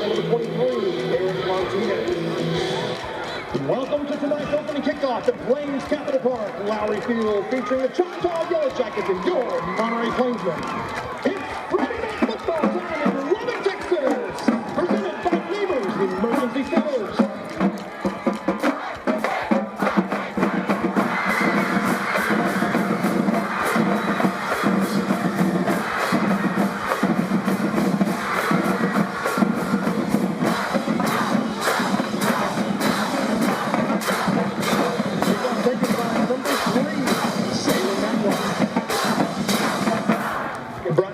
number 23, Eric Martinez. Welcome to tonight's opening kickoff at Plains Capital Park, Lowrey Field, featuring the Choctaw Yellowjackets and your Monterey Plainsmen. It's Friday Night Football time in Lubbock, Texas, presented by Neighbors Emergency Centers.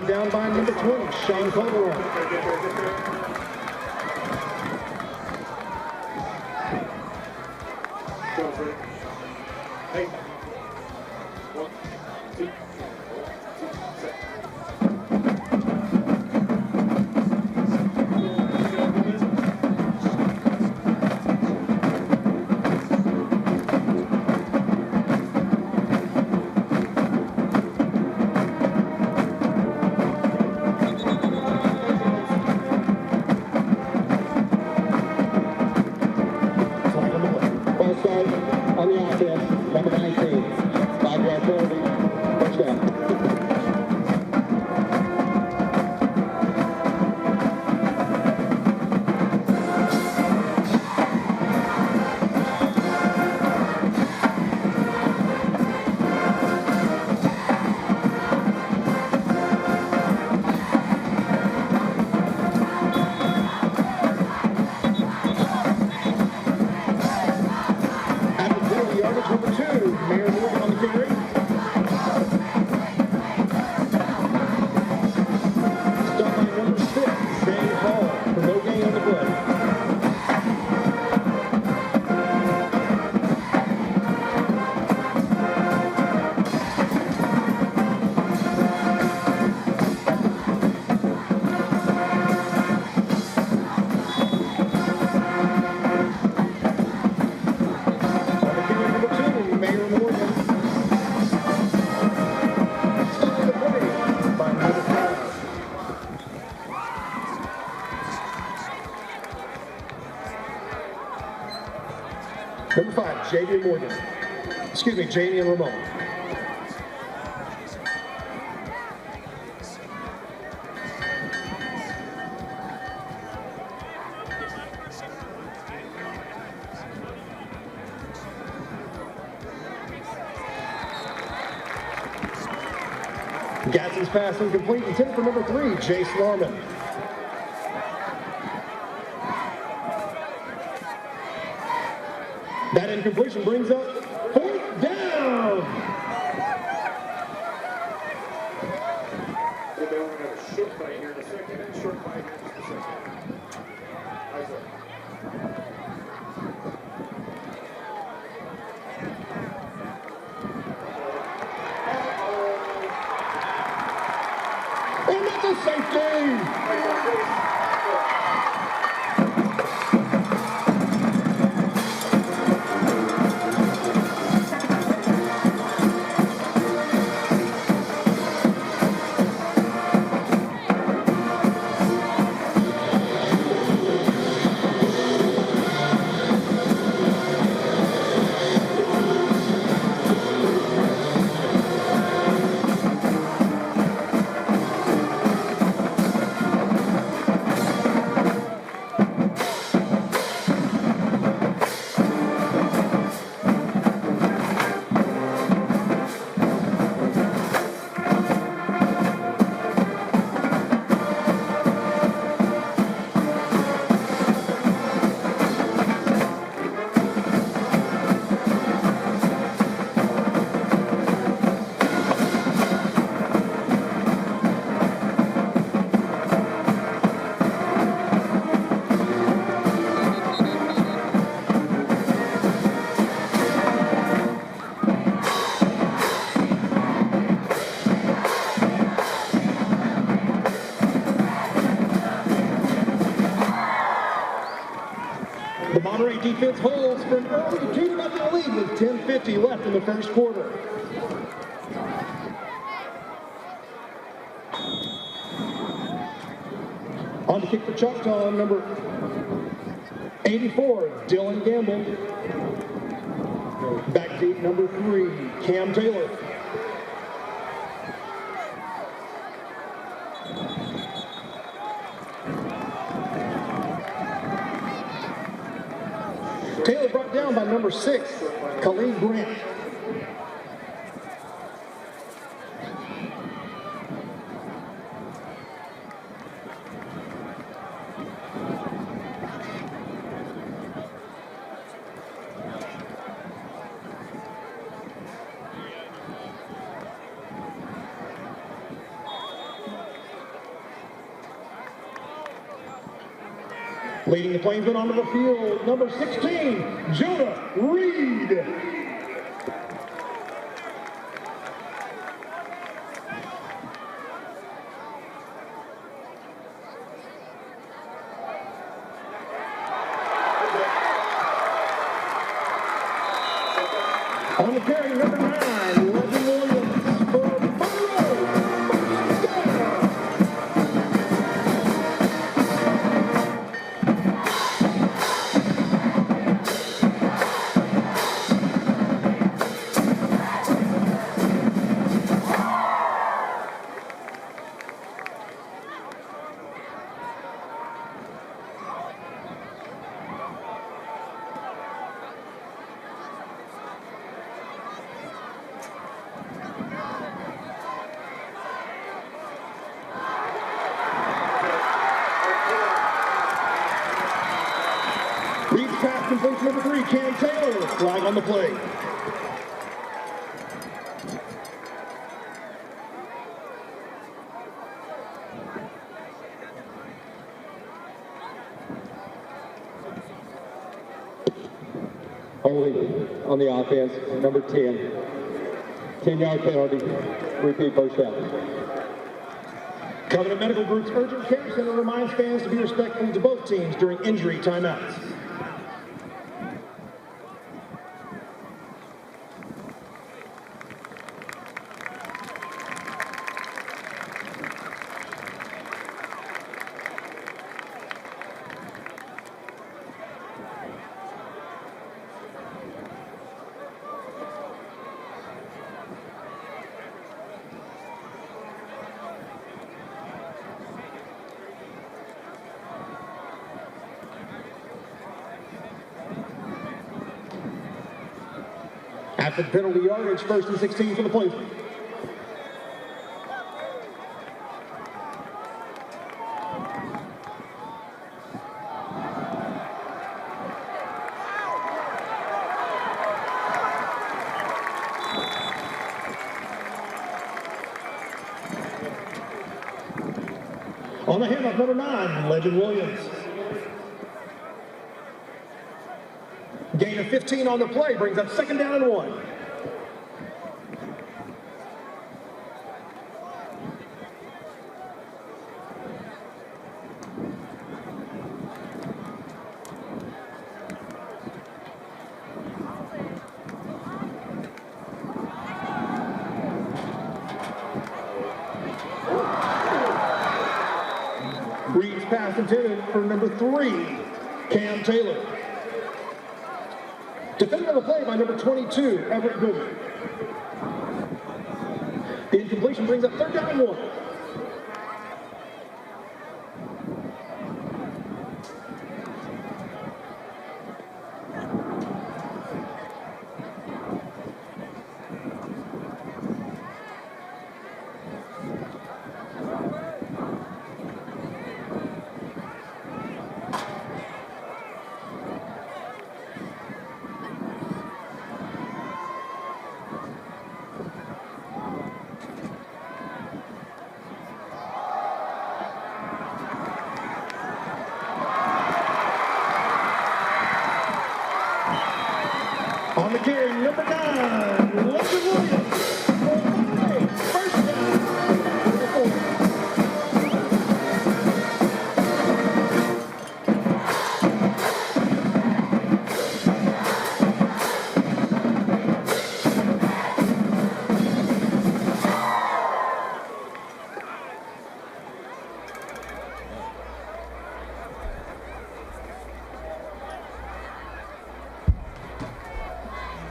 Down by number 20, Sean Caldwell. Hey. 1, 2, 7. On the offense, number 19, 5-yard penalty, first down. Number 2, Mayor Morgan on the carry. Stop by number 6, Shane Hall, for no gain on the play. Number 5, Jamie and Ramon. Gadsden's pass incomplete, intended for number 3, Jace Norman. That incompletion brings up 4th down. We're going to have a short play here in a second, and short play here in a second. Eyes up. And that's a safety. The Monterey defense holds for an early 2-0 lead with 10:50 left in the first quarter. On to kick for Choctaw, number 84, Dylan Gamble. Back deep, number 3, Cam Taylor. Taylor brought down by number 6, Khalid Grant. Leading the Plainsmen onto the field, number 16, Jonah Reed. On the carry, number 9, Legend Williams for Monterey. Reed's pass completes number 3, Cam Taylor. Flag on the play. Holding on the offense, number 10. 10-yard penalty, repeat first down. Covenant Medical Group's Urgent Care Center reminds fans to be respectful to both teams during injury timeouts. After the penalty yardage, 1st and 16 for the Plainsmen. On the handoff, number 9, Legend Williams. Gain of 15 on the play brings up 2nd down and 1. Reed's pass intended for number 3, Cam Taylor. Defended on the play by number 22, Everett Goodwin. The incompletion brings up 3rd down and 1. On the carry, number 9, Legend Williams. For Monterey, 1st down.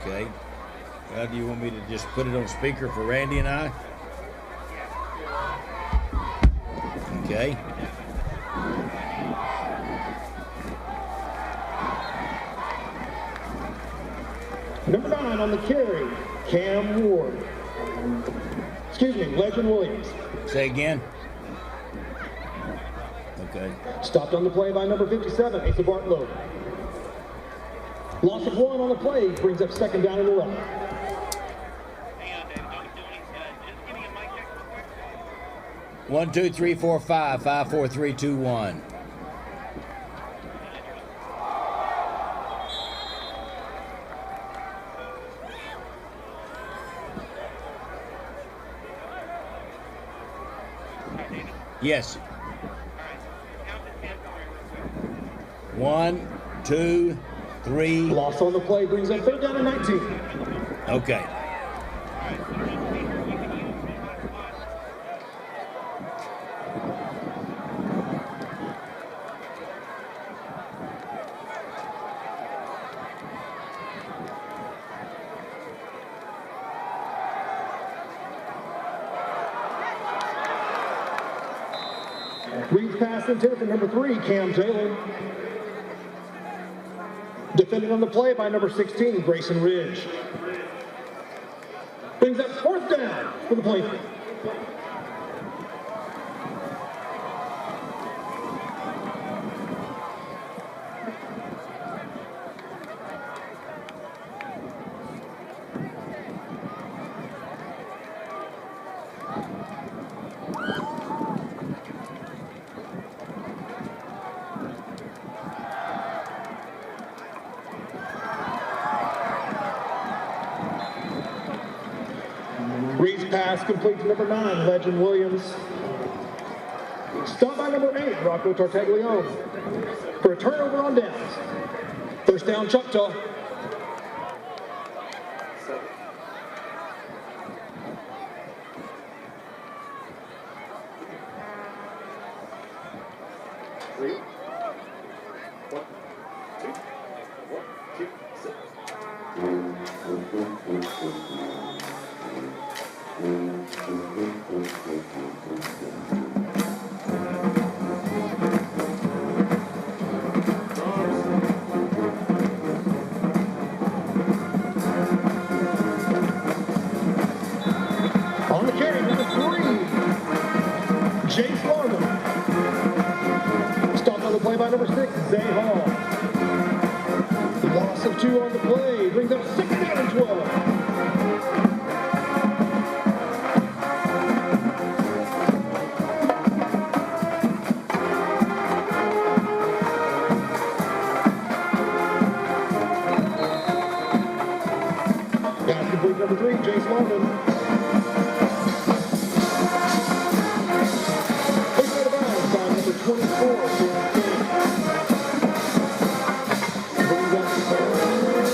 Okay. Do you want me to just put it on speaker for Randy and I? Okay. Number 9 on the carry, Cam Ward. Excuse me, Legend Williams. Say again. Okay. Stopped on the play by number 57, Asa Bartlow. Loss of 1 on the play brings up second down and 11. Hang on, David. Don't do anything. Just give me a mic check real quick. 1, 2, 3, 4, 5, 5, 4, 3, 2, 1. Yes. 1, 2, 3. Loss on the play brings up third down and 19. Okay. Reads pass intended for number 3, Cam Taylor. Defended on the play by number 16, Grayson Ridge. Brings up fourth down for the Plainsmen. Reads pass complete to number 9, Legend Williams. Stopped by number 8, Rocco Tartaglione. For a turnover on downs. First down, Choctaw. On the carry, number 3, Jace Larman. Stopped on the play by number 6, Zay Hall. Loss of 2 on the play brings up second down and 12. Pass complete number 3, Jace Larman. Taken out of bounds by number 24, Terrence King. Brings up third down and 8.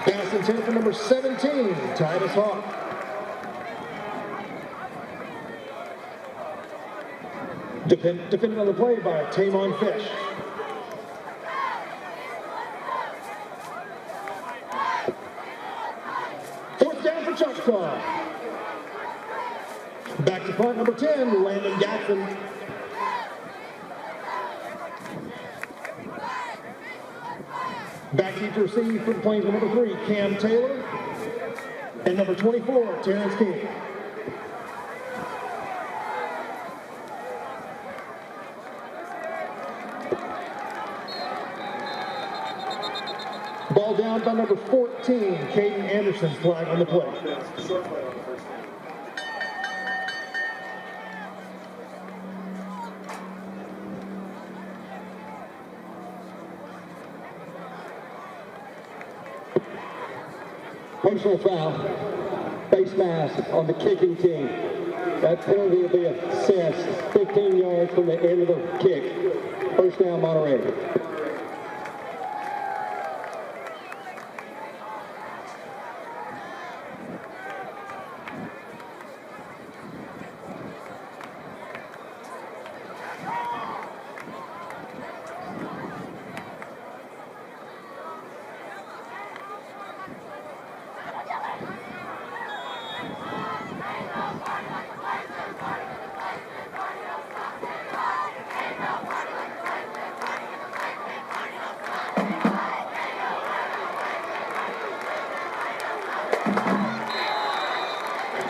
Pass intended for number 17, Titus Hawk. Defended on the play by Tamon Fish. Fourth down for Choctaw. Back to punt number 10, Landon Gatson. Back deep to receive for the Plainsmen, number 3, Cam Taylor. And number 24, Terrence King. Ball down by number 14, Caden Anderson, flag on the play. Personal foul. Face mask on the kicking team. That penalty will be assessed 15 yards from the end of the kick. First down, Monterey.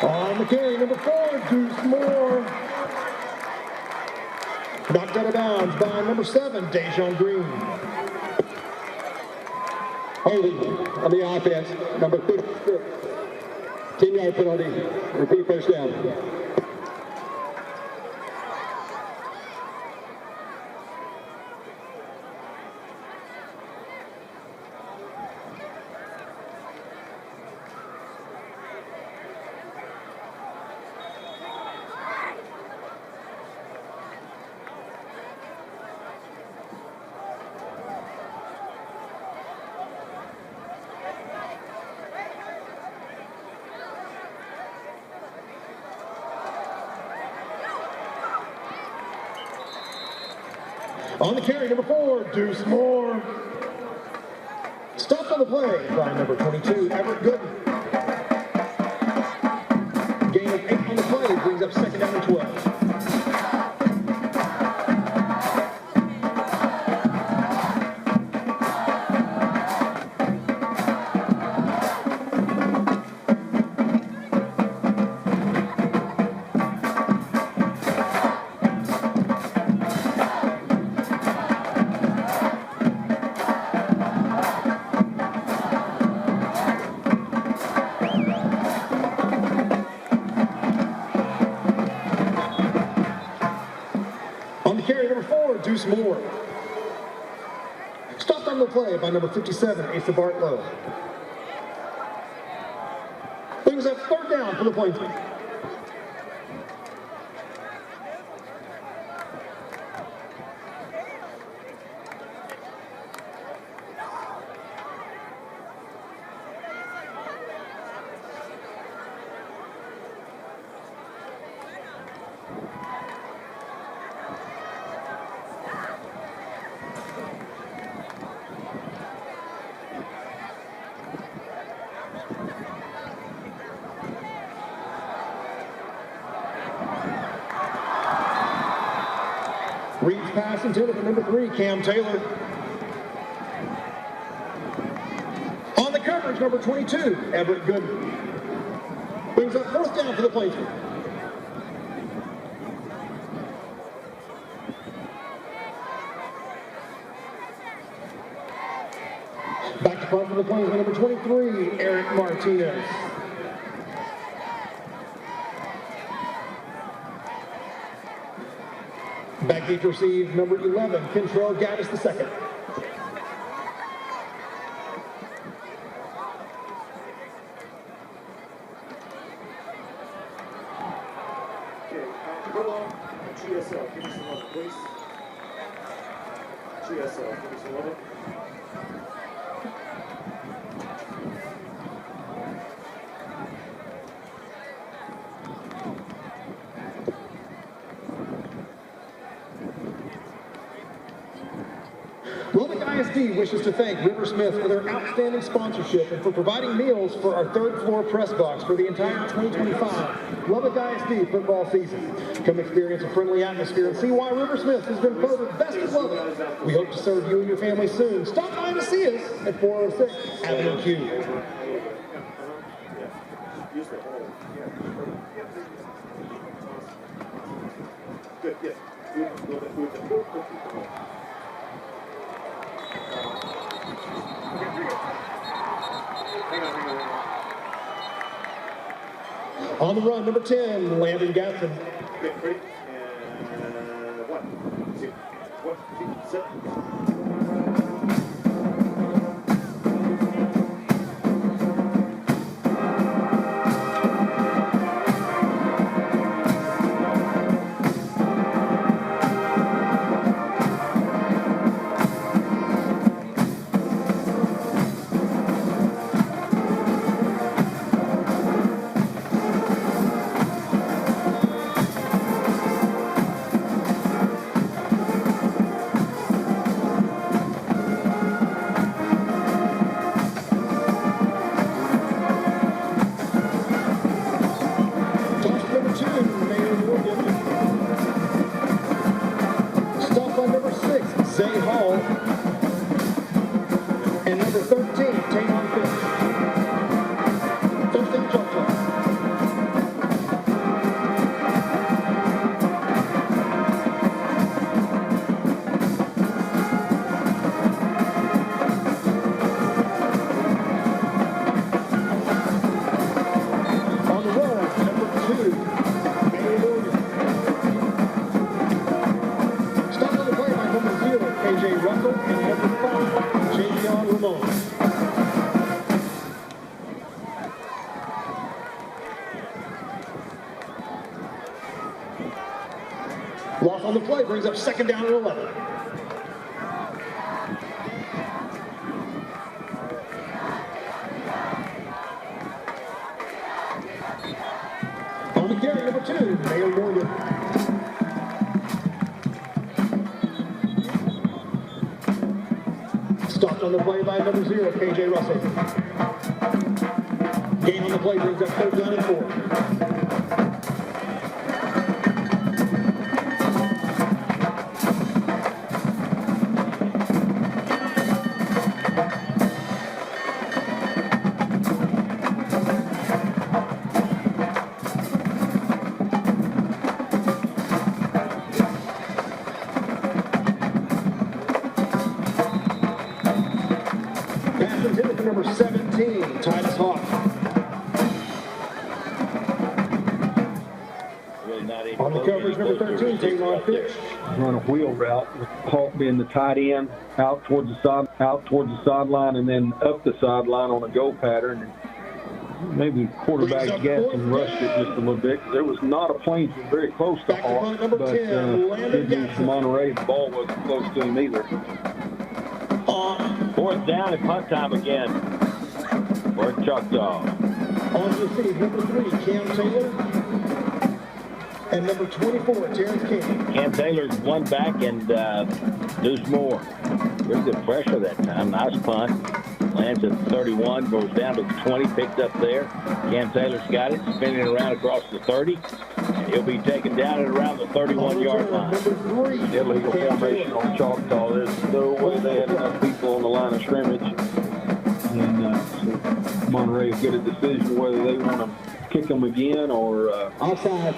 On the carry, number 4, Deuce Moore. Knocked out of bounds by number 7, Dejon Green. Holding on the offense, number 56. 10-yard penalty. Repeat first down. On the carry, number 4, Deuce Moore. Stopped on the play by number 22, Everett Gooden. Gain of 8 on the play brings up second down and 12. On the carry, number 4, Deuce Moore. Stopped on the play by number 57, Asa Bartlow. Brings up third down for the Plainsmen. Reads pass intended for number 3, Cam Taylor. On the coverage, number 22, Everett Gooden. Brings up fourth down for the Plainsmen. Back to punt for the Plainsmen, number 23, Eric Martinez. Back deep to receive, number 11, Kentrell Gaddis II. Go on, GSL, give me some love, please. GSL, give me some love. Lubbock ISD wishes to thank River Smith for their outstanding sponsorship and for providing meals for our third floor press box for the entire 2025 Lubbock ISD football season. Come experience a friendly atmosphere and see why River Smith has been voted best of Lubbock. We hope to serve you and your family soon. Stop by to see us at 406 Avenue Q. Use the hole. Good, yes. On the run, number 10, Landon Gatson. Okay, ready? And 1, 2, 1, 2, 7. Loss on the play brings up second down and 11. On the carry, number 2, Mayor Morgan. Stopped on the play by number 0, KJ Russell. Gain on the play brings up third down and 4. Number 17, Titus Hawk. On the coverage, number 13, taking on pitch. Run a wheel route with Hawk being the tight end out towards the sideline, and then up the sideline on a go pattern. Maybe quarterback guessed and rushed it just a little bit. There was not a Plainsman very close to Hawk, but good news for Monterey. The ball wasn't close to him either. Fourth down and punt time again for Choctaw. On the receive, number 3, Cam Taylor. And number 24, Terrence King. Cam Taylor's one back and Deuce Moore. Very good pressure that time. Nice punt. Lands at 31, goes down to the 20, picked up there. Cam Taylor's got it, spinning around across the 30. And he'll be taken down at around the 31-yard line. Illegal formation on Choctaw. There's no way they had enough people on the line of scrimmage. And so Monterey will get a decision whether they want to kick them again or offside.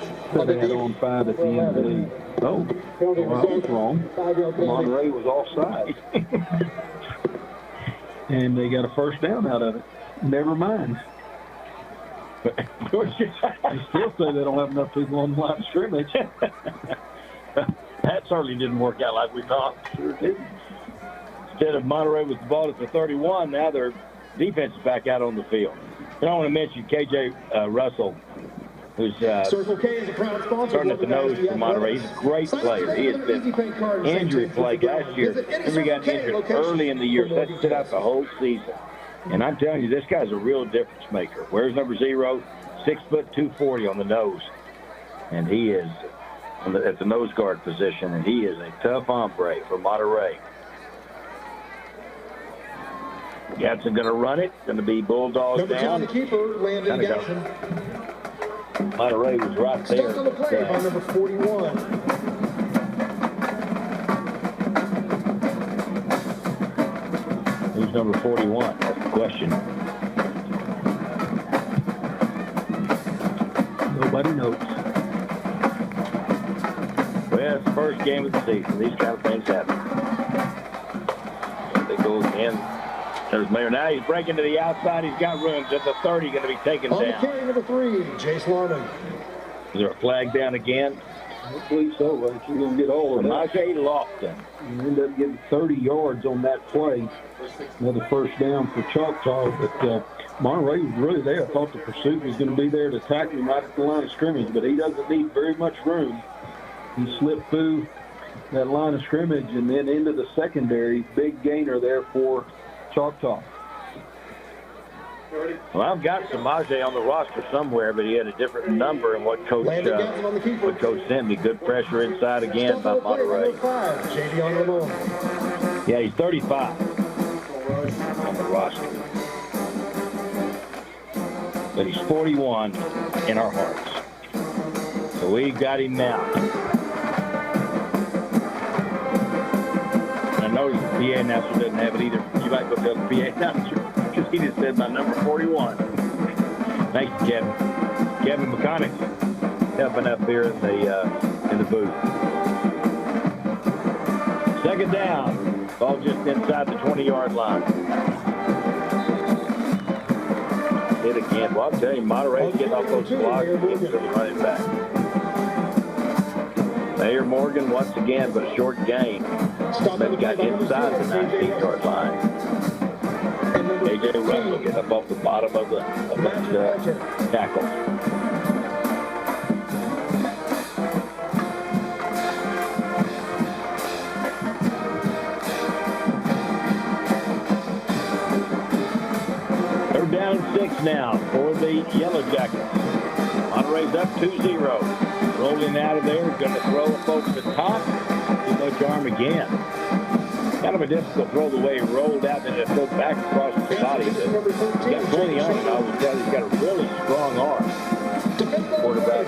They had on 5 at the end of the league. Oh, well, I was wrong. Monterey was offside. And they got a first down out of it. Never mind. They still say they don't have enough people on the line of scrimmage. That certainly didn't work out like we thought. Sure didn't. Instead of Monterey with the ball at the 31, now their defense is back out on the field. And I want to mention KJ Russell, who's Circle K is a proud sponsor. starting at the nose for Monterey. He's a great player. He has been injury plagued last year. Remember, he got injured early in the year. So that sit out the whole season. And I'm telling you, this guy's a real difference maker. Where's number 0? 6 foot 240 on the nose. And he is at the nose guard position, and he is a tough hombre for Monterey. Gatson going to run it. Going to be Bulldogs number down. 2, the keeper, Landon Gatson. Monterey was right there. Steps on the play by number 41. Who's number 41? That's the question. Nobody knows. Well, it's the first game of the season. These kind of things happen. They go again. There's Mayor. Now he's breaking to the outside. He's got room. At the 30, going to be taken on down. On the carry, number 3, Jace Larman. Is there a flag down again? I believe so, but you're going to get all of that. Najee Lofton. You end up getting 30 yards on that play. Another first down for Choctaw, but Monterey was really there. I thought the pursuit was going to be there to tackle him right at the line of scrimmage, but he doesn't need very much room. He slipped through that line of scrimmage and then into the secondary. Big gainer there for Choctaw. Well, I've got Samaje on the roster somewhere, but he had a different number than what Coach sent me. Good pressure inside again by Monterey. Yeah, he's 35 on the roster. But he's 41 in our hearts. So we got him now. And I noticed the PA announcer doesn't have it either. You might go tell the PA announcer. He just said my number 41. Thank you, Kevin. Kevin McConaughey helping up here in the booth. Second down. Ball just inside the 20-yard line. Hit again. Well, I'll tell you, Monterey's getting off those blocks and getting to the running back. Mayor Morgan once again, but a short gain. Maybe got inside the 19-yard line. KJ Russell getting up off the bottom of that tackle. 2-6 now for the Yellowjackets. Monterey's up 2-0. Rolling out of there, going to throw it over the top. Too much arm again. Kind of a difficult throw the way he rolled out and it goes back across the body. He's got plenty on it. I would tell you he's got a really strong arm. Quarterback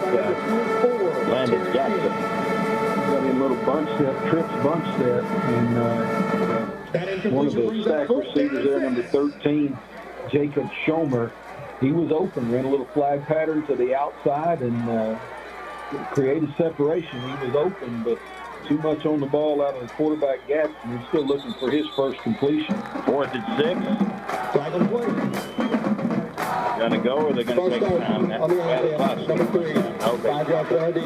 Landon Jackson. Got him a little bunch set, trips bunch set, and one of the stack receivers there, number 13, Jacob Schomer, he was open, ran a little flag pattern to the outside and created separation. He was open, but too much on the ball out of the quarterback gap, and he's still looking for his first completion. 4th and 6. Going to go, or they're going to take time? Number 3, 5-yard penalty.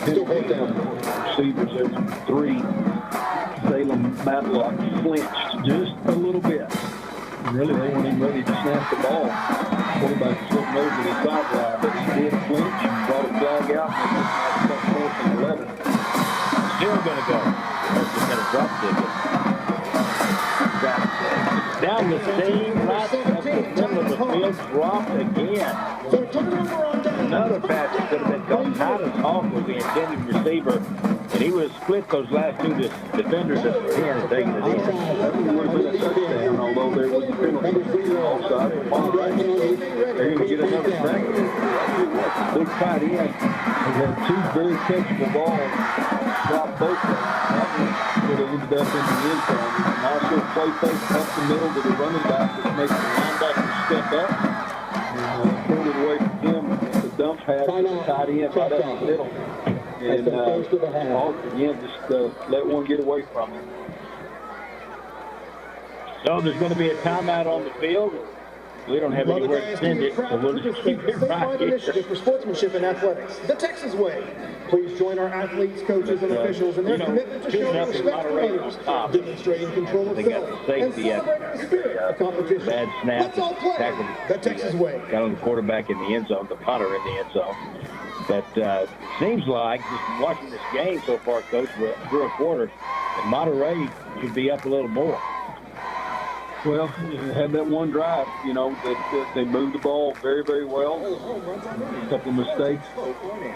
Still fourth down. Receivers there, number 3, Salem Matlock, flinched just a little bit. And really, they weren't even ready to snap the ball. Quarterback was looking over the sideline, but he did flinch and brought a flag out, and they just had 4th and 11. Still going to go. They're going to drop ticket. Down the seam, right up the middle of the field, dropped again. Another pass that could have been caught. Titus Hawk was the intended receiver, and he would have split those last two defenders at the 10 and taken it in. That would have been a touchdown, although there was a penalty offside. They're going to get another sack. Big tight end has had 2 very catchable balls. Dropped both of them. That one would have ended up in the end zone. And also play fake up the middle to the running back that makes the linebacker step up. And pulled it away from him. The dump pass to the tight end right up the middle. And Hawk, again, just let one get away from him. So there's going to be a timeout on the field. We don't have anywhere to send it, so we'll just keep it right here. Initiative for sportsmanship and athletics, the Texas way. Please join our athletes, coaches, and officials in their commitment to showing respect for others, demonstrating control of self, and celebrating the spirit of competition. Bad snap. Let's all play the Texas way. Got on the quarterback in the end zone, the punter in the end zone. But seems like, just watching this game so far, Coach, we're through a quarter, and Monterey should be up a little more. Well, had that one drive, that they moved the ball very, very well. A couple of mistakes,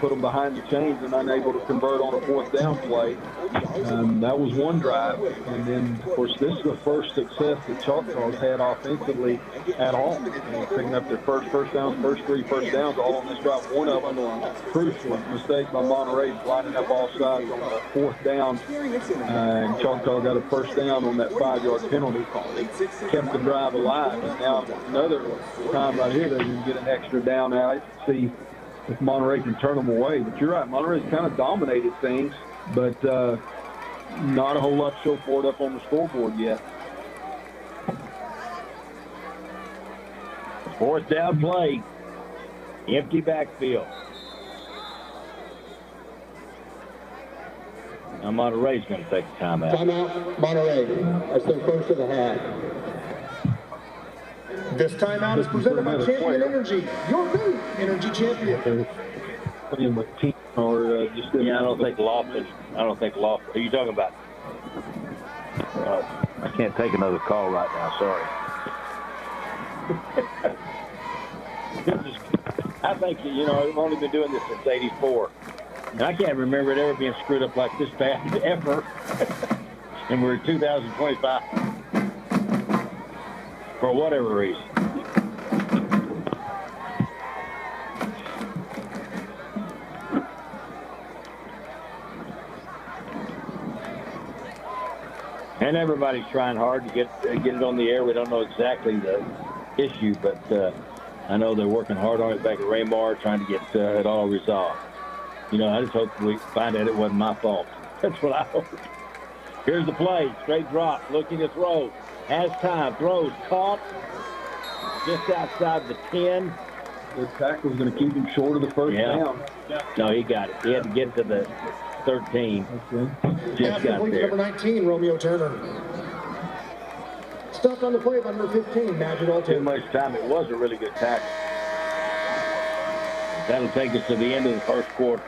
put them behind the chains and unable to convert on a 4th down play. That was one drive. And then, of course, this is the first success that Choctaw's had offensively at all. Picking up their first downs, first 3 first downs, all on this drive. One of them, crucial mistake by Monterey, lining up all sides on the 4th down. And Choctaw got a first down on that 5-yard penalty call. Kept the drive alive. And now another time right here, they can get an extra down out. See if Monterey can turn them away. But you're right, Monterey's kind of dominated things, but not a whole lot to show for it up on the scoreboard yet. 4th down play. Empty backfield. Now Monterey's going to take a timeout. Timeout, Monterey. That's their first of the half. This timeout is presented by Champion Energy, your new energy champion. Playing with team or just I don't think Lofton. Are you talking about? I can't take another call right now. Sorry. I think I've only been doing this since '84, and I can't remember it ever being screwed up like this bad ever. And we're in 2025 for whatever reason. And everybody's trying hard to get it on the air. We don't know exactly the issue, but I know they're working hard on it back at Raymar, trying to get it all resolved. I just hope we find out it wasn't my fault. That's what I hope. Here's the play. Straight drop. Looking to throw. Has time. Throws. Caught. Just outside the 10. The tackle was going to keep him short of the first down. No, he got it. He had to get to the 13. Okay. Just got there. Number 19, Romeo Turner. Stopped on the play by number 15, Majid Alton. Too much time. It was a really good tackle. That'll take us to the end of the first quarter.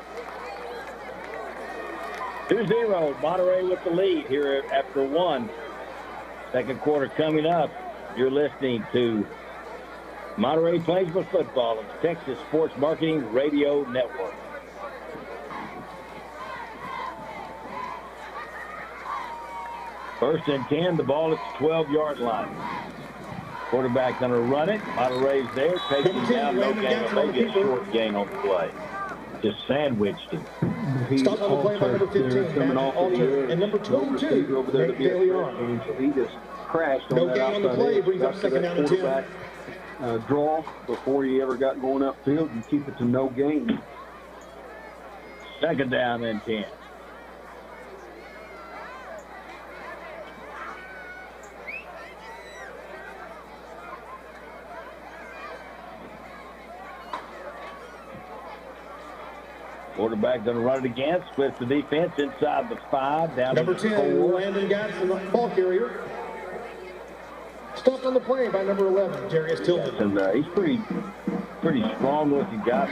2-0, Monterey with the lead here after 1. Second quarter coming up. You're listening to Monterey Plainsmen football on the Texas Sports Marketing Radio Network. First and 10, the ball at the 12-yard line. Quarterback going to run it. Monterey's there. Takes him down. No gain. Maybe a short gain on the play. Just sandwiched him. Stop on the play by number 15, coming off Alter, and number 22, over there to be Bailey a on. so he just crashed No on that gain on the outside play, edge. brings up Got to second that down and 10. quarterback, draw before he ever got going upfield and keep it to no gain. Second down and 10. Quarterback going to run it again. Splits the defense inside the 5. Down Number to 10, 4. Landon Gatson, the ball carrier. Stopped on the play by number 11, Darius Tilton. And he's pretty strong looking guy.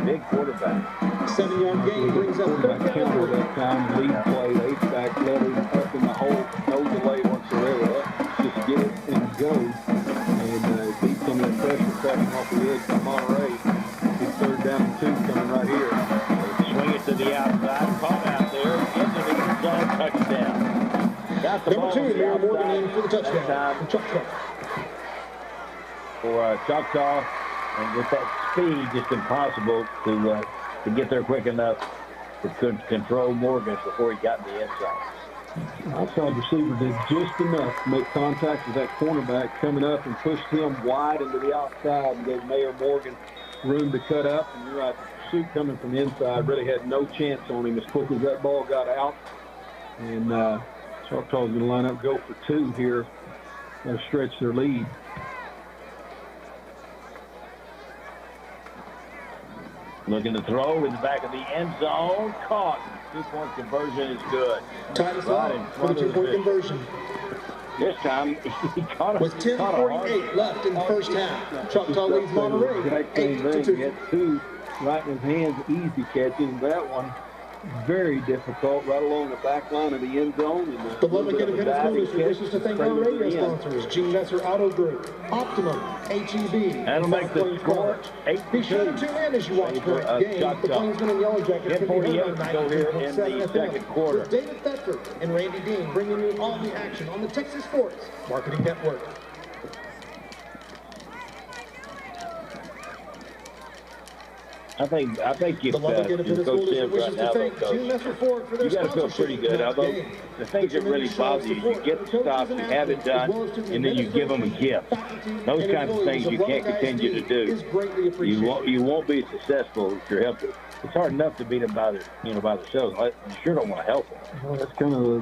Big quarterback. 7-yard gain brings up third Quarterback counter down. that time, lead play, the H-back let him up in the hole, no delay whatsoever. Just get it and go. And beat some of that pressure crashing off the edge by Monterey. Big third down and 2 coming right here. Swing it to the outside. Caught out there. Into the end zone. Touchdown. Got the Number ball 2, on the Mayor Morgan outside. in for the touchdown. Time from Choctaw. for Choctaw. And with that speed, just impossible to get there quick enough to control Morgan before he got in the inside. Outside receiver did just enough to make contact with that cornerback coming up and pushed him wide into the outside and gave Mayor Morgan room to cut up. And you're right, the pursuit coming from the inside really had no chance on him as quick as that ball got out. And Choctaw's going to line up, go for 2 here. Got to stretch their lead. Looking to throw in the back of the end zone. Caught. 2-point conversion is good. Titus Right in Lott for front the of the 2-point fish. conversion. This time, he caught a With 10:48 left in the first half, Choctaw leads Monterey Exact same thing. 8-2. He had 2 right in his hands, easy catches. That one, very difficult, right along the back line of the end zone. And The Lubbock Independent School District wishes to thank our radio sponsors, Gene Messer Auto Group, Optimum, HEB, That'll and make South the Plains score College. 8-2. Be sure to tune in as you watch tonight's game. The Choctaw. Plainsmen and Yellowjackets can be heard 10:48 on to go here in 92.7 the FM. second quarter. With David Thetford and Randy Dean bringing you all the action on the Texas Sports Marketing Network. I think if The Lubbock you Independent go School see District him right wishes now, to thank Gene Messer Ford for their you got to feel sponsorship pretty of good. tonight's Although game. the things that really bother you, you get the stops, you have it done, and then you give them a gift. Those kinds of things you can't continue to do. You won't be successful if you're helping. It's hard enough to beat them by themselves. You sure don't want to help them. Well, that's kind of the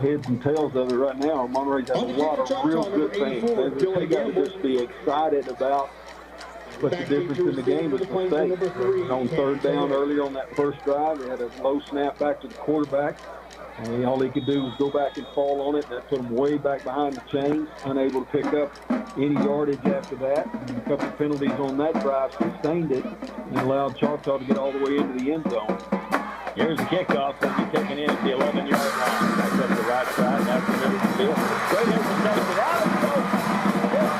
heads and tails of it right now. Monterey's got a lot of real good things. They got to just be excited about what the difference in the game is mistakes. On third down earlier on that first drive, they had a low snap back to the quarterback. And all he could do was go back and fall on it. That put him way back behind the chains, unable to pick up any yardage after that. And a couple of penalties on that drive sustained it and allowed Choctaw to get all the way into the end zone. Here's the kickoff. Going to be taken in at the 11-yard line. Back up the right side. That's the middle of the field. Straight in to take it out. 20, 20.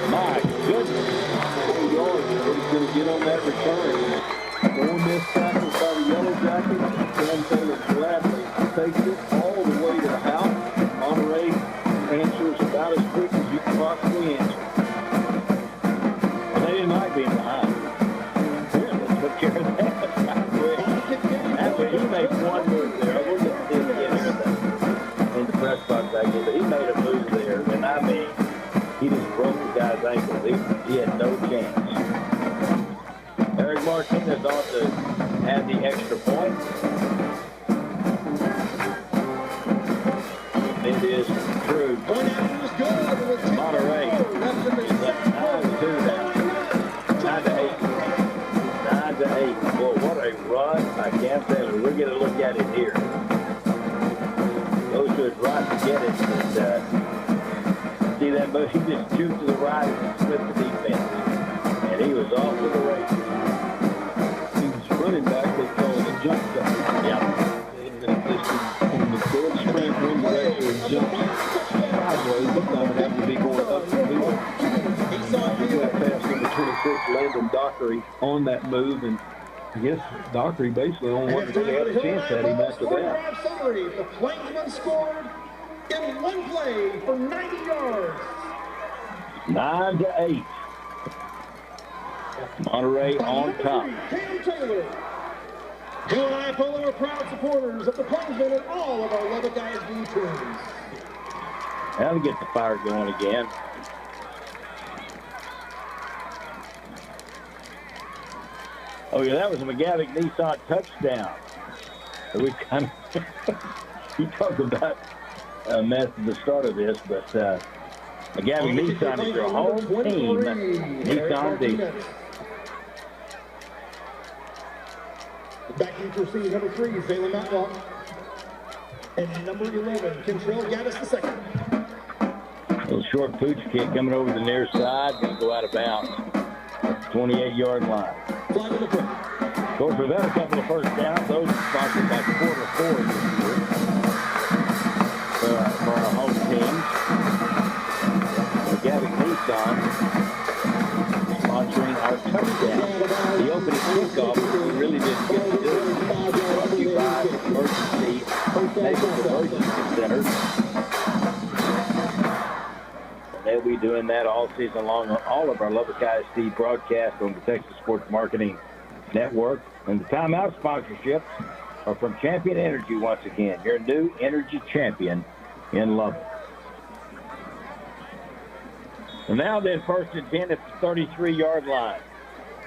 My goodness. 4 yards. He's going to get on that return. 4 missed tackles by the Yellowjackets. Sam Taylor gladly takes it all the way to the house. Monterey answers about as quick as you can possibly answer. Well, they didn't like being behind. Let's took care of that. That way, he made one move there. We'll get this in the press box back here, but he made a move there, and I mean, he just broke the guy's ankle. He had no chance. Eric Martinez ought to have the extra point. It is true. Monterey is up 9-2 now. 9-8. Boy, what a run by Cam Taylor. We're going to look at it here. Goes to his right to get it. And, see that move? He just juked to the right and split the defense. And he was off to the races. He Landon Dockery on that move, and I guess Dockery basically only wanted to have a chance at him after that. Summary, the Plainsmen scored in one play for 90 yards. 9-8. Monterey on top. Cam Taylor. Bill and I Polo are proud supporters of the Plainsmen and all of our Lubbock ISD teams. Now to get the fire going again. Oh, yeah, that was a McGavick Nissan touchdown. So we kind of, you talk about a mess at the start of this, but McGavick Nissan is your home team. Nissan defense. Back in to receive number 3, Zayla Matlock. And number 11, Kentrell Gaddis II. Little short pooch kick coming over the near side, going to go out of bounds. 28-yard line. Of course, we've had a couple of first downs. Those are sponsored by Quarter 4 this year for our home teams. McGavick Nissan sponsoring our touchdown. The opening kickoff, we really didn't get to do it. Brought to you by Emergency Center. And they'll be doing that all season long on all of our Lubbock ISD broadcasts on the Texas Sports Marketing Network. And the timeout sponsorships are from Champion Energy once again, your new energy champion in Lubbock. And now then, 1st and 10 at the 33-yard line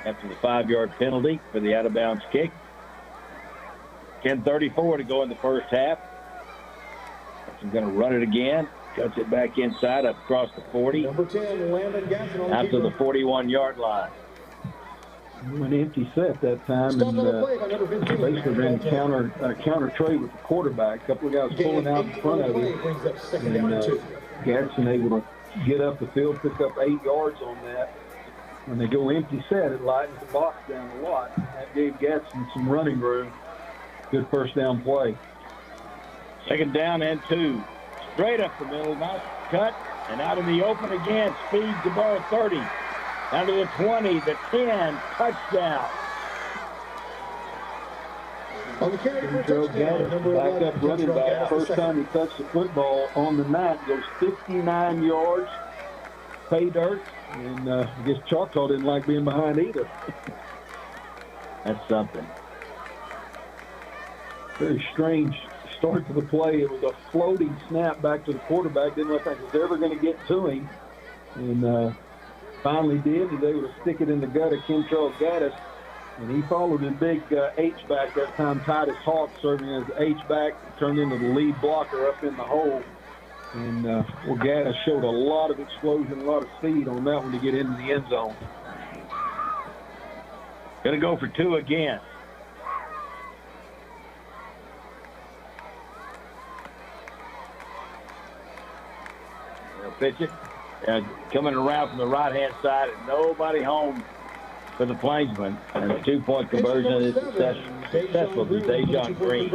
after the 5-yard penalty for the out-of-bounds kick. 10:34 to go in the first half. He's going to run it again. Cuts it back inside, up across the 40. Number 10, Landon Gasson out to the 41-yard line. An empty set that time, and basically ran counter trade with the quarterback. A couple of guys pulling out in front of him, and Gadsden able to get up the field, pick up 8 yards on that. When they go empty set, it lightens the box down a lot. That gave Gadsden some running room. Good first down play. 2nd down and 2. Straight up the middle, nice cut, and out in the open again. Speed to bar 30. Down to the 20, the 10, touchdown. On the carry for touchdown, back up running back. First time he touched the football on the night. Goes 59 yards. Pay dirt. And I guess Choctaw didn't like being behind either. That's something. Very strange start to the play. It was a floating snap back to the quarterback. Didn't look like it was ever going to get to him. And finally did. He was able to stick it in the gut of Kentrell Gaddis. And he followed in big H-back that time. Titus Hawk serving as H-back. Turned into the lead blocker up in the hole. And Gaddis showed a lot of explosion, a lot of speed on that one to get into the end zone. Going to go for 2 again. They'll pitch it. Coming around from the right-hand side, and nobody home for the Plainsmen. And a 2-point conversion is successful to Dejon Green.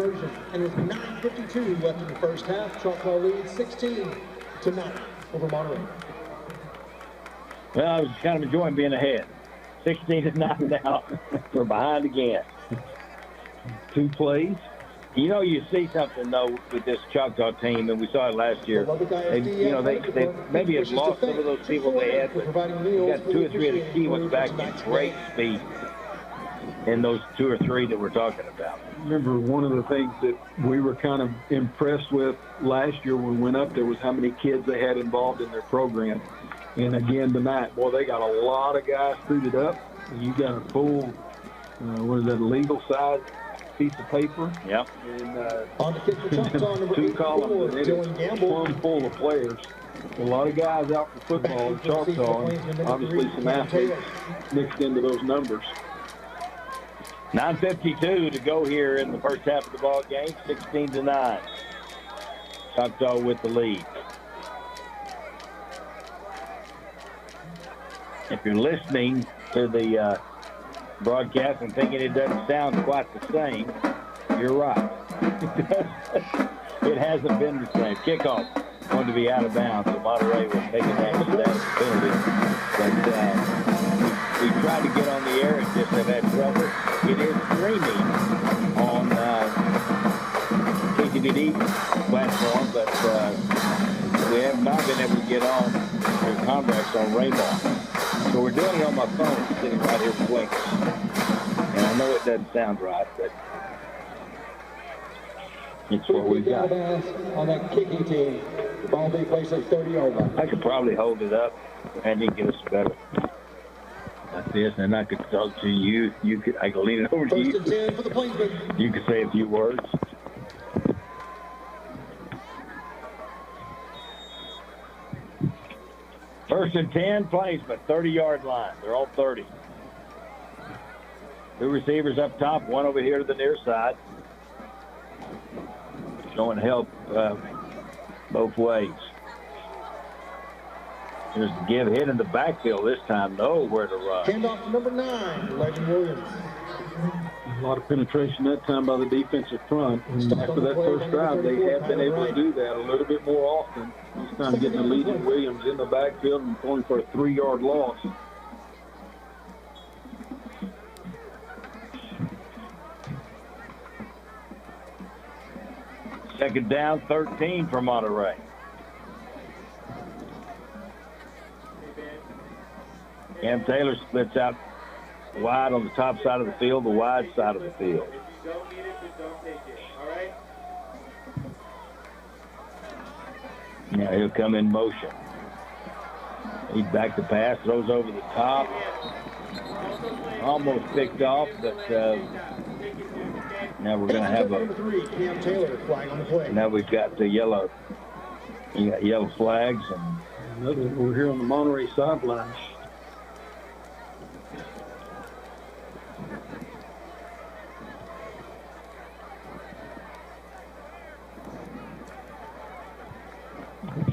And with 9:52 left in the first half, Choctaw leads 16-9 over Monterey. Well, I was kind of enjoying being ahead. 16-9 now. We're behind again. 2 plays. You know, you see something, though, with this Choctaw team, and we saw it last year. They maybe have lost some of those people they had, but you got 2 or 3 of the key ones back in great speed in those 2 or 3 that we're talking about. Remember, one of the things that we were kind of impressed with last year when we went up there was how many kids they had involved in their program. And again tonight, boy, they got a lot of guys suited up. And you got a full, legal size piece of paper. Yep. And on the kick for Choctaw, number 2 columns, and it's plumb full of players. A lot of guys out for football in Choctaw, and obviously some athletes mixed into those numbers. 9:52 to go here in the first half of the ball game, 16-9. Choctaw with the lead. If you're listening to the broadcast and thinking it doesn't sound quite the same, you're right. It hasn't been the same. Kickoff going to be out of bounds, so Monterey will take advantage of that penalty. But We tried to get on the air and just have had trouble. It is streaming on KCBD platform, but we have not been able to get on their contracts on Rainbow. So we're doing it on my phone, sitting right here with Wings. And I know it doesn't sound right, but it's what we got. On that kicking team, the ball being placed at 30-yard line. I could probably hold it up and you get us better. Like this, and I could talk to you. I could lean it over to you. First and 10 for the Plainsmen. You could say a few words. First and 10, Plainsmen, 30-yard line. They're all 30. Two receivers up top, one over here to the near side. Showing help both ways. There's the give hit in the backfield this time. Nowhere to run. Handoff to number 9, Legend Williams. A lot of penetration that time by the defensive front. And after that first drive, they have been able to do that a little bit more often. This time getting the lead in Williams in the backfield and going for a 3-yard loss. Second down, 13 for Monterey. Cam Taylor splits out wide on the top side of the field, the wide side of the field. If you don't need it, then don't take it. All right? Now he'll come in motion. He's back to pass, throws over the top. Almost picked off, but now we're going to have Number 3, Cam Taylor, flag on the play. now we've got the yellow. You got yellow flags, and Another one over here on the Monterey sideline.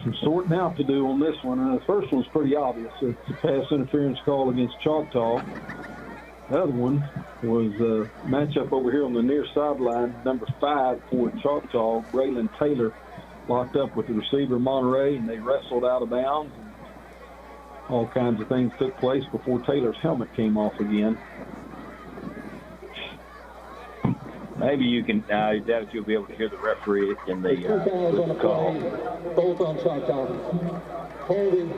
Some sorting out to do on this one. The first one's pretty obvious. It's a pass interference call against Choctaw. The other one was a matchup over here on the near sideline. Number 5 for Choctaw, Braylon Taylor, locked up with the receiver Monterey, and they wrestled out of bounds. All kinds of things took place before Taylor's helmet came off again. maybe you can. I doubt if you'll be able to hear the referee in the call. Both on Choctaw. Holding.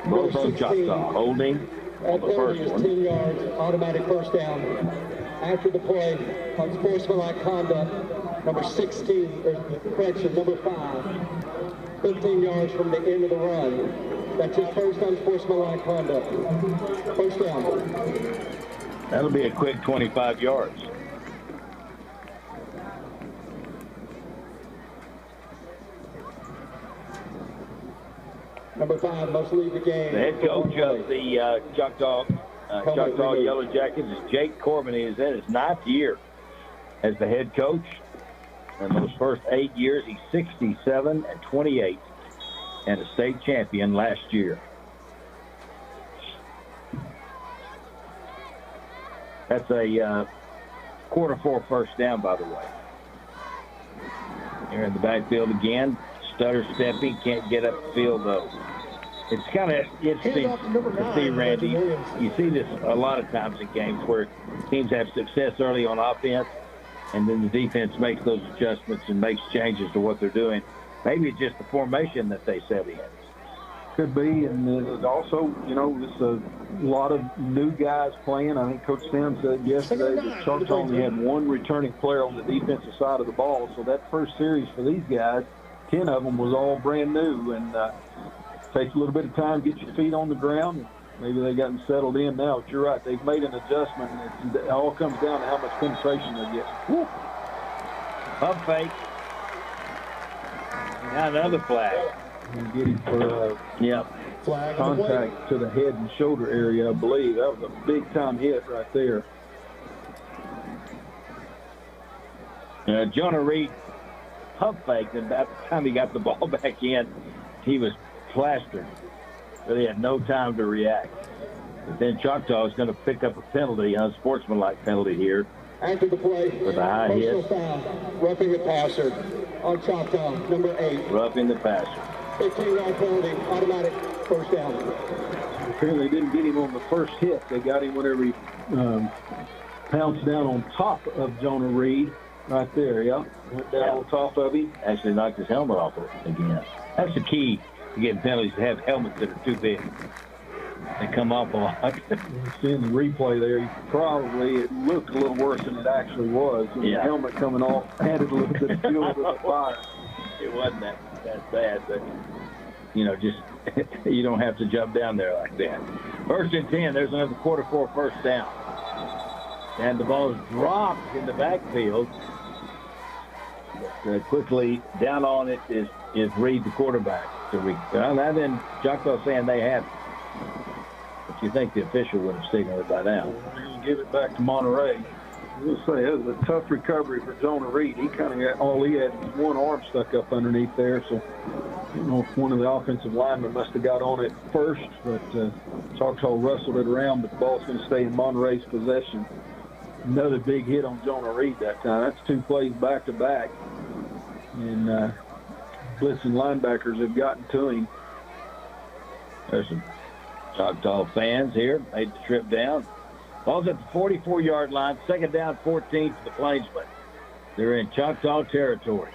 Both on Choctaw. Holding on the first one. 10 yards, automatic first down. After the play, unsportsmanlike conduct, number 16, or correction, number 5, 15 yards from the end of the run. That's his first unsportsmanlike conduct. First down. That'll be a quick 25 yards. Number 5 must leave the game. The head coach of the Choctaw Yellowjackets is Jake Corbin. He is in his 9th year as the head coach. And those first 8 years, he's 67-28 and a state champion last year. That's a quarter 4 first down, by the way. Here in the backfield again. Stutter stepping, can't get up the field though. It's kind of interesting to see, Randy. You see this a lot of times in games where teams have success early on offense, and then the defense makes those adjustments and makes changes to what they're doing. Maybe it's just the formation that they set in. Could be, and also, you know, it's a lot of new guys playing. I think Coach Sam said yesterday that Choctaw only had 1 returning player on the defensive side of the ball. So that first series for these guys, 10 of them was all brand new, and takes a little bit of time to get your feet on the ground. Maybe they've gotten settled in now. But you're right, they've made an adjustment, and it all comes down to how much penetration they get. Woo. Pump fake. Now another flag. And get him for Flag contact to the head and shoulder area, I believe. That was a big-time hit right there. Jonah Reed pump faked, and by the time he got the ball back in, he was plastered. Really had no time to react. But then Choctaw is going to pick up a penalty, unsportsmanlike penalty here. After the play, with a high hit. Foul, roughing the passer on Choctaw, number 8. Roughing the passer. 15-yard penalty, automatic First down. Apparently they didn't get him on the first hit. They got him whenever he pounced down on top of Jonah Reed. Right there, yeah. Went down on top of him. Actually knocked his helmet off again. That's the key to getting penalties, to have helmets that are too big. They come off a lot. Seeing the replay there, it looked a little worse than it actually was. The helmet coming off added a little bit of fuel to the fire. It wasn't that bad, but, just you don't have to jump down there like that. 1st and 10, there's another quarter 4 first down. And the ball is dropped in the backfield. Quickly down on it is Reed, the quarterback. And then Choctaw saying they have it. But you think the official would have signaled it by now. We're going to give it back to Monterey. We'll say it was a tough recovery for Jonah Reed. He kind of got all he had was one arm stuck up underneath there. So I don't know if one of the offensive linemen must have got on it first, but Choctaw wrestled it around, but the ball's going to stay in Monterey's possession. Another big hit on Jonah Reed that time. That's 2 plays back-to-back. And blitzing linebackers have gotten to him. There's some Choctaw fans here. Made the trip down. Ball's at the 44-yard line. 2nd down, 14 for the Plainsmen. They're in Choctaw territory.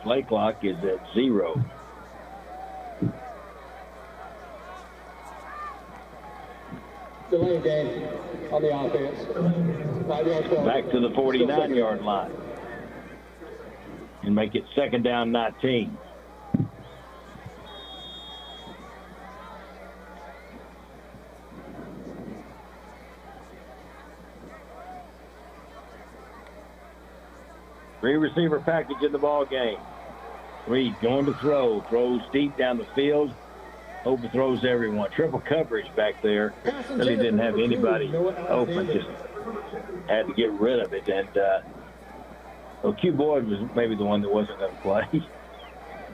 Play clock is at 0. Delay game on the offense. Back to the 49-yard line. And make it 2nd down, 19. Three receiver package in the ball game. Reed going to throw. Throws deep down the field. Overthrows everyone. Triple coverage back there. Really didn't have anybody open. Just had to get rid of it. And Q Boyd was maybe the one that wasn't going to play.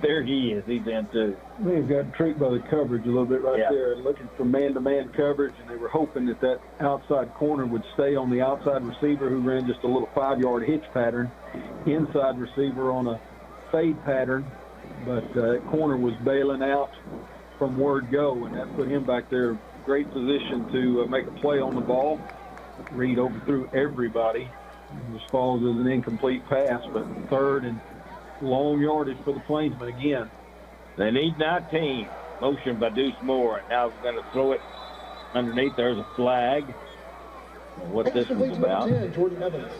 There he is. He's in too. They've got tricked by the coverage a little bit there, looking for man-to-man coverage, and they were hoping that outside corner would stay on the outside receiver, who ran just a little 5-yard hitch pattern, inside receiver on a fade pattern, but that corner was bailing out from word go, and that put him back there, great position to make a play on the ball. Reed overthrew everybody. Just falls as an incomplete pass, but 3rd and long yardage for the Plainsmen again. They need 19. Motion by Deuce Moore. Now we're going to throw it underneath. There's a flag. What this was about. Jordan Evans.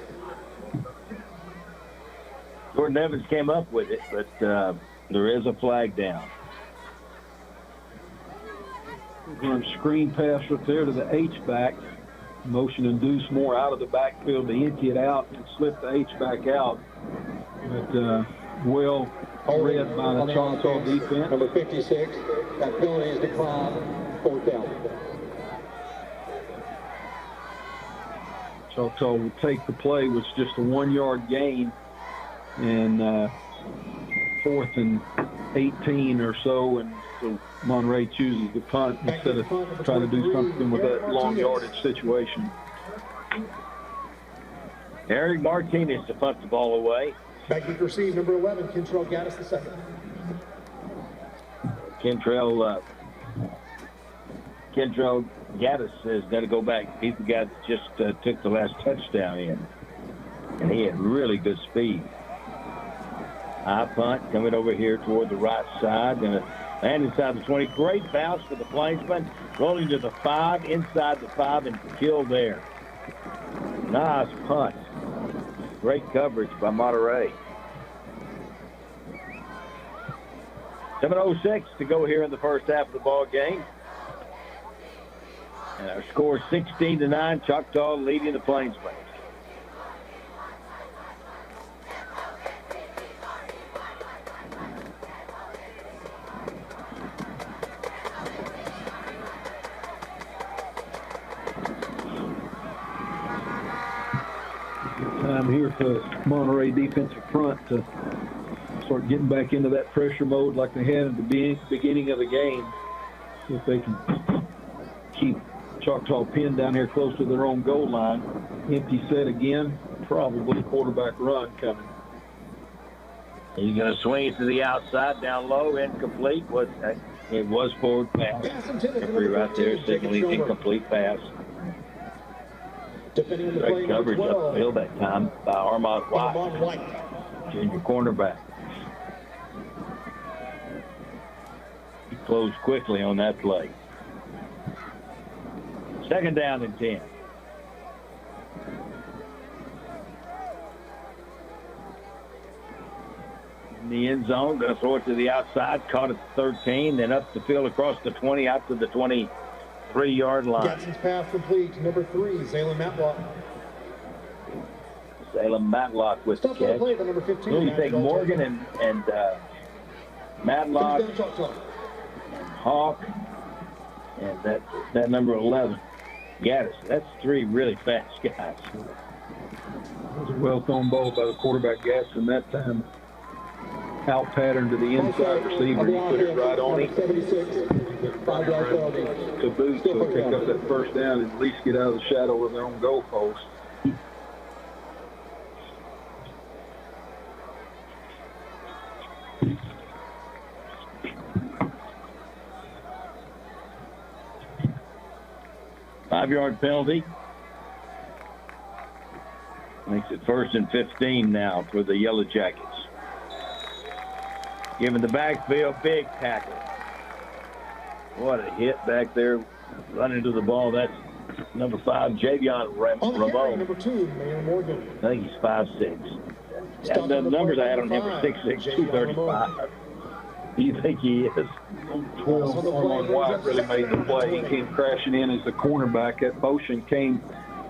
Jordan Evans came up with it, but there is a flag down. Going to screen pass right there to the H-back. Motion and Deuce Moore out of the backfield to empty it out and slip the H-back out. But well read by the Choctaw defense. Number 56. That penalty is declined. 4th down. Choctaw will take the play with just a 1-yard gain, and 4th and 18 or so, and so Monterey chooses to punt instead of trying to do something with that long yardage situation. Eric Martinez to punt the ball away. Back to receive number 11, Kentrell Gaddis II. Kentrell Gaddis has got to go back. He's the guy that just took the last touchdown in, and he had really good speed. High punt coming over here toward the right side. Going to land inside the 20. Great bounce for the Plainsmen. Rolling to the 5, inside the 5, and killed there. Nice punt. Great coverage by Monterey. 7:06 to go here in the first half of the ball game. And our score is 16-9. Choctaw leading the Plainsmen. Time here for Monterey defensive front to start getting back into that pressure mode like they had at the beginning of the game. See if they can keep Choctaw pinned down here close to their own goal line. Empty set again. probably quarterback run coming. He's going to swing it to the outside, down low, incomplete. It was forward pass. Referee right there signaling incomplete pass. Great coverage upfield that time by Armand White, junior cornerback. He closed quickly on that play. Second down and 10. In the end zone, going to throw it to the outside, caught at the 13, then up the field across the 20, out to the 23-yard line. Jackson's pass complete. Number 3, Zaylen Matlock. Salem Matlock with the catch. Play, number 15. Really think Morgan and Matlock and Hawk and that number 11. Gaddis. That's 3 really fast guys. It was a well-thrown ball by the quarterback Gaston that time. Out pattern to the inside receiver. He put it right on him. Caboose will pick up that first down and at least get out of the shadow of their own goal post. Five-yard penalty. Makes it 1st and 15 now for the Yellowjackets. Giving the backfield, big tackle. What a hit back there, running to the ball. That's number 5, Javion Ramon. Number 2, Mayor Morgan. I think he's 5'6". The numbers I had on him were 6'6", 235. Do you think he is? 12, Armand White really made the play. He came crashing in as the cornerback. That motion came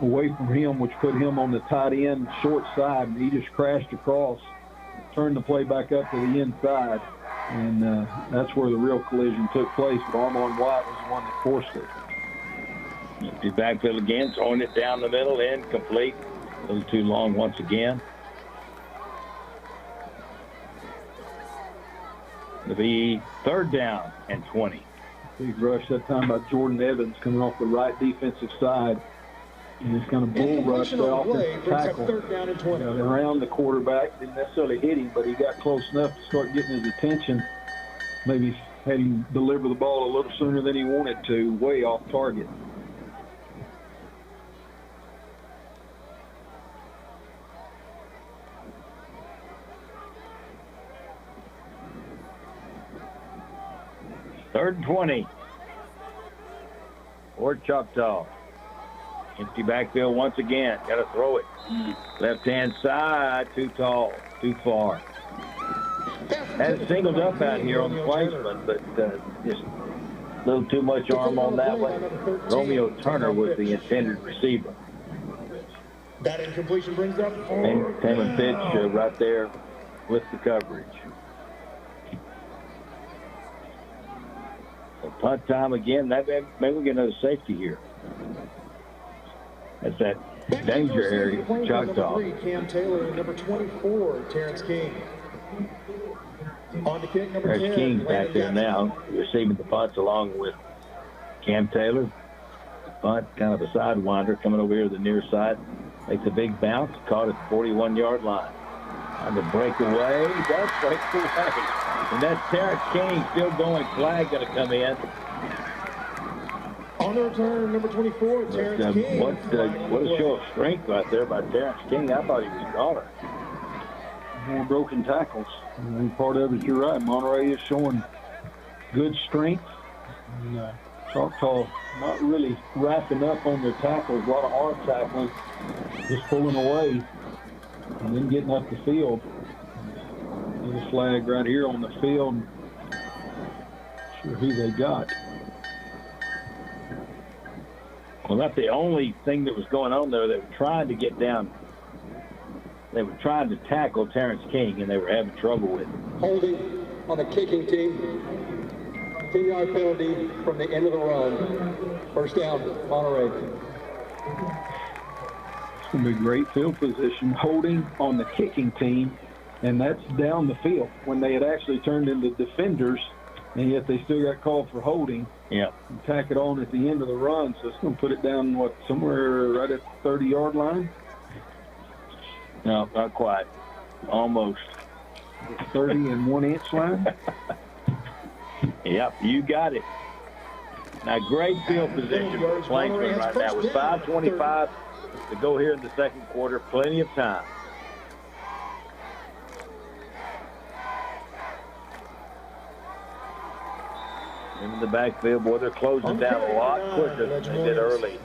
away from him, which put him on the tight end short side. He just crashed across, turned the play back up to the inside, and that's where the real collision took place. But Armand White was the one that forced it. Empty backfield again, throwing it down the middle, incomplete. A little too long once again. It'll be 3rd down and 20. Big rush that time by Jordan Evans coming off the right defensive side. And just kind of bull rushed the offensive tackle. 3rd down and 20. Around the quarterback. Didn't necessarily hit him, but he got close enough to start getting his attention. Maybe had him deliver the ball a little sooner than he wanted to, way off target. Third and 20 for Choctaw. Empty backfield once again. Got to throw it. Left-hand side, too tall, too far. Had it singled up out here on the Plainsmen, but just a little too much arm on that one. Romeo Turner was the intended receiver. That incompletion brings up Taylor Pitch right there with the coverage. So punt time again. Maybe we get another safety here. That's that danger area for Choctaw. Number 3, Cam Taylor, and number 24, Terrence King. On the kick, number 10. There's King back there now, receiving the punts along with Cam Taylor. Punt, kind of a sidewinder, coming over here to the near side. Makes a big bounce, caught at the 41-yard line. On the breakaway, does break away. And that's Terrence King still going. Flag going to come in. On the return, number 24, Terrence King. What a show of strength right there by Terrence King. I thought he was a goner. More broken tackles. And part of it, you're right. Monterey is showing good strength. And, Choctaw not really wrapping up on their tackles. A lot of arm tackling, just pulling away and then getting up the field. There's a flag right here on the field. Not sure who they got. Well, that's the only thing that was going on there. They were trying to get down. They were trying to tackle Terrence King, and they were having trouble with it. Holding on the kicking team. 10-yard penalty from the end of the run. First down, Monterey. It's going to be great field position. Holding on the kicking team, and that's down the field when they had actually turned into defenders, and yet they still got called for holding. Yeah. And tack it on at the end of the run, so it's going to put it down, somewhere right at the 30-yard line? No, not quite. Almost. 30 and 1 inch line. Yep, you got it. Now, great field position for Plainsmen right now with 5:25 to go here in the second quarter. Plenty of time. In the backfield, boy, they're closing down a lot quicker than they did early.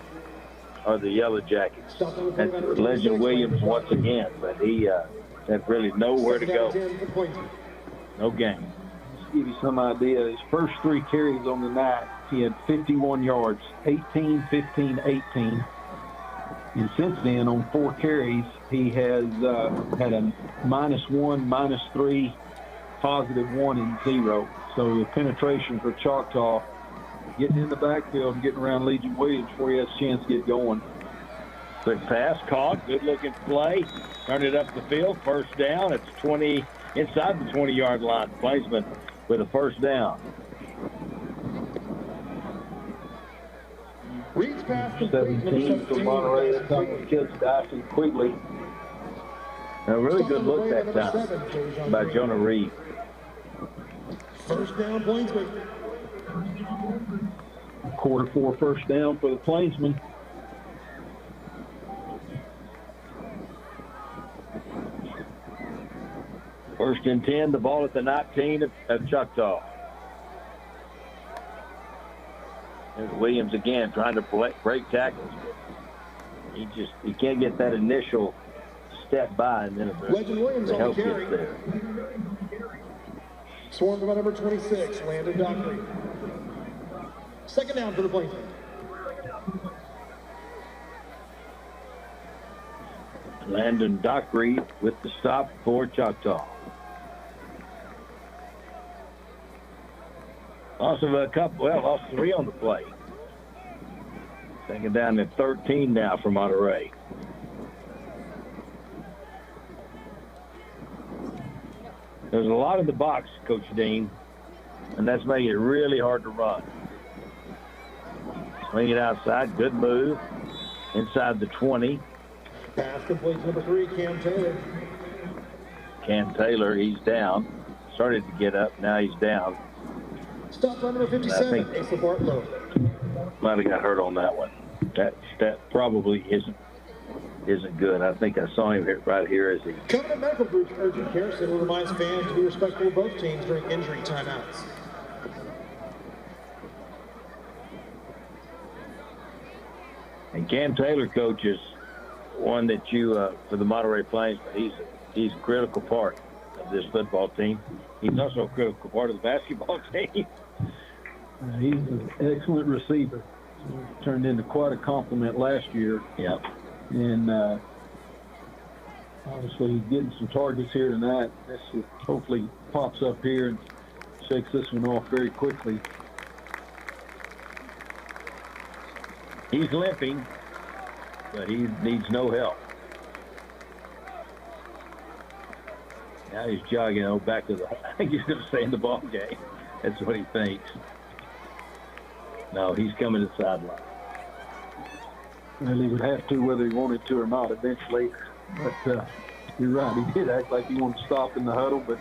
Or the Yellowjackets. That's Legend Williams once again, but he had really nowhere to go. No game. Just to give you some idea, his first 3 carries on the night, he had 51 yards, 18, 15, 18. And since then, on 4 carries, he has had a -1, -3, +1, and 0. So the penetration for Choctaw, getting in the backfield and getting around Legend Williams before he has a chance to get going. Quick pass, caught, good-looking play. Turn it up the field, first down. It's 20, inside the 20-yard line. Plainsman with a first down. Reed's pass 17 for Monterey. That's how the kids dicing quickly. A really good look that time by Jonah Reed. First down, Plainsman. Quarter 4 first down for the Plainsmen. First and 10, the ball at the 19 of Choctaw. There's Williams again trying to break tackles. He can't get that initial step by, and then the help gets there. Swarmed by number 26, Landon Dockery. Second down for the Plainsmen. Landon Dockery with the stop for Choctaw. Lost a couple, lost 3 on the play. Second down at 13 now for Monterey. There's a lot in the box, Coach Dean, and that's making it really hard to run. Swing it outside, good move. Inside the 20. Pass complete to number 3, Cam Taylor. Cam Taylor, he's down. Started to get up, now he's down. Stop by number 57, Asa Bartlow. Might have got hurt on that one. That probably isn't good. I think I saw him right here as he. Covenant Medical Group's Urgent Care Center reminds fans to be respectful of both teams during injury timeouts. And Cam Taylor, coach, is one that you for the Monterey Plainsmen. He's a critical part of this football team. He's also a critical part of the basketball team. He's an excellent receiver. Turned into quite a compliment last year. Yep. And obviously he's getting some targets here tonight. This hopefully pops up here and shakes this one off very quickly. He's limping, but he needs no help. Now he's jogging back to the, I think he's going to stay in the ball game. That's what he thinks. No, he's coming to the sideline. Well, he would have to whether he wanted to or not eventually. But you're right, he did act like he wanted to stop in the huddle, but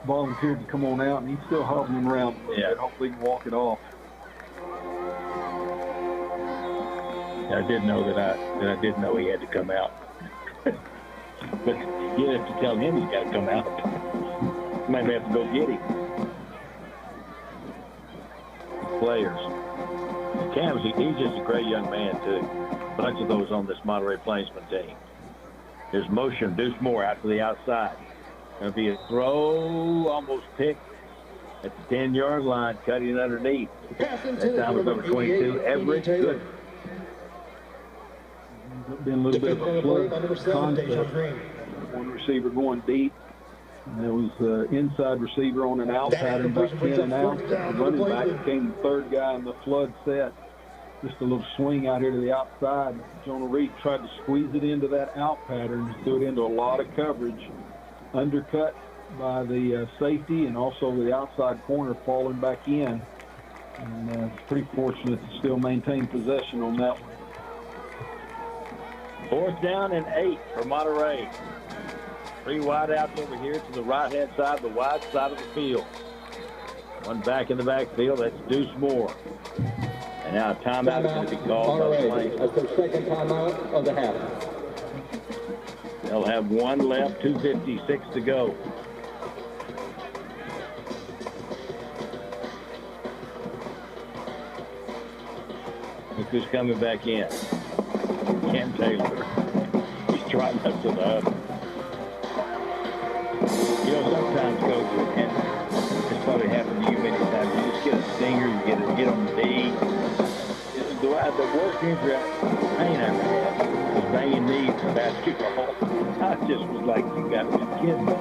volunteered to come on out, and he's still hobbling around a little bit. Hopefully he can walk it off. I did know that I didn't know he had to come out. But you have to tell him he's got to come out. Maybe have to go get him. Players. Cam's, he's just a great young man, too. A bunch of those on this Monterey Plainsmen team. Here's motion, Deuce Moore out to the outside. Going to be a throw, almost picked at the 10-yard line, cutting underneath. That time was number 22, Everett Good. Been a little bit of a flood concept. One receiver going deep. And there was an inside receiver on an out pattern, about 10 and out. The running back became the third guy in the flood set. Just a little swing out here to the outside. Jonah Reed tried to squeeze it into that out pattern, threw it into a lot of coverage. Undercut by the safety and also the outside corner falling back in. And it's pretty fortunate to still maintain possession on that one. 4th down and 8 for Monterey. 3 wide outs over here to the right-hand side, the wide side of the field. One back in the backfield, that's Deuce Moore. And now a timeout is going to be called by the Plainsmen. That's their second timeout of the half. They'll have 1 left, 2:56 to go. Look who's coming back in. Cam Taylor. He's trotting up to the other. You know, sometimes, Coach, and it's probably happened to you many times, you just get a stinger, you get on the knee. The worst injury pain I ever had was banging knees in basketball. I just was like, you got to be kidding me.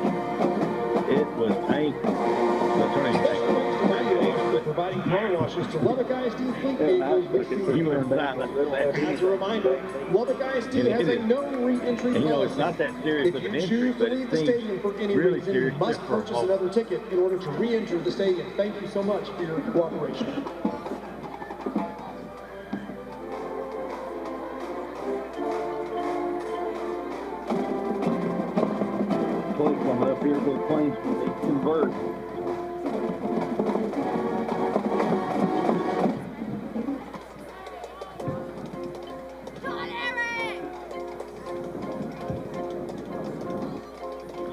It was painful. Providing car washes to Lubbock ISD Fleet As a reminder, Lubbock ISD has a no re-entry policy. You know, it's not that serious of an injury, but it seems really serious. You must purchase another ticket in order to re-enter the stadium. Thank you so much for your cooperation. Play coming up here for the Plainsmen. They convert.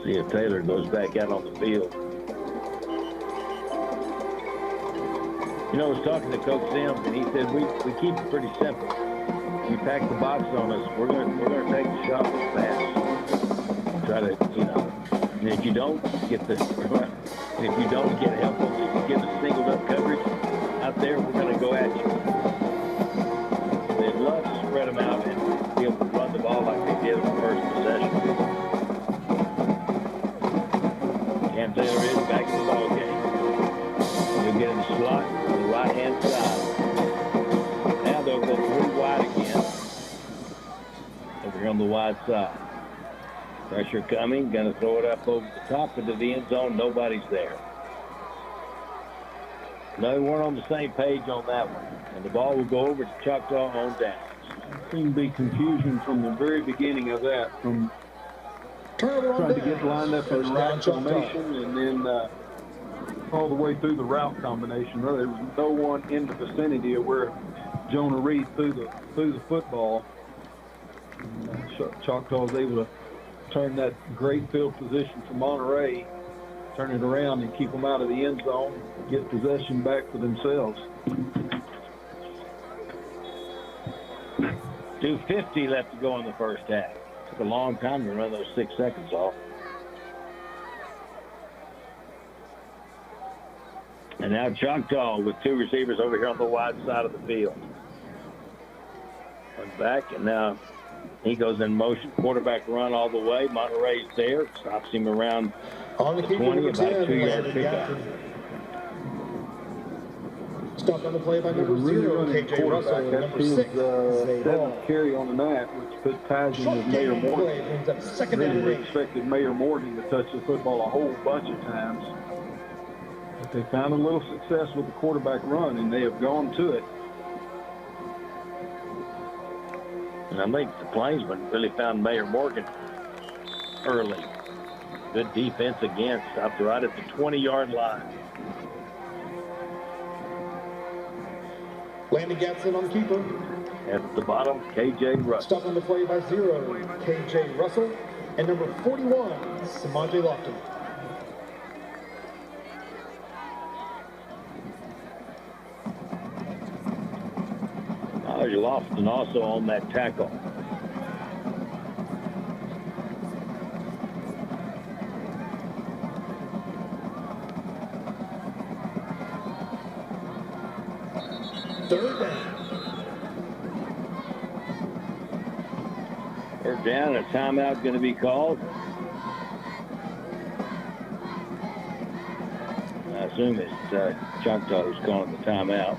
See if Taylor goes back out on the field. You know, I was talking to Coach Sims, and he said we keep it pretty simple. You pack the box on us, we're gonna take the shot with pass. Try to, you know, and if you don't get help, if you get the singled up coverage out there, we're gonna go at you. They'd love to spread them out and be able to run the ball like they did on the first possession. Cam Taylor is back in the ball game. He'll get in the slot on the right-hand side. Now they'll go 3 wide again. Over here on the wide side. Pressure coming, gonna throw it up over the top into the end zone. Nobody's there. No, we weren't on the same page on that one. And the ball will go over to Choctaw on down. Seemed to be confusion from the very beginning of that, from trying to get lined up in the right formation and then all the way through the route combination. Really, there was no one in the vicinity of where Jonah Reed threw the football. Choctaw was able to turn that great field position for Monterey, turn it around and keep them out of the end zone, get possession back for themselves. 2:50 left to go in the first half. Took a long time to run those 6 seconds off. And now Choctaw with 2 receivers over here on the wide side of the field. One back, and now he goes in motion. Quarterback run all the way. Monterey's there. Stops him around on the 20, about a 2-yard pickup. Stopped on the play by number 0, KJ Russell. That's his 7th carry on the night, which ties him with Mayor Morgan. Really expected Mayor Morgan to touch the football a whole bunch of times. But they found a little success with the quarterback run, and they have gone to it. And I think the Plainsmen really found Mayor Morgan early. Good defense again. Stopped right at the 20-yard line. Landon Gatson on keeper. At the bottom, KJ Russell. Stopped on the play by 0, KJ Russell. And number 41, Samaj Lofton. Lofton also on that tackle. Third down, a timeout going to be called. I assume it's Choctaw who's calling the timeout.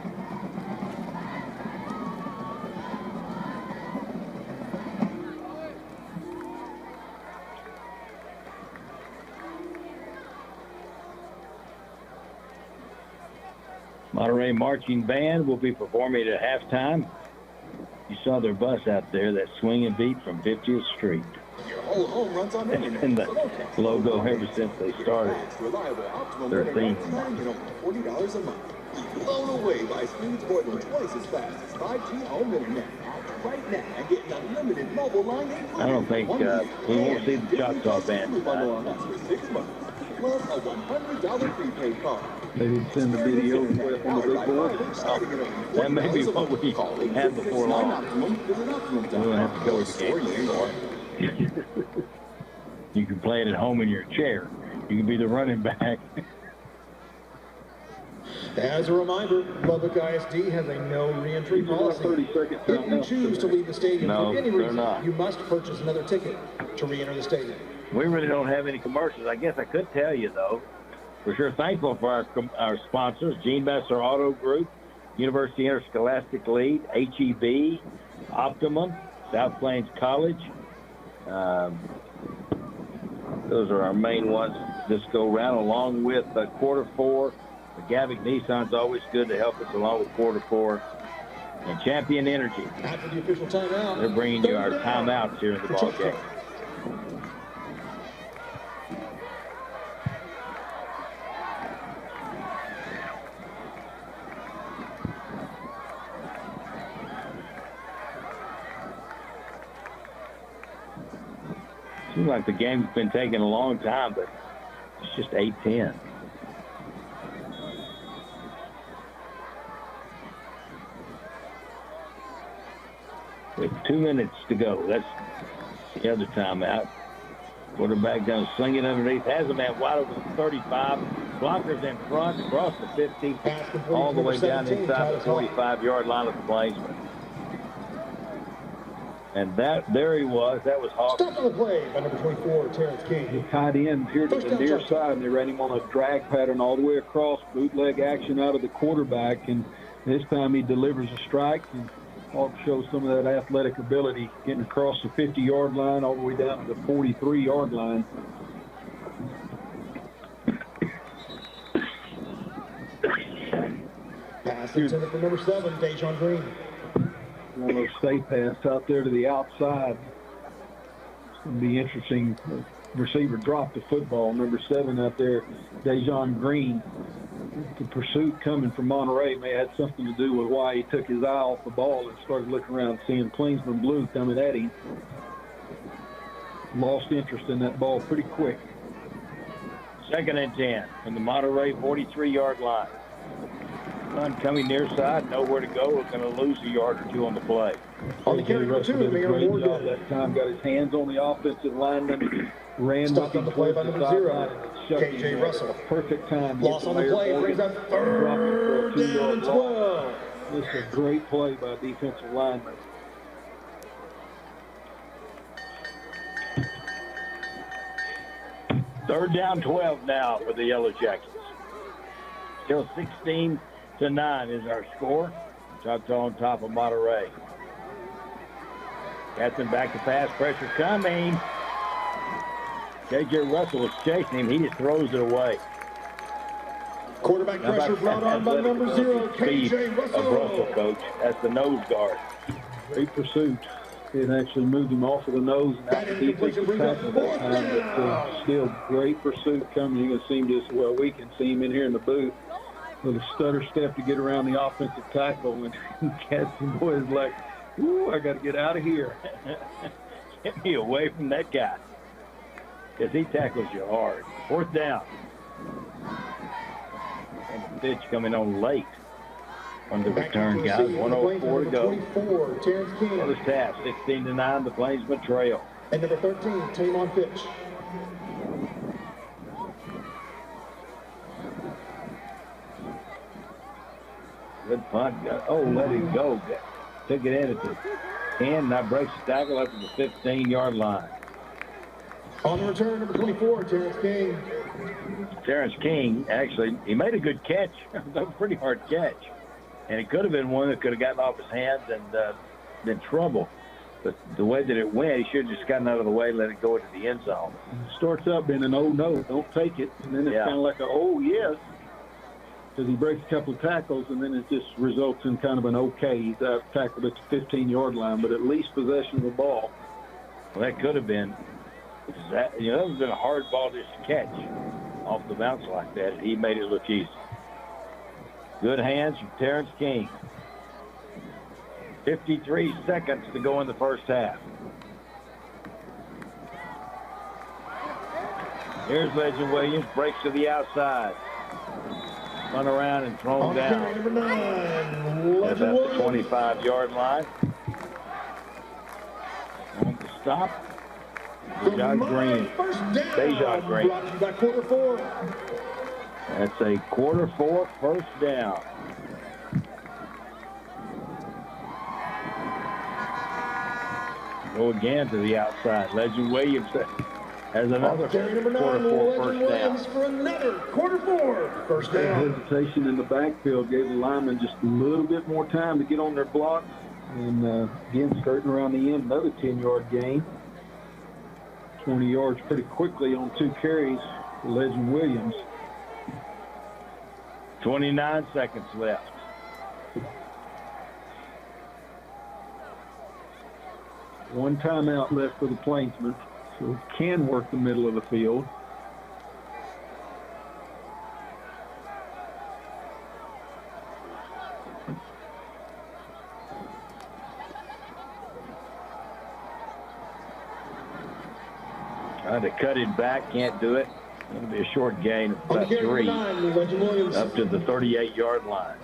Monterey Marching Band will be performing at halftime. You saw their bus out there, that swinging beat from 50th Street. Your whole home runs on internet. And the logo ever since they started. Reliable optimum Their internet theme. starting at only $40 a month. Be blown away by speeds more than twice as fast as 5G home internet. Act right now and get an unlimited mobile line. I don't think we won't see the Choctaw band tonight. For 6 months. Plus a $100 prepaid card. They didn't send the video on the big board. That may be what we had before long. We don't have to go to the game anymore. You can play it at home in your chair. You can be the running back. As a reminder, Lubbock ISD has a no re-entry policy. If you choose to leave the stadium for any reason, you must purchase another ticket to re-enter the stadium. We really don't have any commercials. I guess I could tell you, though. We're sure thankful for our sponsors, Gene Besser Auto Group, University Interscholastic League, HEB, Optimum, South Plains College. Those are our main ones this go round, along with quarter four. The Gavick Nissan's always good to help us along with quarter four. And Champion Energy. After the official timeout, they're bringing you our timeouts here in the ball game. Seems like the game's been taking a long time, but it's just 8-10. With 2 minutes to go. That's the other timeout. Quarterback going to sling it underneath. Has a man wide over the 35. Blockers in front, across the 50, all the way down inside the 45-yard line of the Plainsmen. And there he was. That was Hawkins. Stop on the play by number 24, Terrence King. He tied in here to the near side, and they ran him on a drag pattern all the way across, bootleg action out of the quarterback. And this time he delivers a strike, and Hawk shows some of that athletic ability, getting across the 50-yard line all the way down to the 43-yard line. Pass intended for number 7, Dejon Green. One of those safe pass out there to the outside. It's going to be interesting. The receiver dropped the football. Number 7 out there, Dejon Green. The pursuit coming from Monterey may have had something to do with why he took his eye off the ball and started looking around, seeing Plainsman blue coming at him. Lost interest in that ball pretty quick. 2nd and 10 from the Monterey 43-yard line. Run coming near side, nowhere to go. We're going to lose a yard or two on the play. On the carry number 2, Mayor Morgan. That time got his hands on the offensive lineman, ran stopped on the play by number 0, KJ Russell. Perfect time. Loss on the play, brings up 3rd down and 12. This is a great play by a defensive lineman. Third down 12 now for the Yellowjackets. Still 16-9 is our score. Choctaw on top of Monterey. Gadsden back to pass, pressure coming. K.J. Russell was chasing him. He just throws it away. Quarterback pressure brought on by number 0, K.J. Russell. Of Russell, coach. That's the nose guard. Great pursuit. It actually moved him off of the nose and out of the defensive tackle that time, but still great pursuit coming. You can see him just, well, we can see him in here in the booth. With a stutter step to get around the offensive tackle, and Gadsden boy is like, ooh, I got to get out of here. Get me away from that guy, because he tackles you hard. 4th down. And the pitch coming on late on the return, guys. 1:04 to go. 24, Terrence King. First half, 16-9, the Plainsmen trail. And number 13, Tamon Fitch. Good punt. Oh, let it go. Took it in at the 10, now breaks the tackle up to the 15-yard line. On the return, number 24, Terrence King. Terrence King, actually, he made a good catch. It was a pretty hard catch. And it could have been one that could have gotten off his hands and been trouble. But the way that it went, he should have just gotten out of the way and let it go into the end zone. It starts up being an oh no, don't take it. And then it's kind of like a oh yes. because he breaks a couple of tackles, and then it just results in kind of an okay. He's out tackled at the 15-yard line, but at least possession of the ball. Well, that could have been. That would have been a hard ball just to catch off the bounce like that. He made it look easy. Good hands from Terrence King. 53 seconds to go in the first half. Here's Legend Williams, breaks to the outside. Run around and thrown down. Number 9, That's at the 25-yard line. On the stop. Dejan Green. Dejan Green. That quarter 4. That's a quarter 4 first down. Go again to the outside. Legend Williams has another quarter 4 first down. For another quarter 4 first down. Hesitation in the backfield gave the linemen just a little bit more time to get on their blocks. And again, skirting around the end, another 10-yard gain. 20 yards pretty quickly on 2 carries for Legend Williams. 29 seconds left. One timeout left for the Plainsmen, so can work the middle of the field. Trying to cut it back, can't do it. It'll be a short gain of about 3 up to the 38-yard line.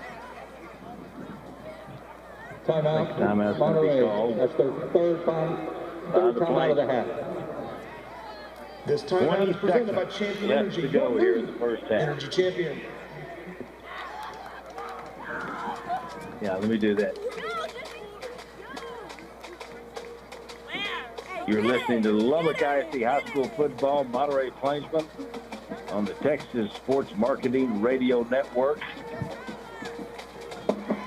Timeout. Monterey. That's their third timeout of the half. This timeout is presented by Champion left Energy. To go here in the first half. Energy Champion. Yeah, let me do that. You're listening to the Lubbock ISD High School Football Monterey Plainsmen on the Texas Sports Marketing Radio Network.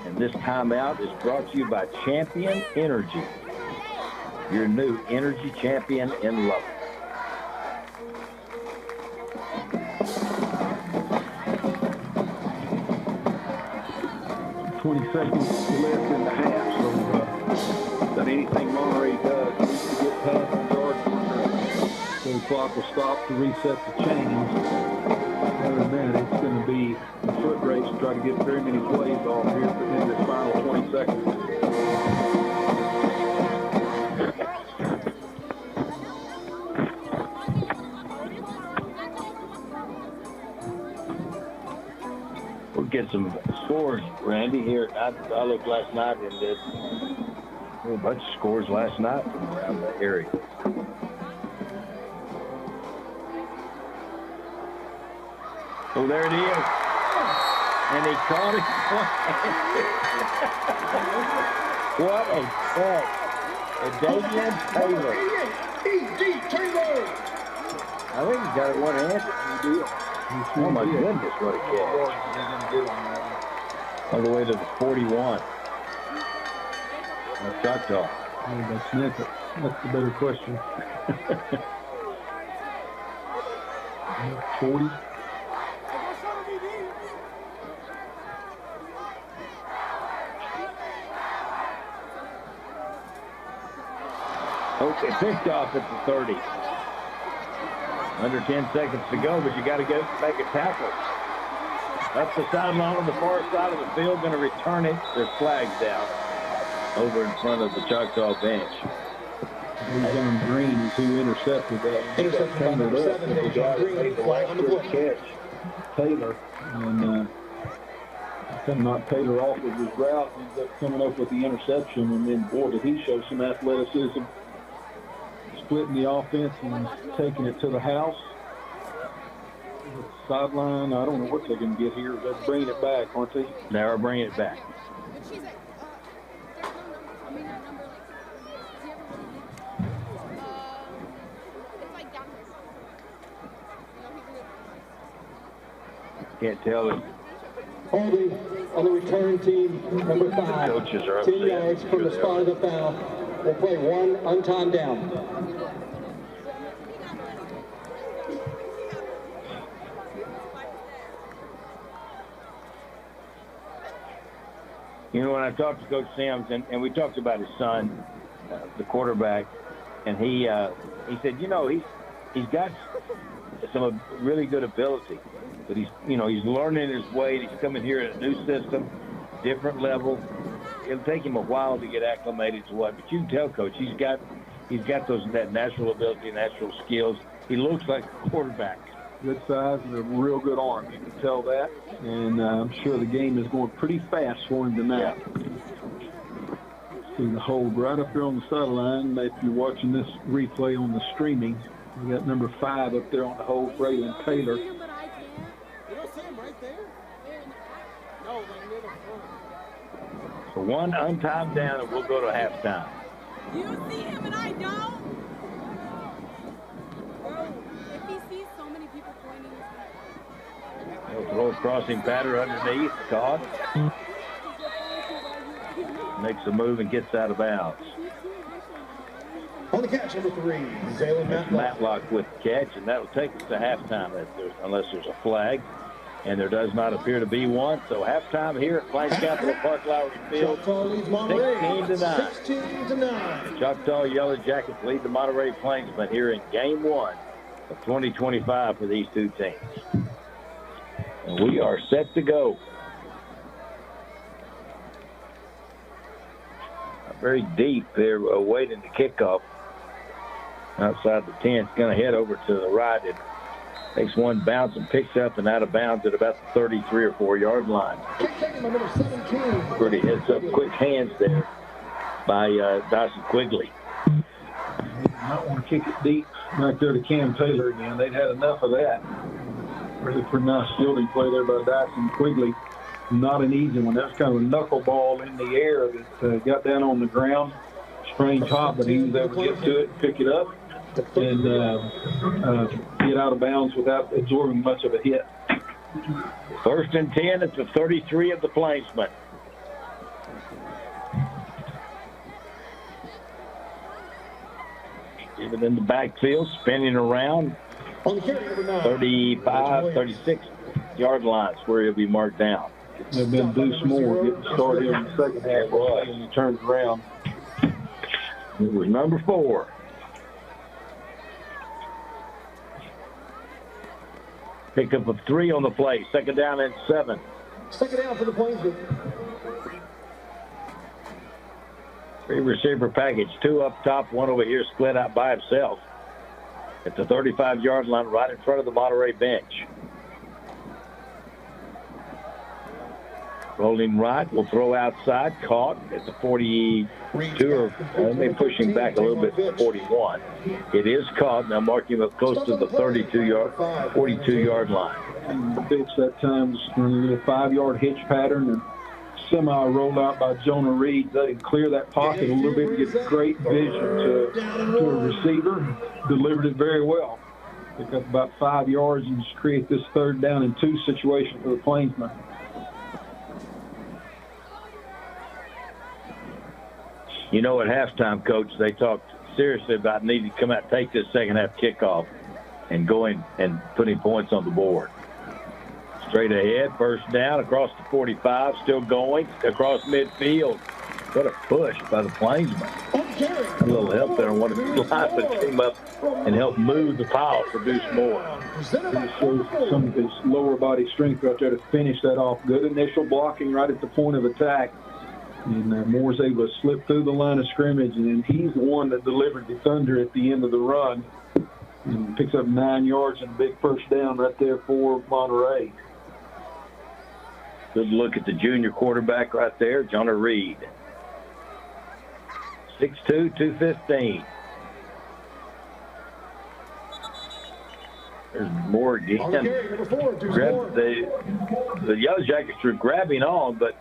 And this timeout is brought to you by Champion Energy, your new energy champion in Lubbock. Seconds left in the half, so that anything Monterey does needs to get past the yard marker. So the clock will stop to reset the chains. Other than that, it's going to be a foot race to try to get very many plays off here in this final 20 seconds. Get some scores, Randy. Here, I looked last night and did a bunch of scores last night from around the area. Oh, there it is. And he caught it. What a catch. Davian Taylor. I think he's got it one-handed. Oh, my goodness, what a catch. All the way to the 41. Choctaw. That's the better question. 40. Okay, picked off at the 30. Under 10 seconds to go, but you got to go make a tackle. Up the sideline on the far side of the field, going to return it. There's flags down over in front of the Choctaw bench. Dejan Green is who intercepted that. Intercepted by number 7, Dejan Green. Flag on the play. Taylor. And knocked Taylor off of his route. Ends up coming up with the interception. And then, boy, did he show some athleticism. Splitting the offense and taking it to the house. Sideline, I don't know what they're going to get here. They're bringing it back, aren't they? They're bringing it back. Can't tell it. Holding on the return team, number 5. Coaches are 10 yards from the spot of the foul. We'll play one untimed down. You know, when I talked to Coach Sims, and we talked about his son, the quarterback, and he said, you know, he's got some really good ability, but he's learning his way. And he's coming here in a new system, different level. It'll take him a while to get acclimated to what, but you can tell, Coach, he's got that natural ability, natural skills. He looks like a quarterback. Good size and a real good arm. You can tell that. And I'm sure the game is going pretty fast for him tonight. See the hold right up there on the sideline. If you're watching this replay on the streaming, we got number 5 up there on the hold, Braylon Taylor. You don't see him right there? No, they're near the front. So one untimed down, and we'll go to halftime. You see him and I don't? Bro, if he sees so many people pointing his head. He'll throw a crossing pattern underneath, caught. Makes a move and gets out of bounds. On the catch, number 3, Zaylen Matlock. Matlock with the catch, and that'll take us to halftime unless there's a flag. And there does not appear to be one. So halftime here at Plains Capital Park, Lowrey Field, Choctaw leads Monterey 16-9. 16-9. Choctaw Yellowjackets lead the Monterey Plainsmen here in Game 1 of 2025 for these two teams. And we are set to go. Very deep there, awaiting the kickoff. Outside the 10, it's going to head over to the right. It takes one bounce and picks up and out of bounds at about the 33 or 4 yard line. Pretty heads up, quick hands there by Dyson Quigley. You might want to kick it deep back there to Cam Taylor again. They'd had enough of that. Really pretty nice fielding play there by Dyson Quigley. Not an easy one. That's kind of a knuckleball in the air that got down on the ground. Strange hop, but he was able to get to it and pick it up and get out of bounds without absorbing much of a hit. 1st and 10 at the 33 of the Plainsmen. Even in the backfield, spinning around 35, 36 yard lines where he'll be marked down. They've been Deuce Moore getting started here in the second half and he turns around. It was number 4. Pickup of 3 on the play. 2nd down and 7. 2nd down for the Plainsmen. 3 receiver package. 2 up top, 1 over here split out by himself at the 35 yard line right in front of the Monterey bench. Rolling right, will throw outside, caught at the 42, or maybe pushing back a little bit to 41. It is caught. Now mark him up close to the 42 yard line. And Fitz that time was running a 5 yard hitch pattern and semi rolled out by Jonah Reed. Let him clear that pocket a little bit, get great vision to a receiver. Delivered it very well. Pick up about 5 yards and just create this 3rd down and 2 situation for the Plainsmen. You know, at halftime, Coach, they talked seriously about needing to come out and take this second half kickoff and go in and putting points on the board. Straight ahead, 1st down across the 45, still going across midfield. What a push by the Plainsmen. A little help there on one of the linemen came up and helped move the pile for Deuce Moore. He shows some of his lower body strength right there to finish that off. Good initial blocking right at the point of attack. And Moore's able to slip through the line of scrimmage, and he's the one that delivered the thunder at the end of the run. And picks up 9 yards and a big 1st down right there for Monterey. Good look at the junior quarterback right there, Jonah Reed. 6'2", 215. There's Moore again. The Yellowjackets were grabbing on, but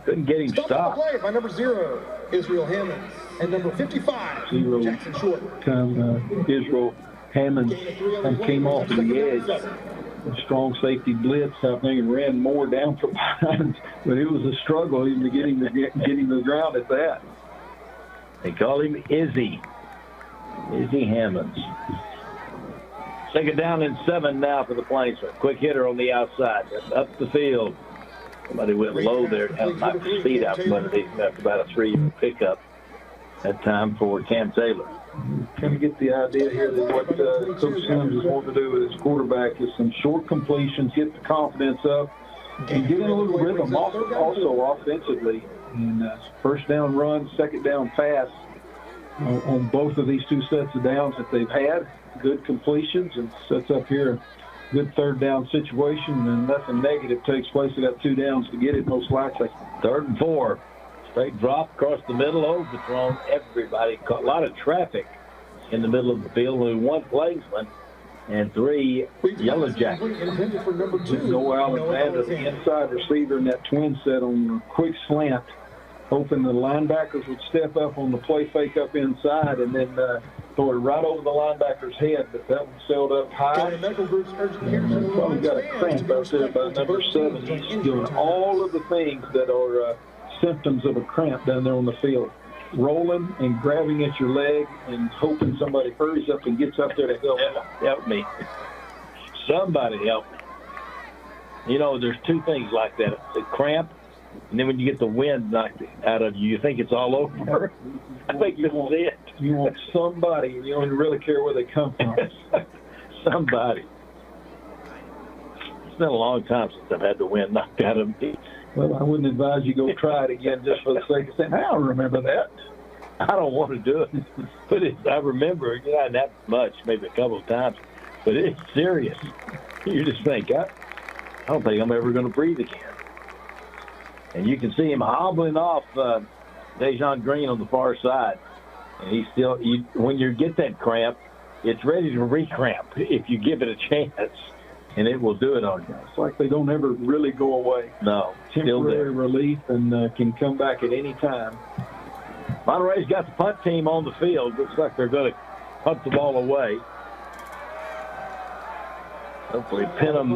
couldn't get him stopped. Play by number 0, Israel Hammonds, and number 55, Jackson Short. Israel Hammonds came off to the edge. A strong safety blitz, I think, and ran Moore down from behind. But it was a struggle even to get him the ground at that. They call him Izzy Hammonds. 2nd down and 7 now for the Plainsmen. Quick hitter on the outside. Up the field. Somebody went low there and had knocked his feet out from underneath him after about a 3-yard pickup that time for Cam Taylor. Kind of get the idea here that what Coach Sims is wanting to do with his quarterback is some short completions, get the confidence up, and get in a little rhythm also offensively. And first down run, second down pass on both of these two sets of downs that they've had. Good completions and sets up here a good third down situation, and nothing negative takes place. They got 2 downs to get it most likely. 3rd and 4. Straight drop across the middle, overthrown. Everybody caught a lot of traffic in the middle of the field. Only 1 Plainsman and 3 Yellowjackets. Noah Alexander, the inside receiver in that twin set on a quick slant, hoping the linebackers would step up on the play fake up inside and then throw it right over the linebacker's head, but that one sailed up high. And probably got a cramp out there by number 7. He's doing all of the things that are symptoms of a cramp down there on the field. Rolling and grabbing at your leg and hoping somebody hurries up and gets up there to help me. Somebody help me. You know, there's 2 things like that. The cramp, and then when you get the wind knocked out of you, you think it's all over. I think this is it. You want somebody, and you don't really care where they come from. Somebody. It's been a long time since I've had the wind knocked out of me. Well, I wouldn't advise you go try it again just for the sake of saying, I don't remember that. I don't want to do it. But I remember, not that much, maybe a couple of times. But it's serious. You just think, I don't think I'm ever going to breathe again. And you can see him hobbling off Dejon Green on the far side. And he's still, when you get that cramp, it's ready to re-cramp if you give it a chance. And it will do it on you. It's like they don't ever really go away. No, temporary relief and can come back at any time. Monterey's got the punt team on the field. Looks like they're going to punt the ball away. Hopefully pin them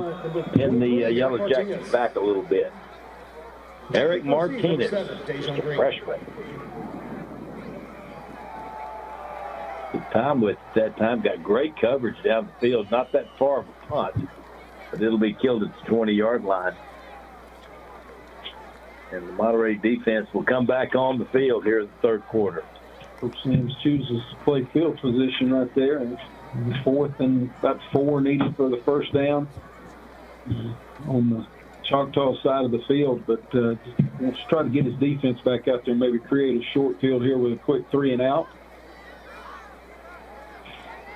in the Yellowjackets back a little bit. Eric Martinez, the freshman. Tom with that time got great coverage down the field. Not that far of a punt, but it'll be killed at the 20-yard line. And the Monterey defense will come back on the field here in the 3rd quarter. Coach Sims chooses to play field position right there. And 4th and about 4 needed for the first down on the Choctaw side of the field. But wants to try to get his defense back out there and maybe create a short field here with a quick 3 and out.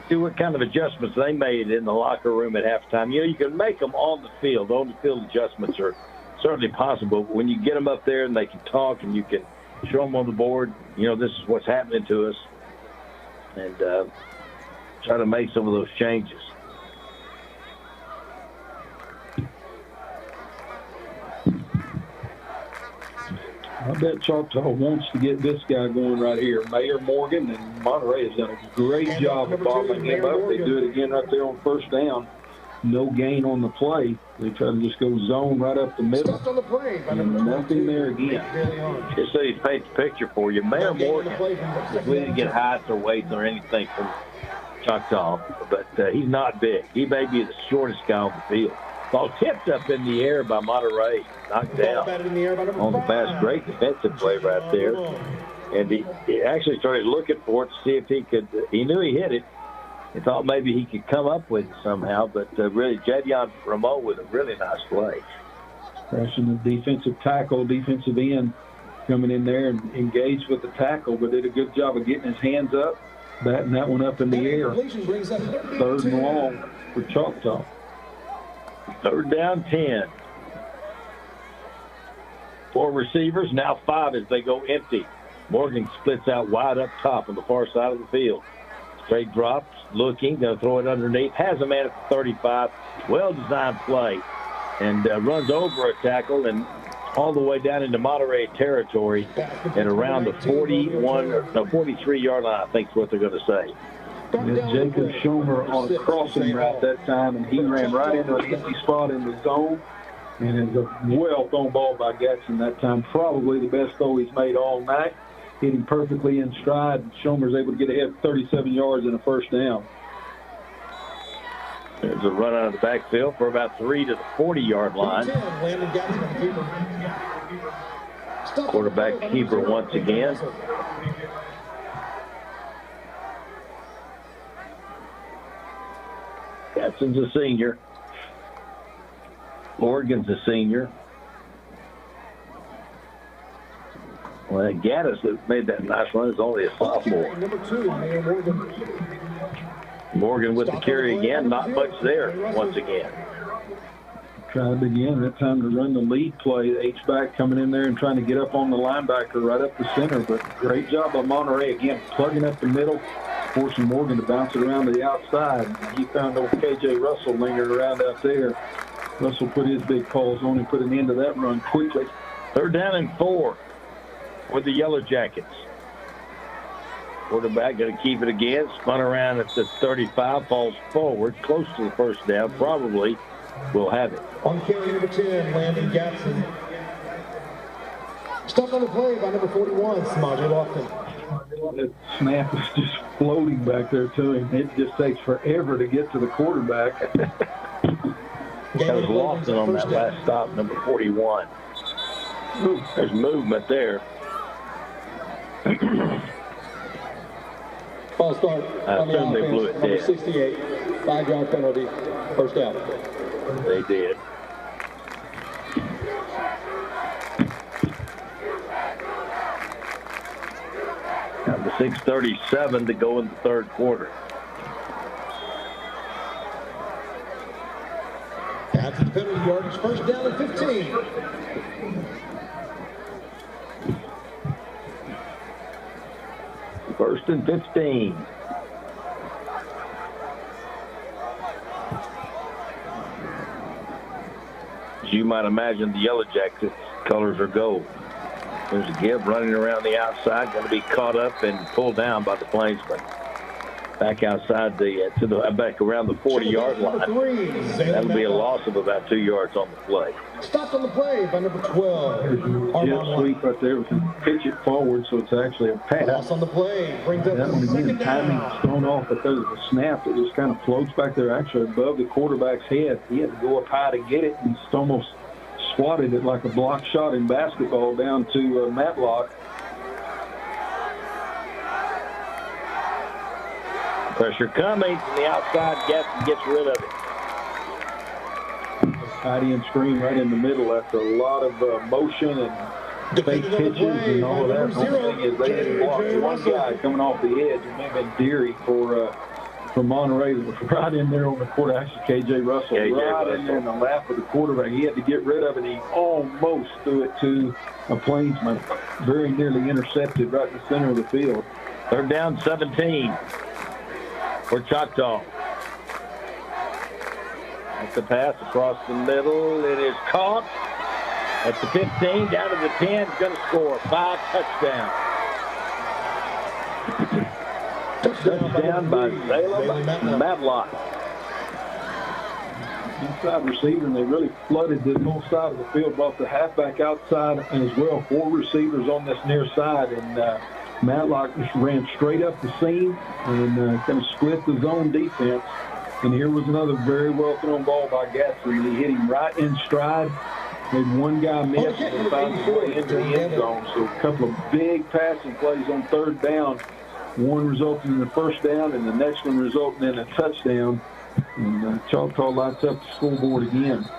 See what kind of adjustments they made in the locker room at halftime. You know, you can make them on the field. On-the-field adjustments are certainly possible. But when you get them up there and they can talk and you can show them on the board, you know, this is what's happening to us, and try to make some of those changes. I bet Choctaw wants to get this guy going right here. Mayor Morgan, and Monterey has done a great job of bottling him up. They do it again right there on first down. No gain on the play. They try to just go zone right up the middle. And nothing there again. Just so he paints the picture for you. Mayor Morgan, we didn't get heights or weights or anything from Choctaw, but he's not big. He may be the shortest guy on the field. Ball tipped up in the air by Monterey, knocked down on the pass. Great defensive play right there. And he actually started looking for it to see if he could. He knew he hit it. He thought maybe he could come up with it somehow, but really, Jadion Rameau with a really nice play. Crashing the defensive tackle, defensive end, coming in there and engaged with the tackle, but did a good job of getting his hands up, batting that one up in the air. 3rd and long for Choctaw. 3rd down, 10. 4 receivers, now 5 as they go empty. Morgan splits out wide up top on the far side of the field. Straight drops, looking, going to throw it underneath. Has a man at the 35. Well-designed play. And runs over a tackle and all the way down into Monterey territory and around the 43-yard line, I think is what they're going to say. Jacob Schomer on a crossing route that time, and he ran right into an empty spot in the zone. And it's a well-thrown ball by Gadsden that time. Probably the best throw he's made all night. Hitting perfectly in stride. Schomer's able to get ahead 37 yards and a first down. There's a run out of the backfield for about 3 to the 40-yard line. Quarterback keeper once again. Gadsden's a senior. Morgan's a senior. Well, Gaddis, that made that nice run, is only a sophomore. Morgan with the carry again. Not much there once again. Tried again, that time to run the lead play. The H-back coming in there and trying to get up on the linebacker right up the center. But great job by Monterey, again, plugging up the middle, forcing Morgan to bounce it around to the outside. He found old KJ Russell lingering around out there. Russell put his big paws on and put an end to that run quickly. 3rd down and 4 with the Yellowjackets. Quarterback going to keep it again. Spun around at the 35, falls forward, close to the first down. Probably will have it. On carry number 10, Landon Gatson. Stuck on the play by number 41, Samaje Lofton. That snap is just floating back there to him. It just takes forever to get to the quarterback. That was Lofton on that last stop, number 41. There's movement there. False start on the they blew offense, it number dead. 68, 5-yard penalty, first down. They did. Now the 6:37 to go in the 3rd quarter. After the penalty yardage, first down and 15. First and 15. As you might imagine, the Yellowjackets colors are gold. There's a give running around the outside, going to be caught up and pulled down by the Plainsmen. Back outside back around the 40-yard line. That'll be a loss of about 2 yards on the play. Stopped on the play by number 12. Jet sweep right there. We can pitch it forward, so it's actually a pass. Loss on the play. Brings up That one again, second timing down. is thrown off because of the snap that just kind of floats back there actually above the quarterback's head. He had to go up high to get it and just almost swatted it like a block shot in basketball down to Matlock. Pressure coming from the outside. Gadsden gets rid of it. Tight end screen right in the middle after a lot of motion and fake pitches and all of that. The only thing is they didn't block one guy coming off the edge. It may have been Deary for Monterey. Right in there on the quarter. Actually, KJ Russell. Right in there in the lap of the quarterback. He had to get rid of it. He almost threw it to a Plainsman. Very nearly intercepted right in the center of the field. 3rd down, 17 for Choctaw. That's the pass across the middle. It is caught at the 15, down to the 10. He's going to score 5 touchdowns. Touchdown by Salem Matlock. Inside receiver, and they really flooded this whole side of the field, brought the halfback outside as well. 4 receivers on this near side, and Matlock just ran straight up the seam and kind of split the zone defense. And here was another very well thrown ball by Gadsden. He hit him right in stride. Made one guy miss and found his way into the end zone. So a couple of big passing plays on 3rd down. One resulting in a first down, and the next one resulting in a touchdown. And Choctaw lights up the scoreboard again.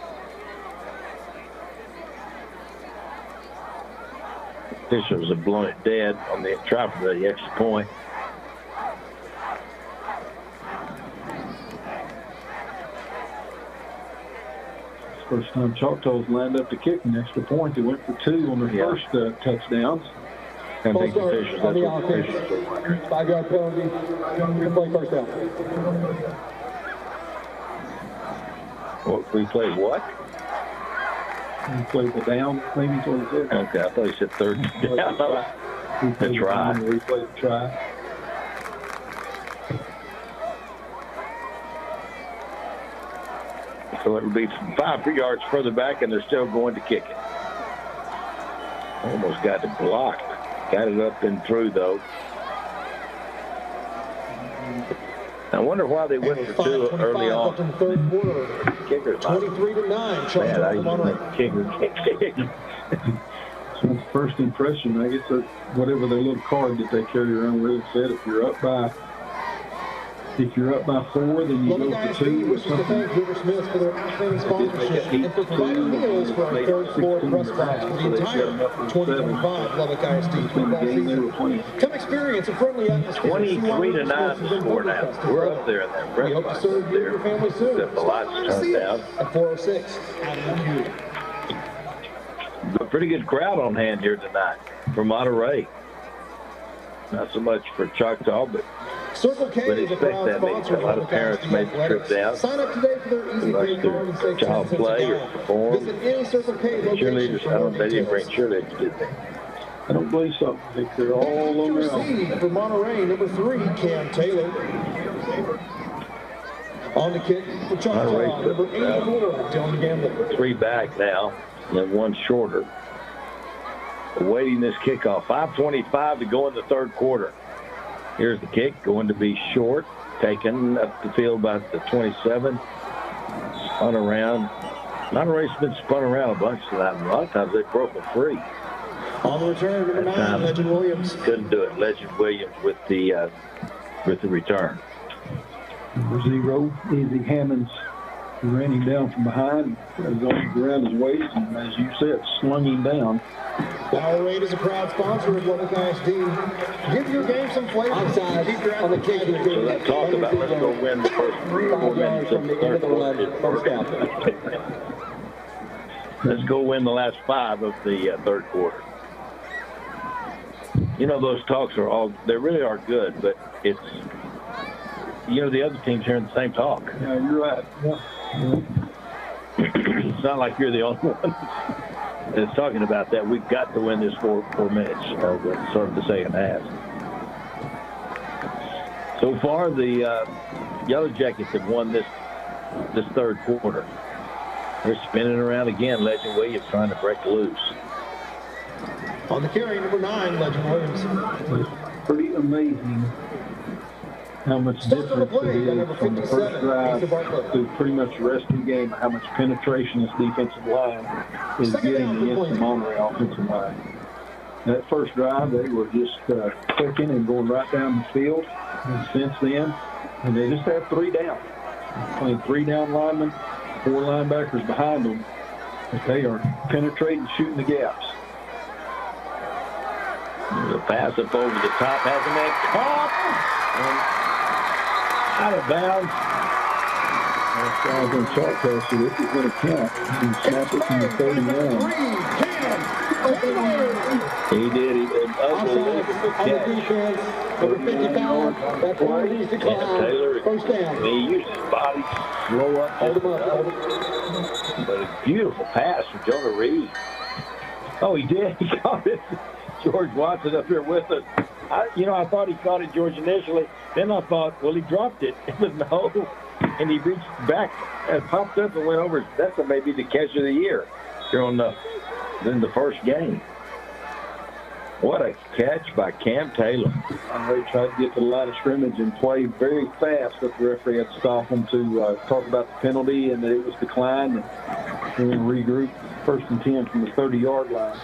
Officials have blown it dead on the try for the extra point. First time Choctaw's lined up to kick an extra point. They went for 2 on their first touchdowns. I think the False officials, start on that's the what the offense, officials are wondering. 5-yard penalty, replay first down. Replay what? Replay the down, maybe is what it said. Okay, I thought you said 3rd down. The try. Replay the try. So it would be 5 yards further back, and they're still going to kick it. Almost got it blocked. Got it up and through, though. I wonder why they went for two early on. Left in the third quarter. Kicker's not 23-9. bad. Choctaw I used to Monterey. think kicker can't kick. So it's first impression. I guess that whatever their little card that they carry around with it said, if you're up by 4, then you Lubbock go for ISD 2 or wishes to something. thank River Smith for their outstanding sponsorship and for providing meals for our third floor press box for the entire 2025 Lubbock ISD football season. Come experience a friendly atmosphere. 23-9 the score now. We're up there in that We press hope to box serve up you and there. your family soon. Except the lights turned down. At 406 Avenue Q. A pretty good crowd on hand here tonight for Monterey. Not so much for Choctaw, but Circle K would is a expect proud that. Maybe sponsor a lot of of parents ISD made the trip athletics. down. Sign up today for their Easy Like Pay card and save child 10 cents a play or gallon. perform. Visit any Circle K location Cheerleaders, for I more don't, they didn't bring details. cheerleaders, did they? I don't believe so. I think they're all on their own. Receive for Monterey, number 3, Cam Taylor. On the kick for Choctaw, number 84, Dylan Gamble. 3 back now, and 1 shorter. Awaiting this kickoff. 5:25 to go in the third quarter. Here's the kick, going to be short, taken up the field by the 27. Spun around. Monterey's been spun around a bunch tonight. A lot of times they've broken free. On the return, number 9, Legend Williams. Couldn't do it. Legend Williams with the return. Number 0, Easy Hammonds ran him down from behind, got his arms around his waist, and as you said, slung him down. Lowrey is a proud sponsor of Lubbock ISD. Give your game some flavor. Keep your on the kick. So let's talk about, let's go win the first 4 minutes of the third quarter. Let's go win the last 5 of the third quarter. You know, those talks are all, they really are good, but it's, you know, the other team's hearing the same talk. Yeah, you're right. Yeah. It's not like you're the only one that's talking about that. We've got to win this 4 minutes of sort of the second half. So far, the Yellowjackets have won this third quarter. They're spinning around again. Legend Williams trying to break loose. On the carry, number 9, Legend Williams. Pretty amazing how much difference it is from the first drive to pretty much the rest of the game, how much penetration this defensive line is getting against the Monterey offensive line. That first drive, they were just clicking and going right down the field. And since then, and they just have 3 down. Playing 3 down linemen, 4 linebackers behind them. But they are penetrating, shooting the gaps. The pass up over the top, has a man caught and out of bounds. That's on Choctaw, so this is going to count. He snapped it from the 31. He did. He did. Number 50 pounds. That's where he needs to climb. First down. He used his body to slow up. Hold him up. But a beautiful pass from Jonah Reed. Oh, he did. He caught it. George Watson up here with us. I thought he caught it, George, initially. Then I thought, well, he dropped it. But no. And he reached back and popped up and went over. That's maybe the catch of the year here on in the first game. What a catch by Cam Taylor. They tried to get to the line of scrimmage and play very fast, but the referee had to stop them to talk about the penalty and that it was declined, and then regroup 1st and 10 from the 30-yard line.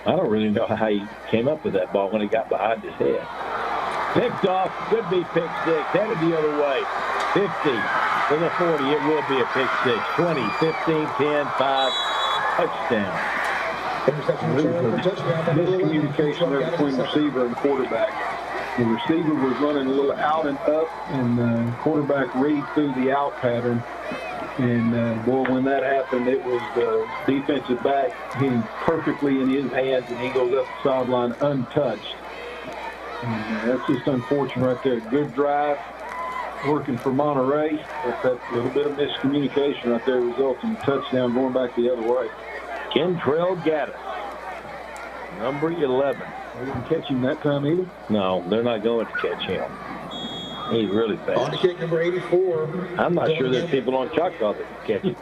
I don't really know how he came up with that ball when he got behind his head. Picked off, could be pick 6, headed the other way. 50 to the 40, it will be a pick 6. 20, 15, 10, 5, touchdown. Miscommunication there between receiver and quarterback. The receiver was running a little out and up, and the quarterback read through the out pattern. And, boy, when that happened, it was the defensive back hitting perfectly in his hands, and he goes up the sideline untouched. And that's just unfortunate right there. Good drive, working for Monterey, but that little bit of miscommunication right there results in a touchdown going back the other way. Kentrell Gaddis, number 11. They didn't catch him that time either? No, they're not going to catch him. He's really fast. On the kick, number 84. I'm not sure there's people on Choctaw that can catch him.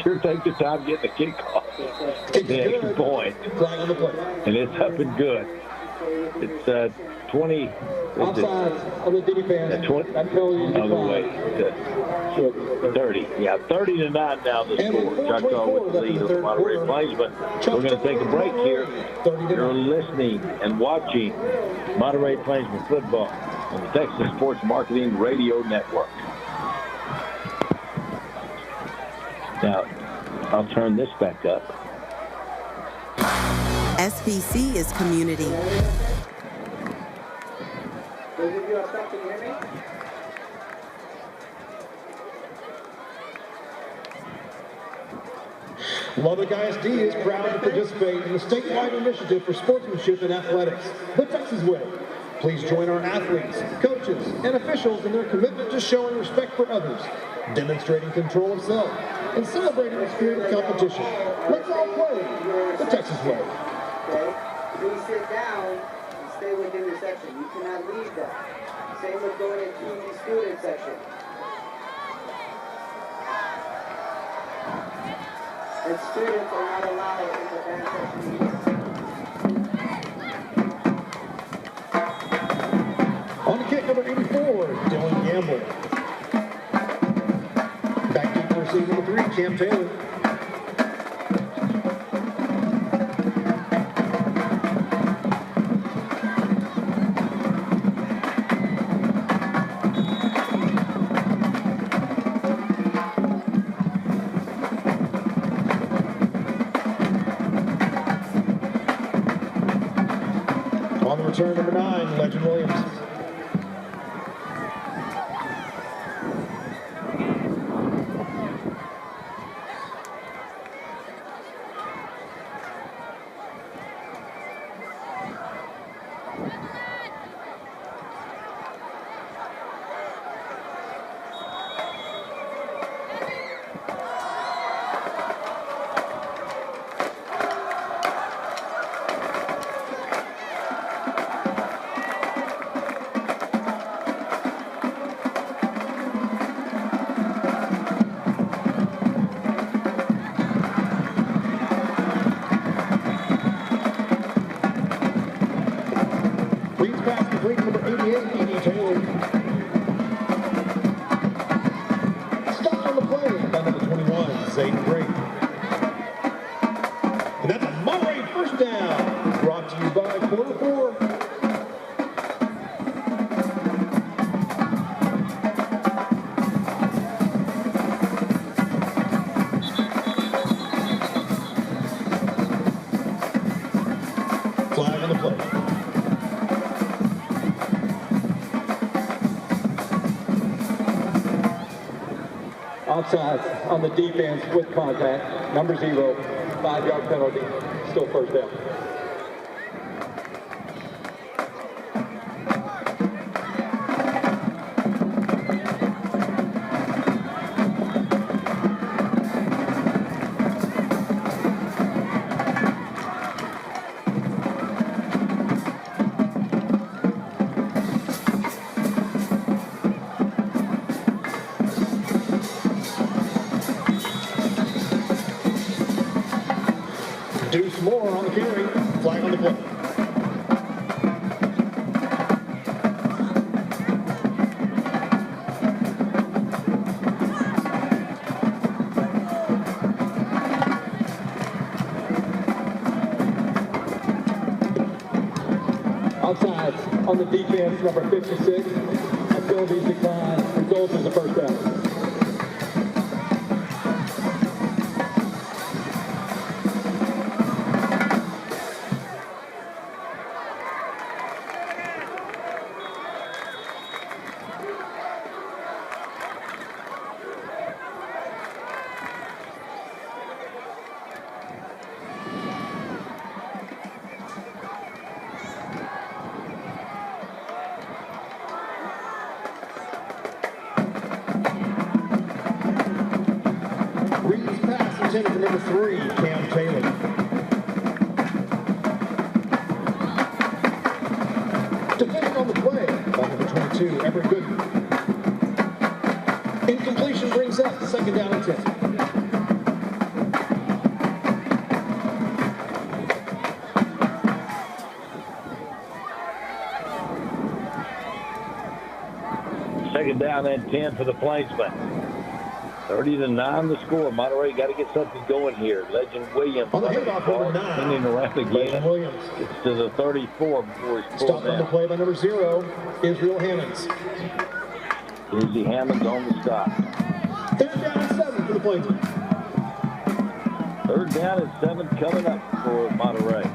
sure take the time getting the kickoff. The extra point. Flag on the play. And it's up and good. It's 20. Offsides on the defense. 20. That penalty is Other way. declined. 30. Yeah, 30-9 now the score. Choctaw with the lead of the Monterey Plainsmen. We're going to take a break here. You're listening and watching Monterey Plainsmen football on the Texas Sports Marketing Radio Network. Now, I'll turn this back up. SBC is community. Lubbock ISD is proud to participate in the statewide initiative for sportsmanship and athletics, the Texas Way. Please join our athletes, coaches, and officials in their commitment to showing respect for others, demonstrating control of self, and celebrating the spirit of competition. Let's all play the Texas Way. Okay? Please sit down and stay within your section. You cannot leave that. Same with going into the student section. And students are not allowed in the band section either. On the kick, number 84, Dylan Gamble. Back deep for receiver number 3, Cam Taylor. On the return, number 9, Legend Williams. Reads pass complete, number 88, E.D. Taylor. Stopped on the play by number 21, Zayden Gray. And that's a Monterey first down. Brought to you by Quarter 4. Flag on the play. Offsides on the defense with contact. Number 0, 5-yard penalty. Still first down. Deuce Moore on the carry. Flag on the play. Offsides on the defense, number 56. Abilities decline. Results is a first down. Reads pass intended for number 3, Cam Taylor. Defending on the play by number 22, Everett Gooden. Incompletion brings up second down and 10. Second down and 10 for the Plainsmen. 30-9 the score. Monterey got to get something going here. Legend Williams on the handoff, number 9. Spinning around again. Legend Williams. It's to the 34 before he's pulled Stopped down. on the play by number 0, Israel Hammonds. Izzy Hammonds on the stop. Third down and 7 for the Plainsmen. Third down and 7 coming up for Monterey.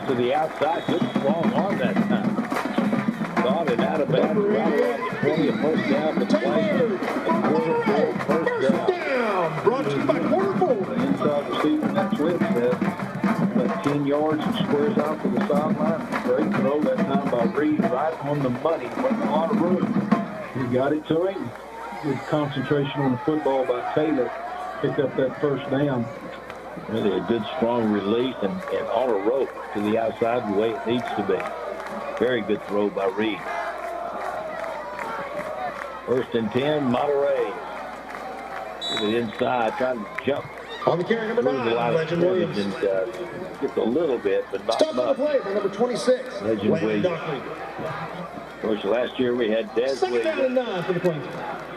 To the outside, good strong arm that time. Got it out of bounds right around the 20, a first down for the Plainsmen. First down. Brought to you by Quarter Forward. The inside receiver, that twist says about 10 yards and squares out to the sideline. Great throw that time by Reed, right on the money. Wasn't a lot of room. He got it to him. Good concentration on the football by Taylor. Picked up that first down. Really a good, strong release and on a rope to the outside the way it needs to be. Very good throw by Reed. First and 10, Monterey. Get it inside, trying to jump. On the carry, number 9, Legend Williams. And gets a little bit, but not Stop much. on the play by number 26, Legend Williams. Dockery. Of course, last year we had Des Second down and 9 for the Plainsmen.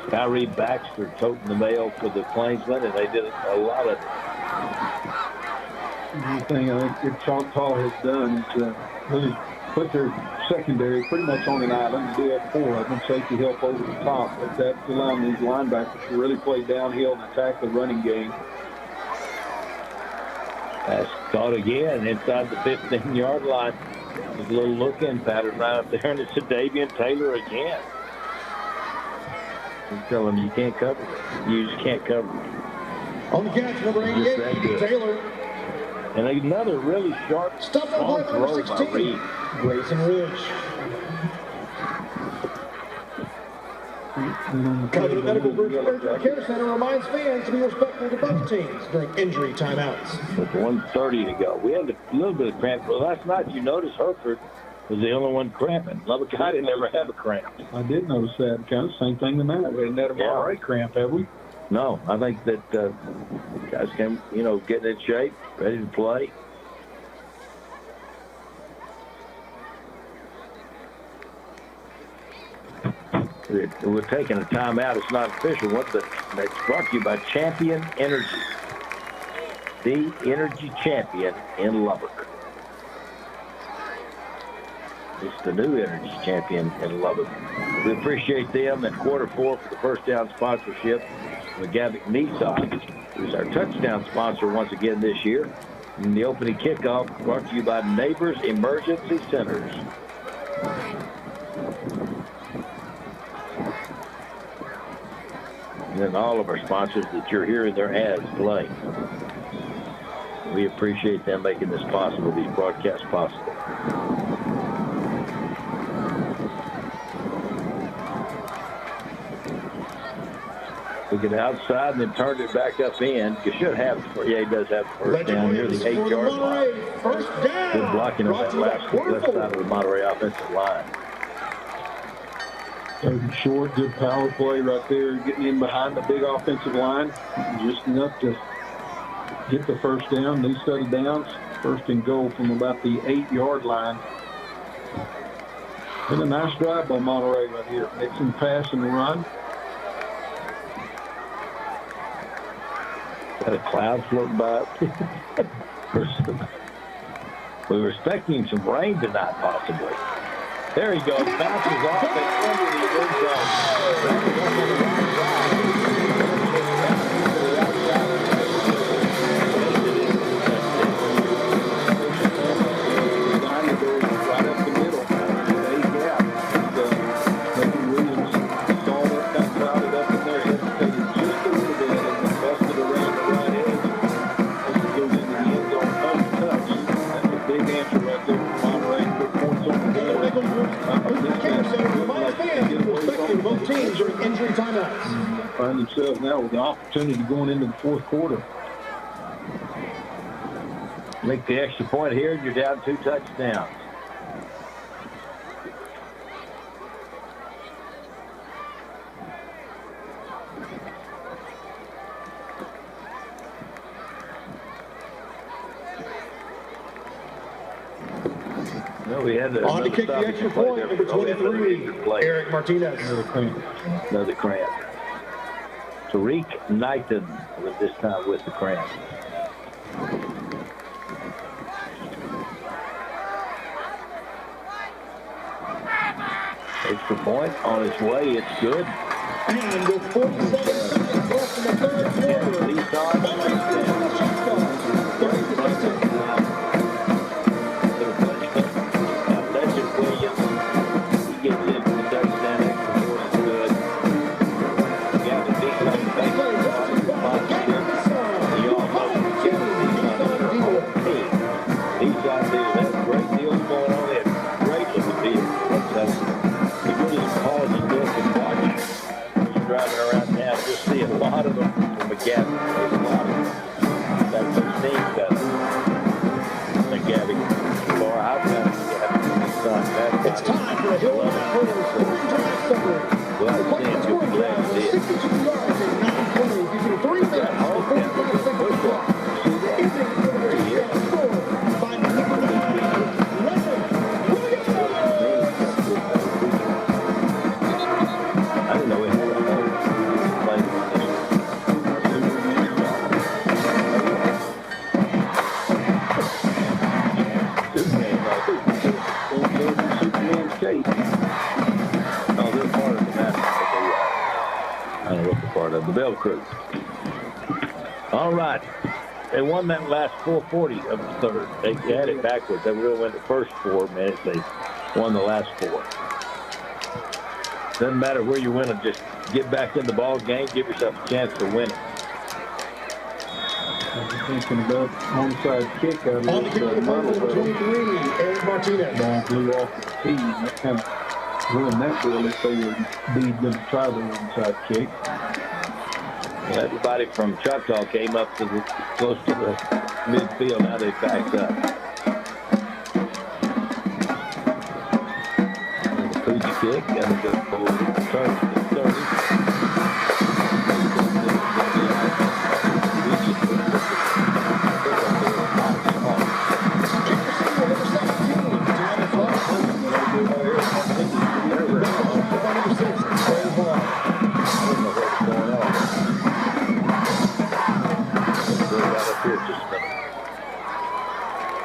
Kyrie Baxter toting the mail for the Plainsmen, and they did a lot of The thing I think that Choctaw has done is really put their secondary pretty much on an island. They do have 4 of them, safety help over the top. But that's allowing these linebackers to really play downhill and attack the running game. pass caught again inside the 15-yard line. There's a little look-in pattern right up there, and it's to Davian Taylor again. I'm telling him you can't cover it. You just can't cover it. On the catch, number 88, Taylor. And another really sharp, Stop on the throw number 16, by Reed. Grayson Ridge. County Medical Group Urgent Care Center reminds fans to be respectful to both teams during injury timeouts. With 1:30 to go. We had a little bit of cramp. Well, last night you noticed Hereford was the only one cramping. Lubbock didn't never have a cramp. I did notice that. Kind of same thing tonight. We hadn't had a Monterey cramp, have we? No, I think that guys can, getting in shape, ready to play. We're taking a timeout. It's not official one, but it's brought to you by Champion Energy, the energy champion in Lubbock. It's the new energy champion in Lubbock. We appreciate them at Quarter 4 for the first down sponsorship. McGavick Nissan, who's our touchdown sponsor once again this year. And the opening kickoff brought to you by Neighbors Emergency Centers. And then all of our sponsors that you're hearing their ads play. We appreciate them making this possible, these broadcasts possible. Took it outside and then turned it back up in. You should have, he does have the first down near the 8-yard line. First down. Good blocking on that left side of the Monterey offensive line. Short, good power play right there, getting in behind the big offensive line. Just enough to get the first down. New set of downs. First and goal from about the 8-yard line. And a nice drive by Monterey right here. Mixing pass and run. Got a cloud floating by. We were expecting some rain tonight, possibly. There he goes. Bounces off and into the end zone. Right up the middle. A-gap. Legend Williams saw that got crowded up in there, hesitated just a little bit and busted around the right edge as he goes into the end zone untouched. That's a big answer right there from Monterey. Put points on the board. Both teams are in injury timeouts. Find themselves now with the opportunity going into the fourth quarter. Make the extra point here, and you're down 2 touchdowns. Well, we had On to kick the extra point, number 23, Eric Martinez. Another cramp. Tariq Knighton with this time with the cramp. Extra point on its way. It's good. And with 47 seconds left in the third quarter, Legend Williams, he gets in for the touchdown. Extra point is good. Got the big time back. You all know these guys do that great deals going on there. Great looking deal. If you just pause and look and watch, you're driving around town, you'll see a lot of them from McGavick. There's a lot of them. That's what Steve does. McGavick. Or I've got to it's time for a Hill Hurdles spring drive summary. Well, The clock is scoring drive of 62 yards in 9 plays using 3 minutes and 45 seconds of clock. Is a touchdown score by number 9, Leonard Williams. I didn't know we had a play with Superman's case. No, they're part of the national. I don't know what the part of the Bell Crew. All right. They won that last 440 of the third. They had it backwards. They really went the first 4 minutes. They won the last 4. Doesn't matter where you win it. Just get back in the ball game. Give yourself a chance to win it. I'm thinking about onside kick out of On the kick of the number 23, Eric Martinez. Ball blew off the tee. That kind of ruined that deal if they were going to try the onside kick. Well, everybody from Choctaw came up to close to the midfield. Now they backed up. And the Pooch kick and the good forward return to the 30.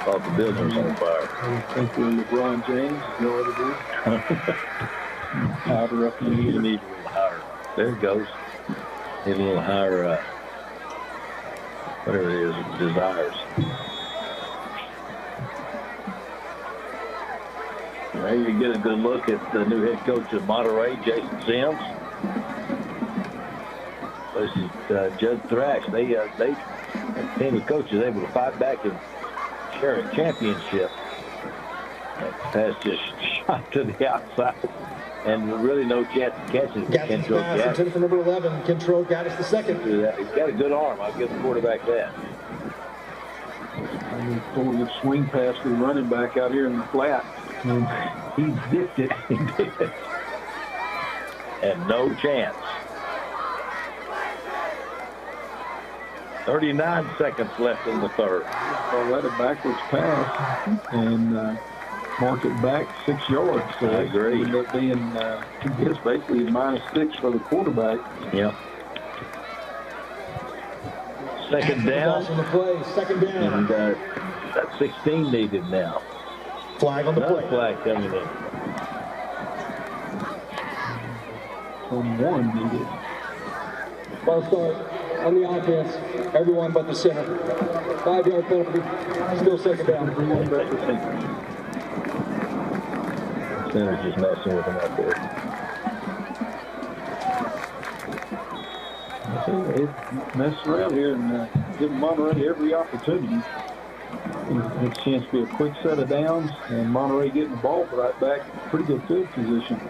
Thought the building's on fire. I think LeBron James, you know what it is? Powder up in the You need a little higher. There it goes. Need a little higher, whatever it is, desires. There you get a good look at the new head coach of Monterey, Jason Sims. This is Judd Thrash. They team of coaches able to fight back and share a championship. That pass just shot to the outside, and really no chance of catching it. Gaddis pass intended for number 11, Kentrell Gaddis the second. He's got a good arm. I'll give the quarterback that. I mean, pulled the swing pass to the running back out here in the flat. And he dipped it. And no chance. 39 seconds left in the third. Well, let a backwards pass and mark it back 6 yards. So I agree. It ended up being, it's basically -6 for the quarterback. Yeah. Second down. On the play, second down. And that's 16 needed now. Flag on the Another play. flag coming in. 21 needed. Ball start on the offense. Everyone but the center. 5-yard penalty. Still second down. Everyone but the center. Center's just messing with him out there. They mess around here and give Monterey every opportunity. It's a chance to be a quick set of downs, and Monterey getting the ball right back. Pretty good field position.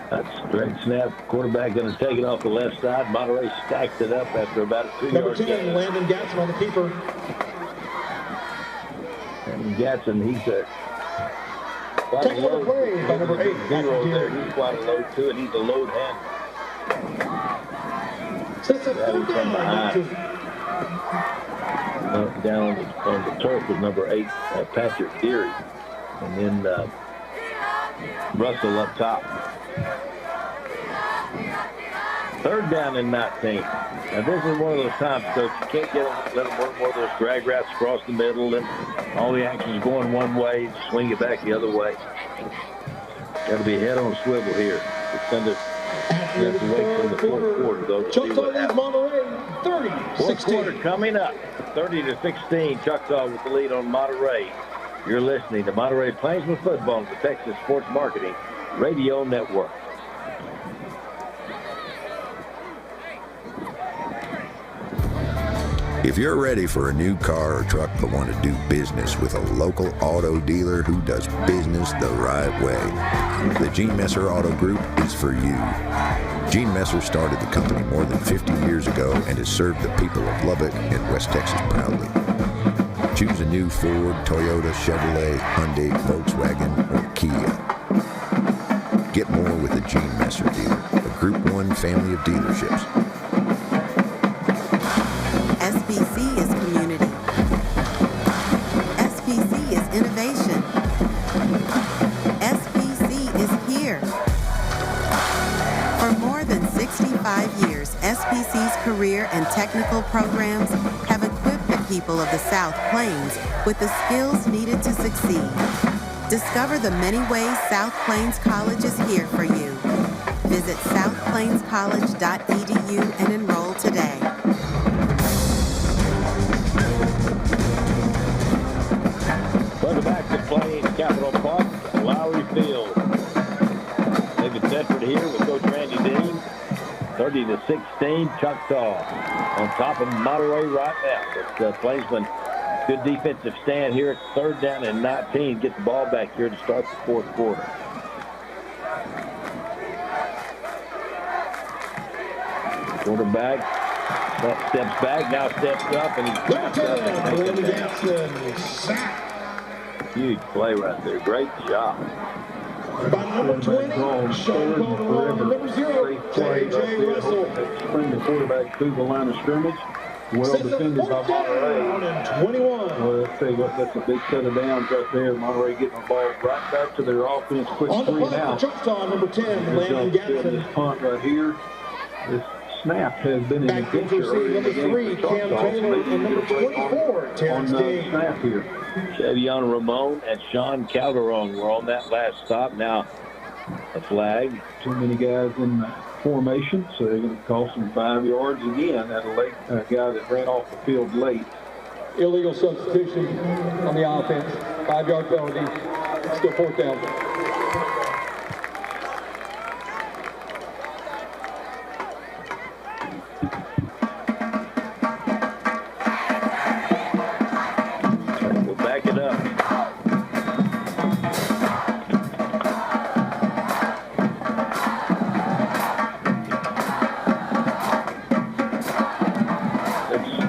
That's a great snap. Quarterback going to take it off the left side. Monterey stacked it up after about a 2-yard Number 10, gain. Landon Gatson on the keeper. And Gatson, he's a quite a Taking over load. play by number 8, Zero there. Matthew He's quite a load too, and he's a load handler. Sets up Got him third from down. behind. Down on the turf with number 8, Patrick Deary. And then Russell up top. Third down and 19. Now, this is one of those times, Coach, you can't let them work more of those drag routes across the middle and all the action's going one way, swing it back the other way. Got to be head on a swivel here. It's going to have to wait till the fourth quarter, though, to see what happens. Monterey, 30-16. Fourth quarter coming up, 30-16. Choctaw with the lead on Monterey. You're listening to Monterey Plainsmen football on the Texas Sports Marketing Radio Network. If you're ready for a new car or truck but want to do business with a local auto dealer who does business the right way, the Gene Messer Auto Group is for you. Gene Messer started the company more than 50 years ago and has served the people of Lubbock and West Texas proudly. Choose a new Ford, Toyota, Chevrolet, Hyundai, Volkswagen, or Kia. Get more with the Gene Messer dealer, a Group 1 family of dealerships. SBC is community. SBC is innovation. SBC is here. For more than 65 years, SBC's career and technical programs have equipped the people of the South Plains with the skills needed to succeed. Discover the many ways South Plains College is here for you. Visit southplainscollege.edu and enroll today. Welcome back to Plains Capital Park, Lowrey Field. David Tedford here with Coach Randy Dean. 30-16, Choctaw on top of Monterey right now. But Plainsman, good defensive stand here. It's third down and 19. Get the ball back here to start the fourth quarter. Quarterback steps back, now steps up, and he's huge play right there. Great job. By number 20, Sean Calderon, number 0, J.J. Russell. Bring the quarterback through the line of scrimmage. Well defended by Monterey. 21. Well, I'll tell you what, that's a big set of downs right there. Monterey getting the ball right back to their offense. Quick On the screen punt out. for Choctaw, number 10, Landon Gatson. This punt right here. This snap has been in the Back in picture. for number 3, Cam Taylor, and number 24, Terrence Gaines. Snap here. Chevion Ramon and Sean Calderon were on that last stop. Now a flag. Too many guys in formation, so they're going to cost them 5 yards again. That late guy that ran off the field late. Illegal substitution on the offense. 5-yard penalty. Still fourth down. We'll back it up.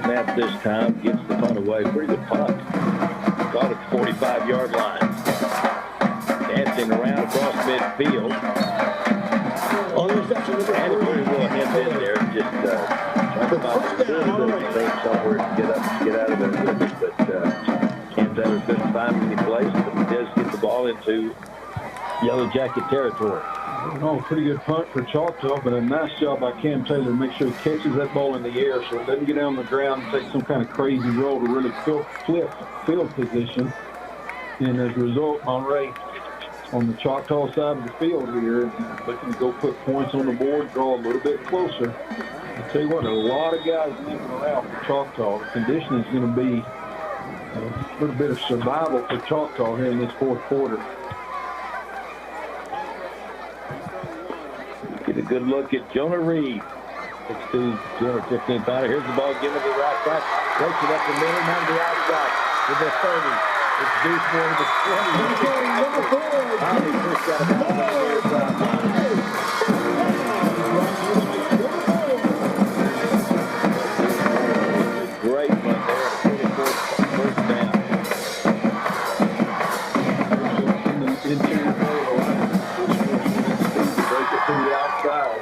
Snap this time, gets the punt away. Pretty good punt. Caught at the 45-yard line. Dancing around across midfield. On the reception, number 3. And pretty well hemmed in there. Just trying to find a little bit of space somewhere to get out of there a little bit. But Cam Taylor couldn't find any place, but he does get the ball into Yellowjacket territory. No, pretty good punt for Choctaw, but a nice job by Cam Taylor to make sure he catches that ball in the air so it doesn't get down on the ground and take some kind of crazy roll to really flip field position. And as a result, Monterey on the Choctaw side of the field here, looking to go put points on the board, draw a little bit closer. I tell you what, a lot of guys moving around for Choctaw. The condition is going to be a little bit of survival for Choctaw here in this fourth quarter. Get a good look at Jonah Reed. 6'2", 215 pounder. Here's the ball given to the right side. Breaks it up the middle, now to the outside. To the 30. It's Deuce Moore to the 20. Number 4, Finally, Chris got a ball on the near side. Great run there. 24th first down. Break it to the outside.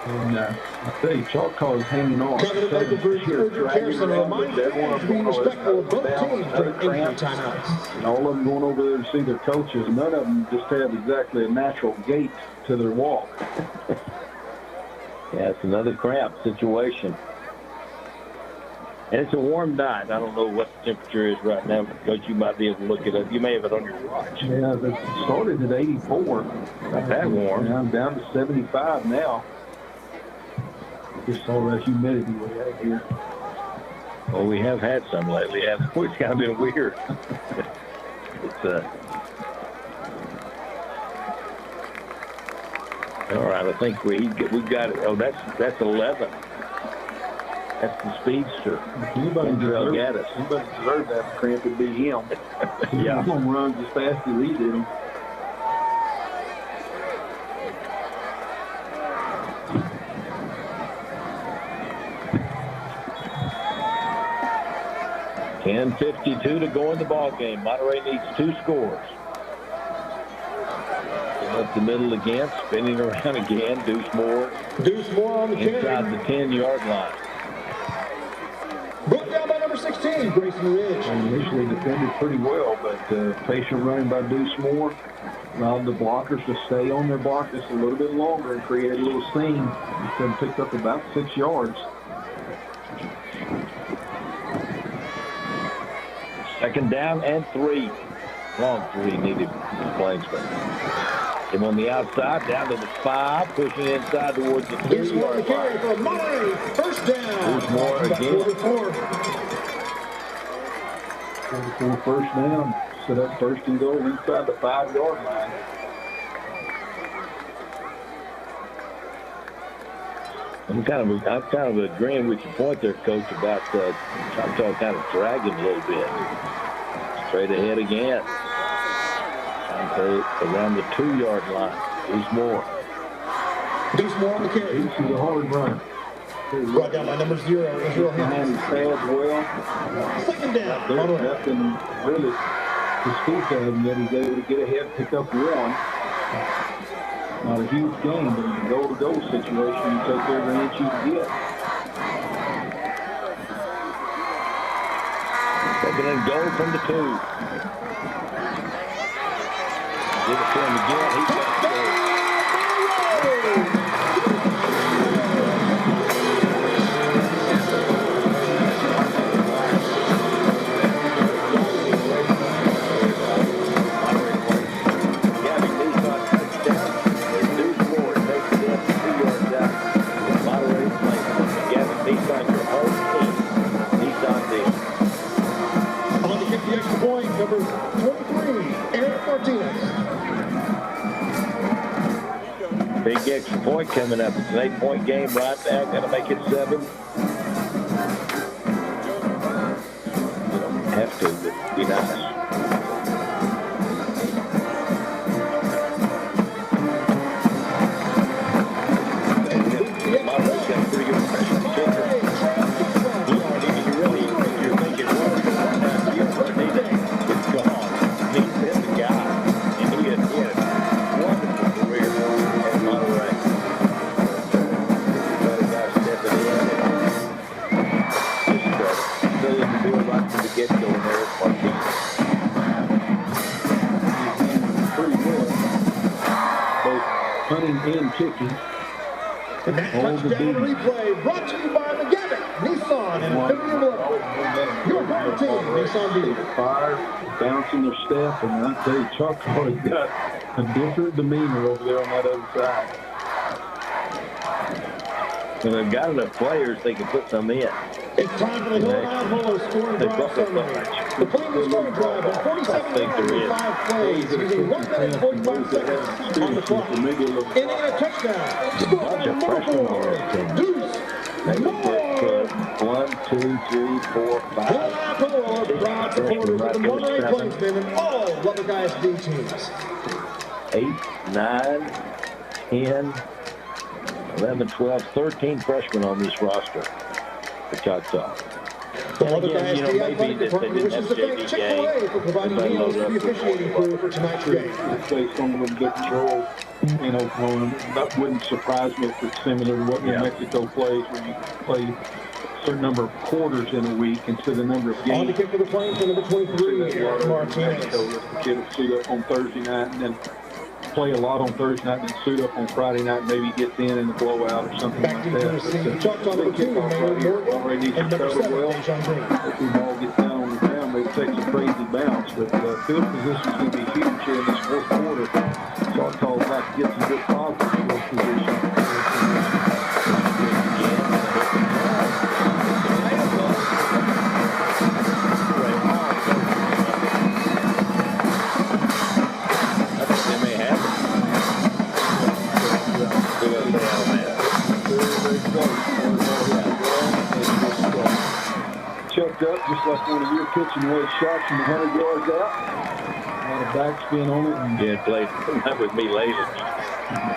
And And I tell you, Choctaw is hanging on. Kevin Harrison reminds fans to be respectful of both teams during injury timeouts. And all of them going over there to see their coaches. None of them just have exactly a natural gait to their walk. Yeah, it's another cramp situation. And it's a warm night. I don't know what the temperature is right now, but Coach, you might be able to look it up. You may have it on your watch. Yeah, it started at 84. Not that warm. Yeah, I'm down to 75 now. Just all that humidity we have here. Well, we have had some lately, haven't we? It's kind of been weird. It's all right, I think we've got it. Oh, that's 11. That's the speedster. Anybody deserves that cramp, it'd be him. Yeah. He's going to run as fast as he did. 10:52 to go in the ball game. Monterey needs 2 scores. Up the middle again, spinning around again. Deuce Moore on the carry. Inside the 10-yard line. Brought down by number 16, Grayson Ridge. Initially defended pretty well, but patient running by Deuce Moore allowed the blockers to stay on their block just a little bit longer and create a little seam. Instead picked up about 6 yards. Second down and 3. Long 3 needed for Plainsmen. Him on the outside, down to the 5, pushing inside towards the 2-yard line. For Monterey, first down. There's more again. 44 first down. Set up first and goal inside the 5-yard line. I'm kind of agreeing with your point there, Coach, about Choctaw kind of dragging a little bit. Straight ahead again. Around the 2-yard line. Deuce Moore on the carry. This is a hard run. Brought down by number 0, Israel Higgins. Pads well. Second down. There's nothing really to speak of, and yet he's able to get ahead, pick up 1. Not a huge game, but in a goal-to-goal situation, you take every inch you can get. Second and goal from the 2. Give it to him again. He's got to go. Number 23, Eric Martinez. Big extra point coming up. It's an 8-point game right now. Got to make it 7. You don't have to, but it'd be nice. Monterey's got a pretty good freshman kicker. You're thinking, well, you're need it. It's gone. He's hit the guy, and he had a wonderful career at Monterey. Another guy stepping in and just filling the field right from the get-go in there at Martinez. Pretty good. Both punting and kicking. And that touchdown replay brought to you by McGavick, Nissan, and Infinity Lubbock. Your home team, Nissan Dealer. Fire, bouncing their step, and I tell you, Choctaw has got a different demeanor over there on that other side. And they've got enough players they can put some in. It's time for the Hill Polo scoring drive summary. The Plainsmen scoring drive on 47 yards and 5 plays, using 1 minute 45 seconds on the clock. Ending in a touchdown. Scored by number 4, Deuce Moore. 1, 2, 3, 4, 5. Polo are proud supporters of the Monterey Plainsmen and all Lubbock ISD teams. 8, 9, 10, 11, 12, 13 freshmen on this roster for Choctaw. The Lubbock ISD Athletic Department wishes to thank Chick-fil-A for providing meals for the officiating crew for tonight's game. They play some of them good control. in Oklahoma. That wouldn't surprise me if it's similar to what New Mexico plays, where you play a certain number of quarters in a week instead of the number of games. On the kick for the Plains for number 23, Eric Martinez. The kid will suit up on Thursday night and then play a lot on Thursday night and then suit up on Friday night, maybe gets in the blowout or something like that. Choctaw number 2, Already needs to cover well. If the ball gets down on the ground, maybe takes a crazy bounce. But field position is going to be huge here in this fourth quarter. Choctaw's got to get some good positive field position. Chucked up just like one of your pitching wedge shots from 100 yards out. A lot of backspin on it. And yeah, played that with me later.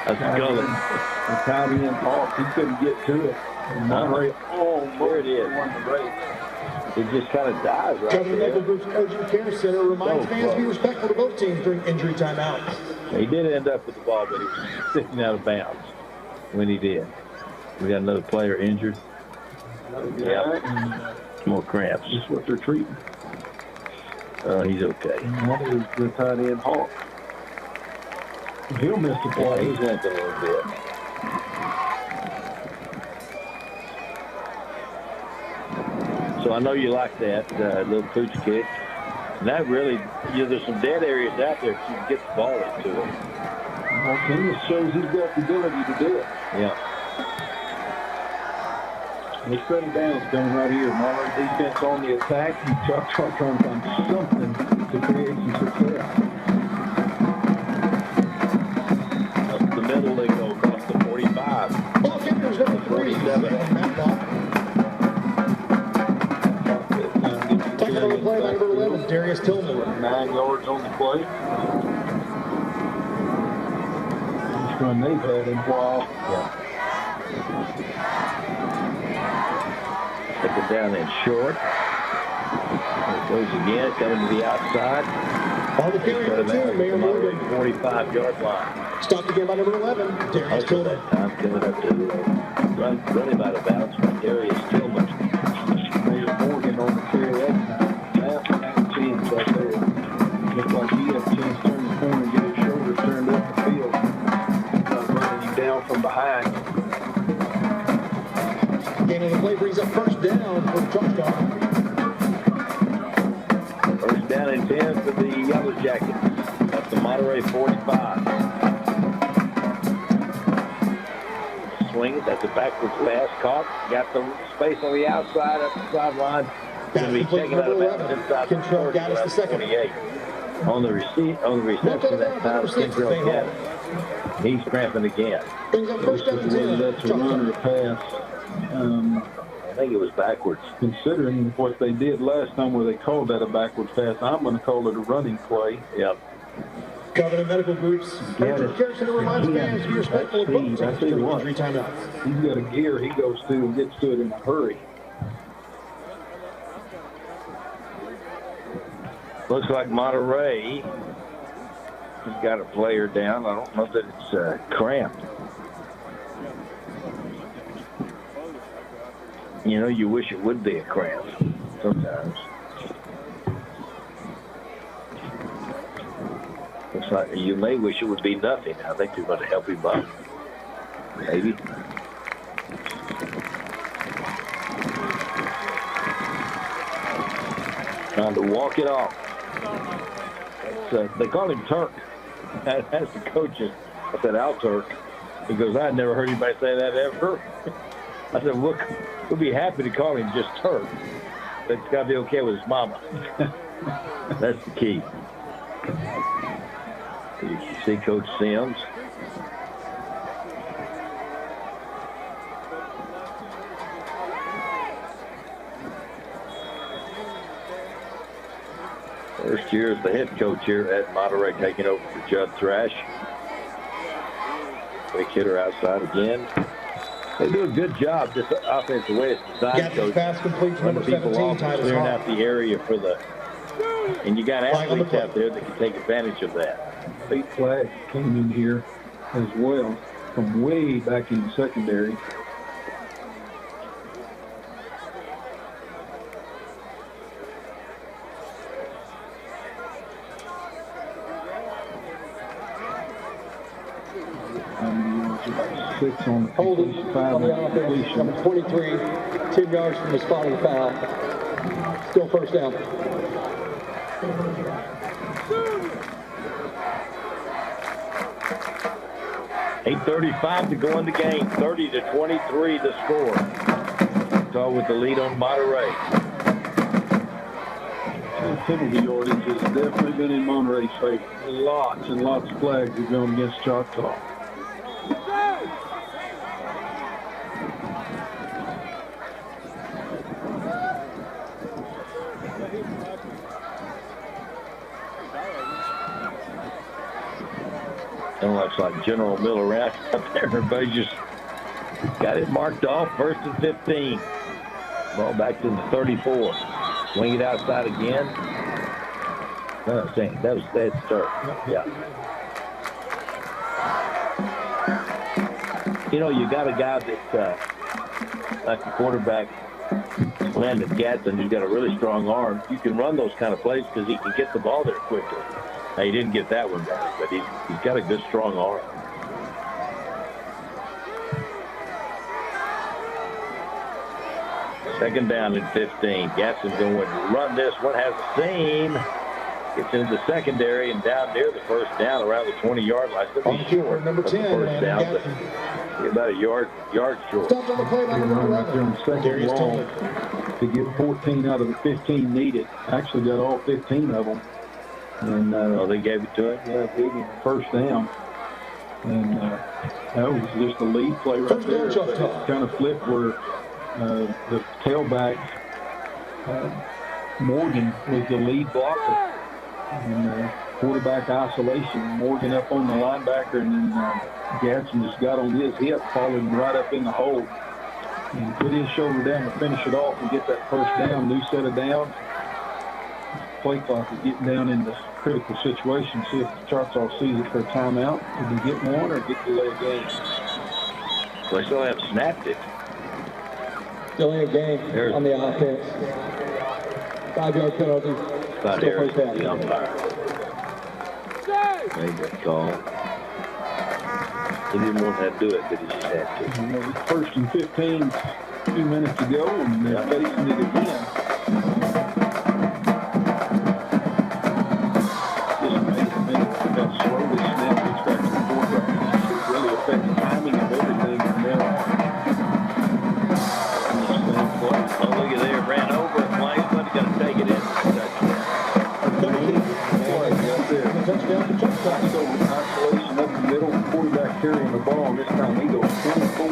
That's Gullen. The tight end off. He couldn't get to it. And Monterey there it is. Won the race. It just kind of dies right Governor there. Medical Group's Urgent Care Center reminds fans to be respectful to both teams during injury timeouts. He did end up with the ball, but he was sticking out of bounds when he did. We got another player injured. Yeah. More cramps. That's what they're treating. He's okay. And that is the tight end Hawk. He'll miss the play. He's limping a little bit. So I know you like that little pooch kick. And that really, there's some dead areas out there if you can get the ball into it. Martinez shows he's got the ability to do it. Yeah. They settle down coming right here. Monterey defense on the attack. And Choctaw trying to find something to create some success. Up the middle, they go across the 45. Ball kickers number 47. Technical play by number 11, Darius Tillman. 9 yards on the play. First run they've had in a while. Yeah. Take it down in short. It goes again, coming to the outside. On the carry number 2, Mayor Morgan. 45-yard line. Stopped again by number 11, Darius Tillman. Time coming up to run him out of bounds from Darius Tillman. Mayor Morgan on the carry. That's a chance right there. Looks like he had a chance to turn the corner and get his shoulders turned up the field. Running him down from behind. Gain on the play brings up first down for Choctaw. First down and 10 for the Yellowjackets. That's the Monterey 45. Swing it. That's a backwards pass. Caught. Got the space on the outside, up the sideline. Going to be taken out of bounds inside the 40, got us the second. 28. On the reception that time, Kentrell Gaddis. He's cramping again. Brings up first down and 10. That's a run or a pass. I think it was backwards. Considering what they did last time where they called that a backwards pass, I'm going to call it a running play. Yep. Covenant Medical Group's Urgent Care Center reminds fans to be respectful of both teams during injury timeouts. He's got a gear he goes to and gets to it in a hurry. Looks like Monterey has got a player down. I don't know that it's cramped. You know, you wish it would be a cramp sometimes. Looks like you may wish it would be nothing. I think they're going to help him up. Maybe. Trying to walk it off. They call him Turk. That's the coaches. I said, Al Turk. He goes, I'd never heard anybody say that ever. I said, we'll be happy to call him just Turk. But it's got to be okay with his mama. That's the key. You see Coach Sims. First year as the head coach here at Monterey, taking over for Judd Thrash. Big hitter outside again. They do a good job, this offense, the way it's designed, Coach. Pass complete to number 17, off, clearing out the area for the, and you got athletes out there that can take advantage of that. Late flag came in here. as well from way back in the secondary. Six on the Holding five on the offense, number 23, 10 yards from the spot of the foul. Still first down. 8:35 to go in the game. 30-23 the score. Choctaw with the lead on Monterey. Penalty yardage has definitely been in Monterey's favor. Lots and lots of flags have gone against Choctaw. Looks like General Miller out there. Everybody just got it marked off. 1st and 15. Ball back to the 34. Swing it outside again. No, that was that start. Yeah. You know, you got a guy that, like the quarterback, Landon Gatson, who's got a really strong arm. You can run those kind of plays because he can get the ball there quickly. Now, he didn't get that one back, but he's got a good, strong arm. Second down and 15. Gadsden's going to run this one, has a seam. Gets into the secondary and down near the first down around the 20-yard line. It's going to be short. Number 10, first down, but about a yard short. Stopped on the play by number 11. Second long to get 14 out of the 15 needed. Actually got all 15 of them. And they gave it to him. Yeah, gave him first down. And that was just a lead play right there. Kind of flipped where the tailback, Morgan, was the lead blocker. And quarterback isolation. Morgan up on the linebacker, and then Gadsden just got on his hip, falling right up in the hole. And put his shoulder down to finish it off and get that first down. New set of downs. Play clock is getting down into critical situations. See if Choctaw sees it for a timeout. Did they get one or get delay a game? They still haven't snapped it. Still in a game on the offense. 5-yard penalty. About Harris, the umpire. Made that call. He didn't want to do it, but he just had to. 1st and 15 a few minutes ago, and they're facing it again. Isolation up the middle, quarterback carrying the ball. This time he goes 24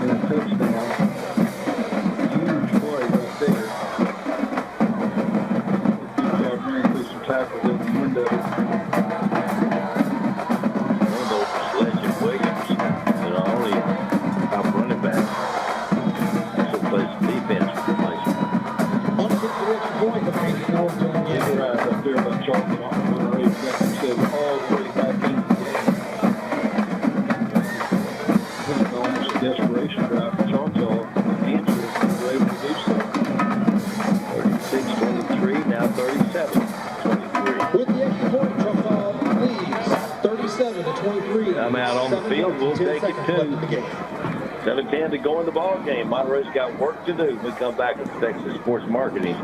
and a touchdown. Huge play right there. Good job running through some tackles in the window. One of those was Legend Williams, only top running back. Also plays defense for the Plainsmen. On to the extra point, the Patriots doing it. Right up there by Choctaw. All the way back in the game. Almost a desperation drive for Choctaw. The answer is they were able to do so. 36-23, now 37-23. With the extra point, Choctaw leads 37-23. I'm out on the field. We'll take it too. 7-10 to go in the ball game. Monterey's got work to do. We come back with Texas Sports Marketing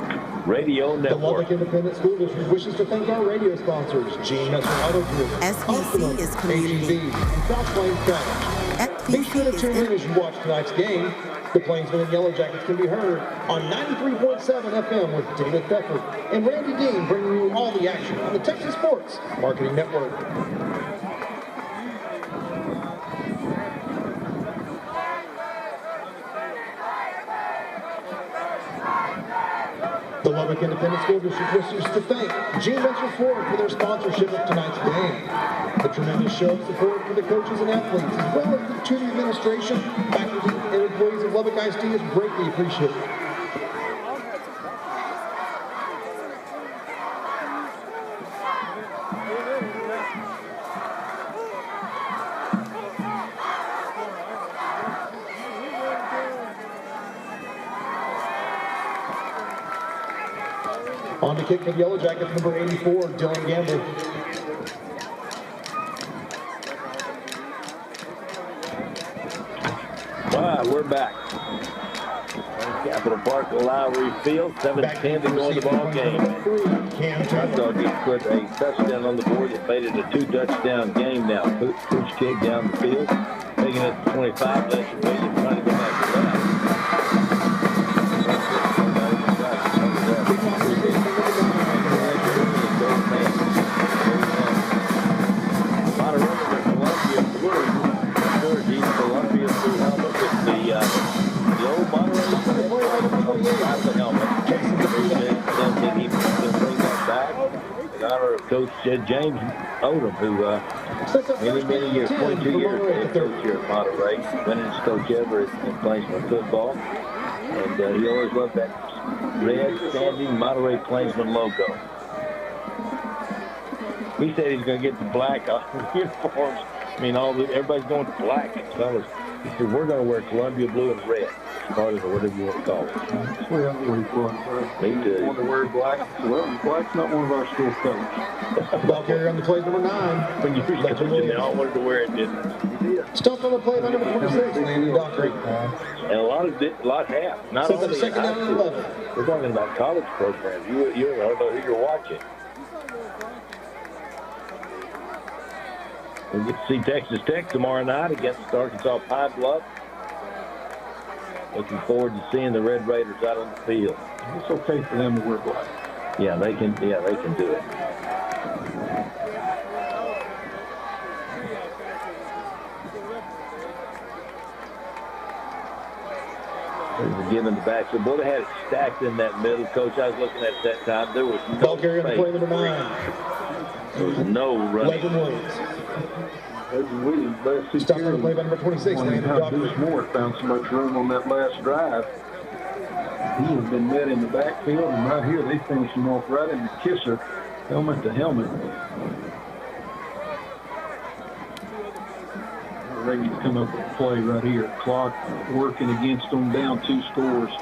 Radio Network. The Lubbock Independent School District wishes to thank our radio sponsors, Gene Messer Auto Group, SBC is community. and South Plains Bank. Be sure to tune in as you watch tonight's game. The Plainsmen and Yellowjackets can be heard on 93.7 FM with David Becker and Randy Dean, bringing you all the action on the Texas Sports Marketing Network. The Lubbock Independent School District wishes to thank Gene Messer Ford for their sponsorship of tonight's game. A tremendous show of support for the coaches and athletes, as well as to the administration, faculty, and employees of Lubbock ISD is greatly appreciated. On to kick for the Yellowjackets, number 84, Dylan Gamble. All right, we're back. Capital Park, Lowrey Field, 7-10 to go in the ball game. Choctaw just put a touchdown on the board that made it a 2-touchdown game now. Push kick down the field, taking it to 25. Lester Williams trying to go back to that. Columbia through helmet with the old Monterey helmet. He can bring that back in honor of Coach James Odom, who many years, 22 years, head coach here at Monterey, winningest coach ever in Plainsmen football. And he always loved that red standing Monterey Plainsmen logo. He said he's going to get the black uniforms. I mean, everybody's going to black. Fellas, he said, we're going to wear Columbia blue and red, started or whatever you want to call it. That's what I'm worried for. Me too. Want to wear black? Well, black's not one of our school colors. Ball carrier on the play, number 9. When you were coaching, they all wanted to wear it, didn't they? Stumped on the play by number 26, Landon Dockery. And a lot have. Not only in high school. We're talking about college programs. You don't know who you're watching. We get to see Texas Tech tomorrow night against Arkansas Pine Bluff. Looking forward to seeing the Red Raiders out on the field. It's okay for them to wear black. Yeah, they can do it. They're giving the back. So boy, they had it stacked in that middle. Coach, I was looking at that time. There was no ball carrier on the play, number 9. There was no running. Williams, Stumped on the play by number 26, Landon Dockery. Moore found so much room on that last drive. He has been met in the backfield, and right here they finish him off right in the kisser, helmet to helmet. They're ready to come up with a play right here. Clock working against them, down 2 scores,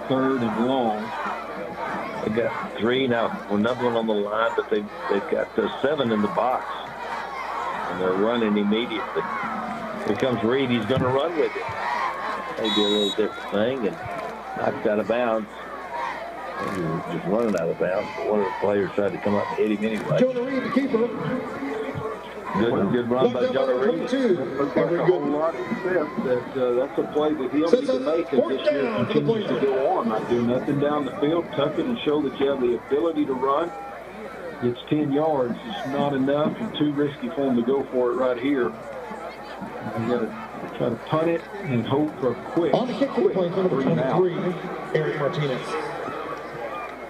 3rd and long. They got 3 now. Well, another one on the line, but they've got 7 in the box. And they're running immediately. Here comes Reed. He's going to run with it. Maybe a little different thing, and knocked out of bounds. He was just running out of bounds, but one of the players tried to come up and hit him anyway. Jonah Reed, the keeper. Good run by Jonah Reed. Looks like a whole lot of steps that's a play that he'll need to make as this year continues to go on. Not do nothing down the field, tuck it and show that you have the ability to run. It's 10 yards. It's not enough and too risky for him to go for it right here. You got to try to punt it and hope for a quick. On the kick for the play, number 23, Eric Martinez. I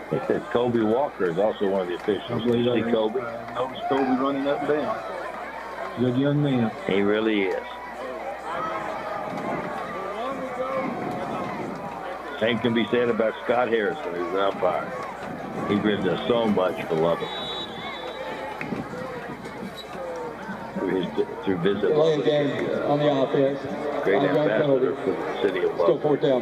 think that Kobe Walker is also one of the officials. You see Kobe? Notice Kobe running up and down. Good young man. He really is. Same can be said about Scott Harrison, who's an umpire. He really does so much for Lubbock. Through visit. Lane game on the offense. Great ambassador for the city of Lubbock. Still 4th down.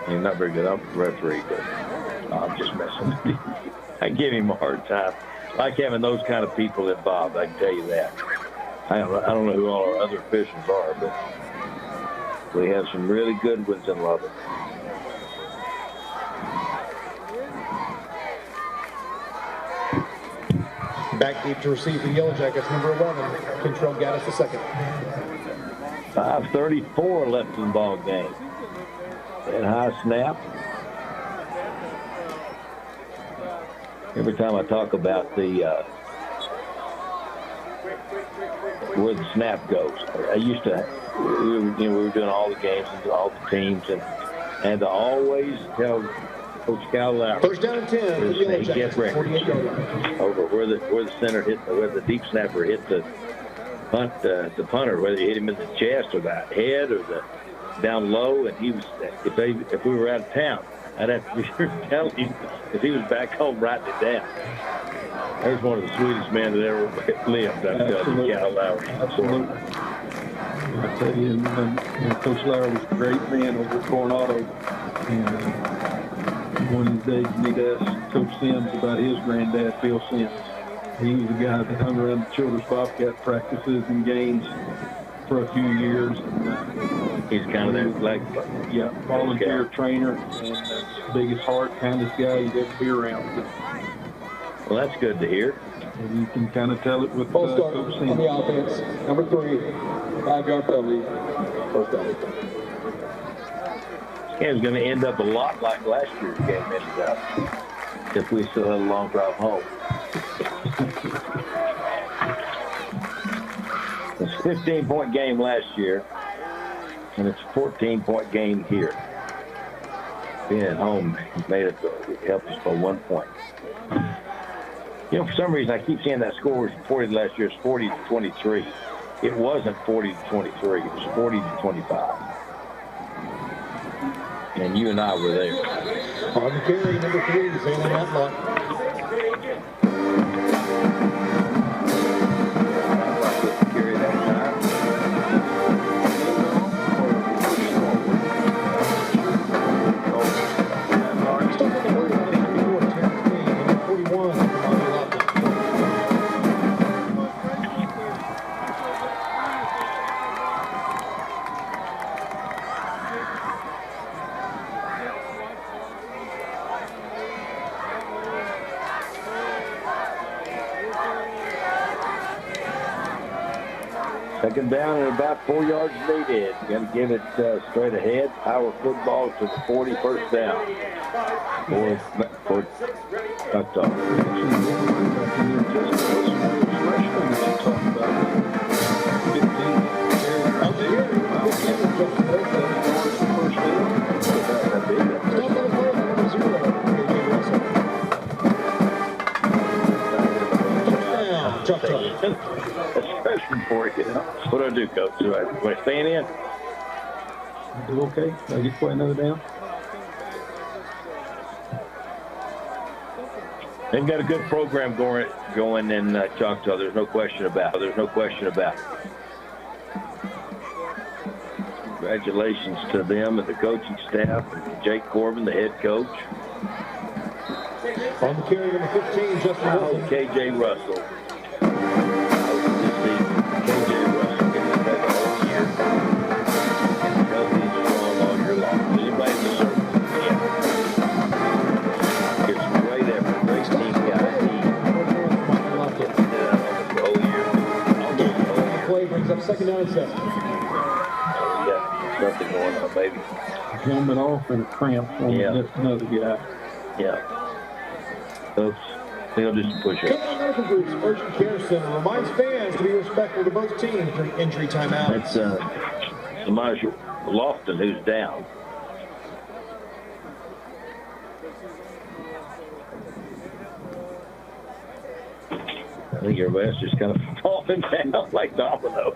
He's not very good referee, but I'm just messing with him. I give him a hard time. I like having those kind of people involved, I can tell you that. I don't know who all our other officials are, but we have some really good ones in Lubbock. Back deep to receive the Yellowjackets, number 11, Kentrell Gaddis II. 5:34 left in the ball game. That high snap. Every time I talk about the where the snap goes, I used to, we were doing all the games and all the teams, and to always tell Coach Cal Lowrey. First down and 10. He gets record over where the center hit, where the deep snapper hit the punter, whether he hit him in the chest or the head or the down low. And he was, if we were out of town, I'd have to be sure to tell him if he was back home writing it down. There's one of the sweetest men that ever lived. I tell you, Cal Lowrey. Absolutely. I tell you, Coach Lowrey was a great man over at Coronado. And one of these days you need to ask Coach Sims about his granddad, Phil Sims. He was a guy that hung around the children's Bobcat practices and games for a few years. And, he's kind of there, like, yeah, volunteer trainer and biggest heart, kindest guy you'd ever be around. Well, that's good to hear. And you can kind of tell it with Full start Coach on Sims. the offense. Number 3, 5-yard penalty. First down. This game's going to end up a lot like last year's game ended up, if we still had a long drive home. It's a 15-point game last year, and it's a 14-point game here. Being at home it helped us by 1 point. You know, for some reason, I keep saying that score was reported last year as 40-23. It wasn't 40-23. It was 40-25. And you and I were there. On the carry, number 3, Zaylen Matlock. Carry that time. Still got the word about it before Terrence King, number 41, Monty Lupton. Second down and about 4 yards needed. Going to give it straight ahead. Power football to the 40, first down. For Choctaw. That's freshman for you. What do I do, Coach? Do I stand in? Do okay? Do I get to play another down? They've got a good program going in Choctaw. There's no question about it. Congratulations to them and the coaching staff and Jake Corbin, the head coach. On the carry, number 15, Justin Wilson. K.J. Russell. K.J. Russell gets to play the whole year. And healthy and strong all year long. Anybody in the circle? Yeah. It's great effort. Great team guy. The whole year. Play brings up second down and 7. Yeah, something going on, baby. Helmet off and a cramp on another guy. Yeah. Oops. They'll do some push-ups. Choctaw Medical Group's Urgent Care Center reminds fans to be respectful to both teams during injury timeout. That's Samaj Lofton who's down. I think everybody's just kind of falling down like dominoes.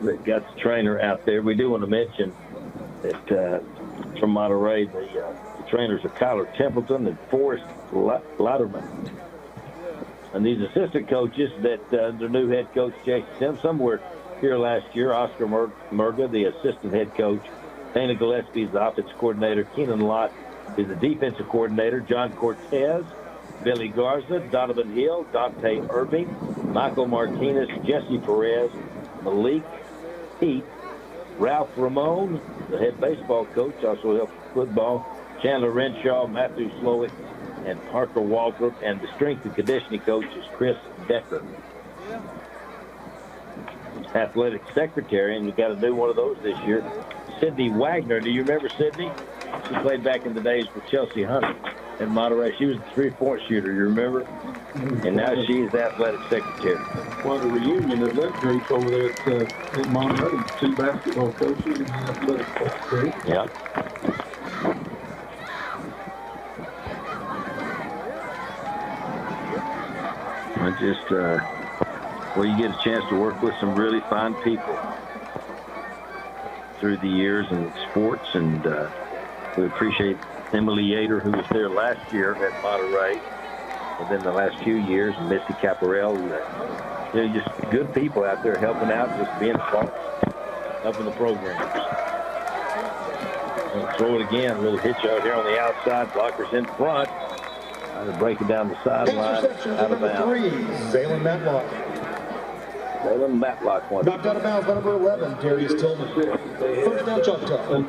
They got the trainer out there. We do want to mention that from Monterey, the trainers are Kyler Templeton and Forrest Latterman. And these assistant coaches that the new head coach, Jason Sims, some were here last year. Oscar Murga, the assistant head coach. Dana Gillespie is the offensive coordinator. Keenan Lott is the defensive coordinator. John Cortez, Billy Garza, Donovan Hill, Dante Irving, Michael Martinez, Jesse Perez, Malik Heath, Ralph Ramon, the head baseball coach, also helps football, Chandler Renshaw, Matthew Slowick, and Parker Waltrip, and the strength and conditioning coach is Chris Decker. Athletic secretary, and we got a new one of those this year, Sydney Wagner. Do you remember Sydney? She played back in the days with Chelsea Hunter in Monterey. She was the three-point shooter, you remember? And now she's the athletic secretary. What a reunion of that group over there at Monterey. 2 basketball coaches and the athletic secretary. Yeah. Just where you get a chance to work with some really fine people through the years in sports, and we appreciate Emily Yater, who was there last year at Monterey, and then the last few years, Misty Caparel. Just good people out there helping out, just being part, helping the programs. We'll throw it again. A little hitch out here on the outside. Blockers in front. Trying to break it down the sideline. Out of bounds. 3, Zaylen Matlock. Zaylen Matlock won. Knocked out of bounds by number 11, Darius Tillman. First down, Choctaw. On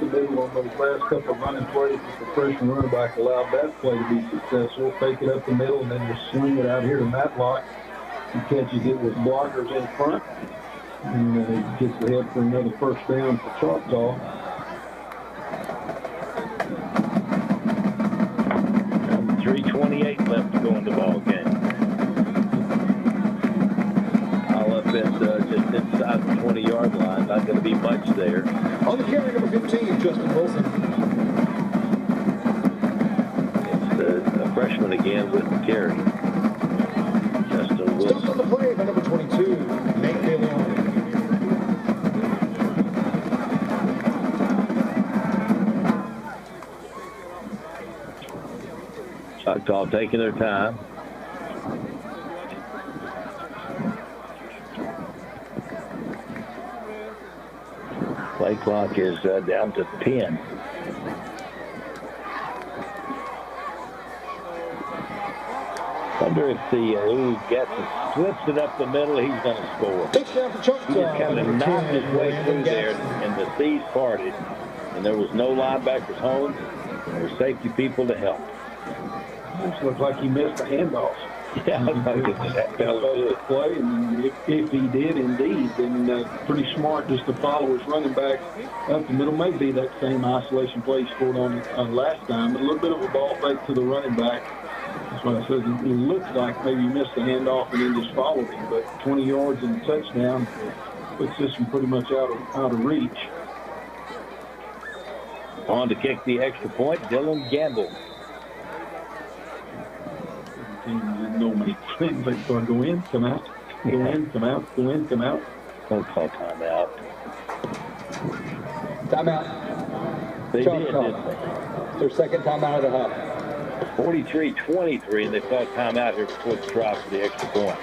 those last couple of running plays, the freshman running back allowed that play to be successful. Take it up the middle and then just swing it out here to Matlock. He catches it with blockers in front. And he gets ahead for another first down for Choctaw. 3:28 left to go in the ball game. All up at just inside the 20-yard line. Not going to be much there. On the carry, number 15, Justin Wilson. It's a freshman again with the carry. Justin Wilson. Stumped on the play by number 22, Nate DeLeon. Choctaw taking their time. Play clock is down to 10. Wonder if the gets it, slips it up the middle, he's going to score. Touchdown for Choctaw. He just kind of knocked his way through there, and the seas parted, and there was no linebackers home. There were safety people to help. This looks like he missed a handoff. Yeah, that fell to the play, and if he did indeed, then pretty smart just to follow his running back up the middle. Maybe that same isolation play he scored on last time, but a little bit of a ball fake to the running back. That's what I said. It looks like maybe he missed the handoff and then just followed him, but 20 yards and a touchdown puts this one pretty much out of reach. On to kick the extra point, Dylan Gamble. Didn't know many things. They start go in, come out, go in, come out, go in, come out. Don't call timeout. Timeout. They did, didn't they? It's their second timeout of the half. 43-23, and they called timeout here before the try for the extra point.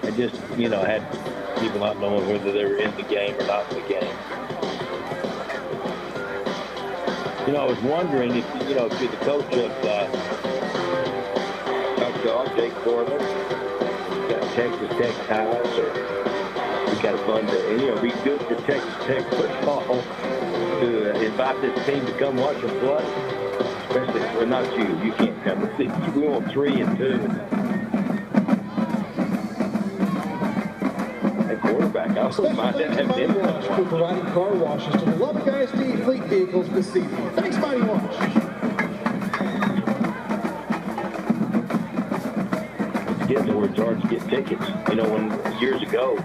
They just, had people not knowing whether they were in the game or not in the game. I was wondering if you're the coach of Choctaw, Jake Corlin, got Texas Tech ties, or we got a fun day. It'd be good for Texas Tech football to invite this team to come watch them play. Especially, well, not you. You can't come. We want 3-2. That quarterback, I also might have been for providing car washes to the Lubbock ISD fleet vehicles this season. Thanks, Mighty Wash. It's getting where it's hard to get tickets. When years ago,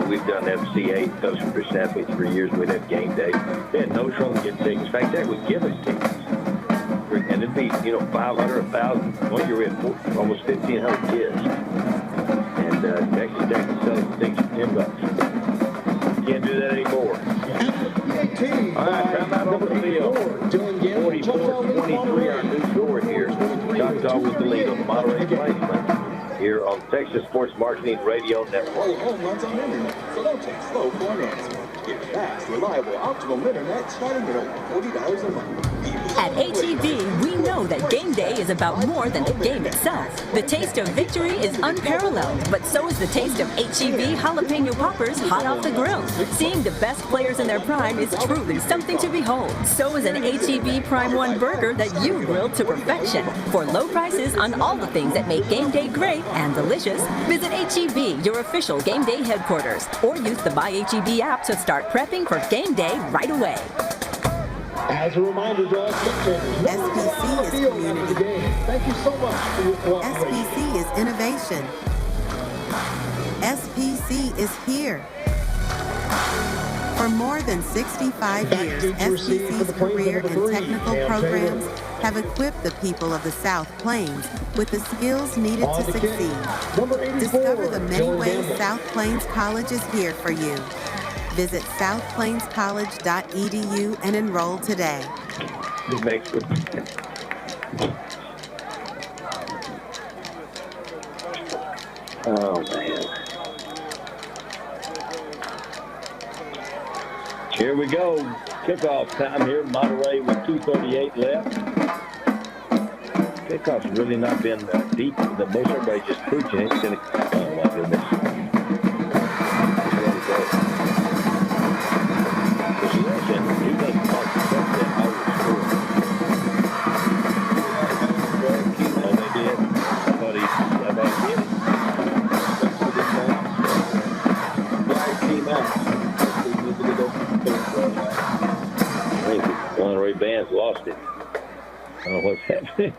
we've done FCA, Coach for Snappy 3 years. We'd have game day. They had no trouble getting tickets. In fact, they would give us tickets. And it'd be, 500, 1,000. One year we had almost 1,500 kids. And Texas Tech is selling things for $10. Can't do that anymore. All right, timeout on the field. 44-23, our new score here. Choctaw with the lead on the Monterey Plainsmen here on Texas Sports Marketing Radio Network. All home runs on internet, so don't take slow for an answer. Get fast, reliable, optimum internet starting at only $40 a month. At H-E-B, we know that game day is about more than the game itself. The taste of victory is unparalleled, but so is the taste of H-E-B jalapeno poppers hot off the grill. Seeing the best players in their prime is truly something to behold. So is an H-E-B Prime 1 burger that you grilled to perfection. For low prices on all the things that make game day great and delicious, visit H-E-B, your official game day headquarters, or use the Buy H-E-B app to start prepping for game day right away. As a reminder to all spectators, SPC is community. Thank you so much for your cooperation. SPC is innovation. SPC is here. For more than 65 years, SPC's career and technical programs have equipped the people of the South Plains with the skills needed to succeed. Discover the many ways South Plains College is here for you. Visit southplainscollege.edu and enroll today. Oh, man. Here we go. Kickoff time here in Monterey with 2:38 left. Kickoff's really not been deep. Most everybody just preaching it. Oh, my goodness. Monterey band's lost it. I don't know what's happening.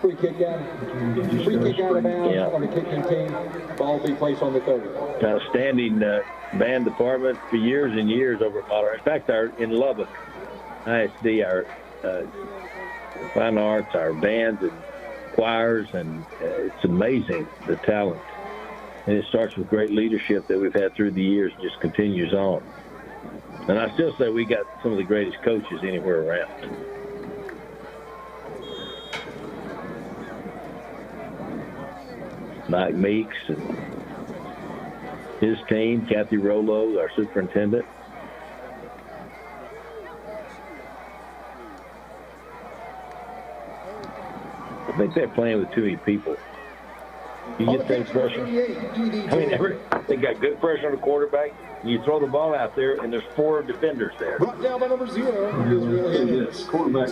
Free kick out of bounds on the kicking team. Ball will be placed on the 30. Outstanding band department for years and years over at Monterey. In fact, in Lubbock, ISD, our fine arts, our bands and choirs, and it's amazing the talent. And it starts with great leadership that we've had through the years and just continues on. And I still say we got some of the greatest coaches anywhere around. Mike Meeks and his team, Kathy Rollo, our superintendent. I think they're playing with too many people. You get that pressure. I mean, they got good pressure on the quarterback. You throw the ball out there, and there's 4 defenders there. Brought down by number 0. Quarterback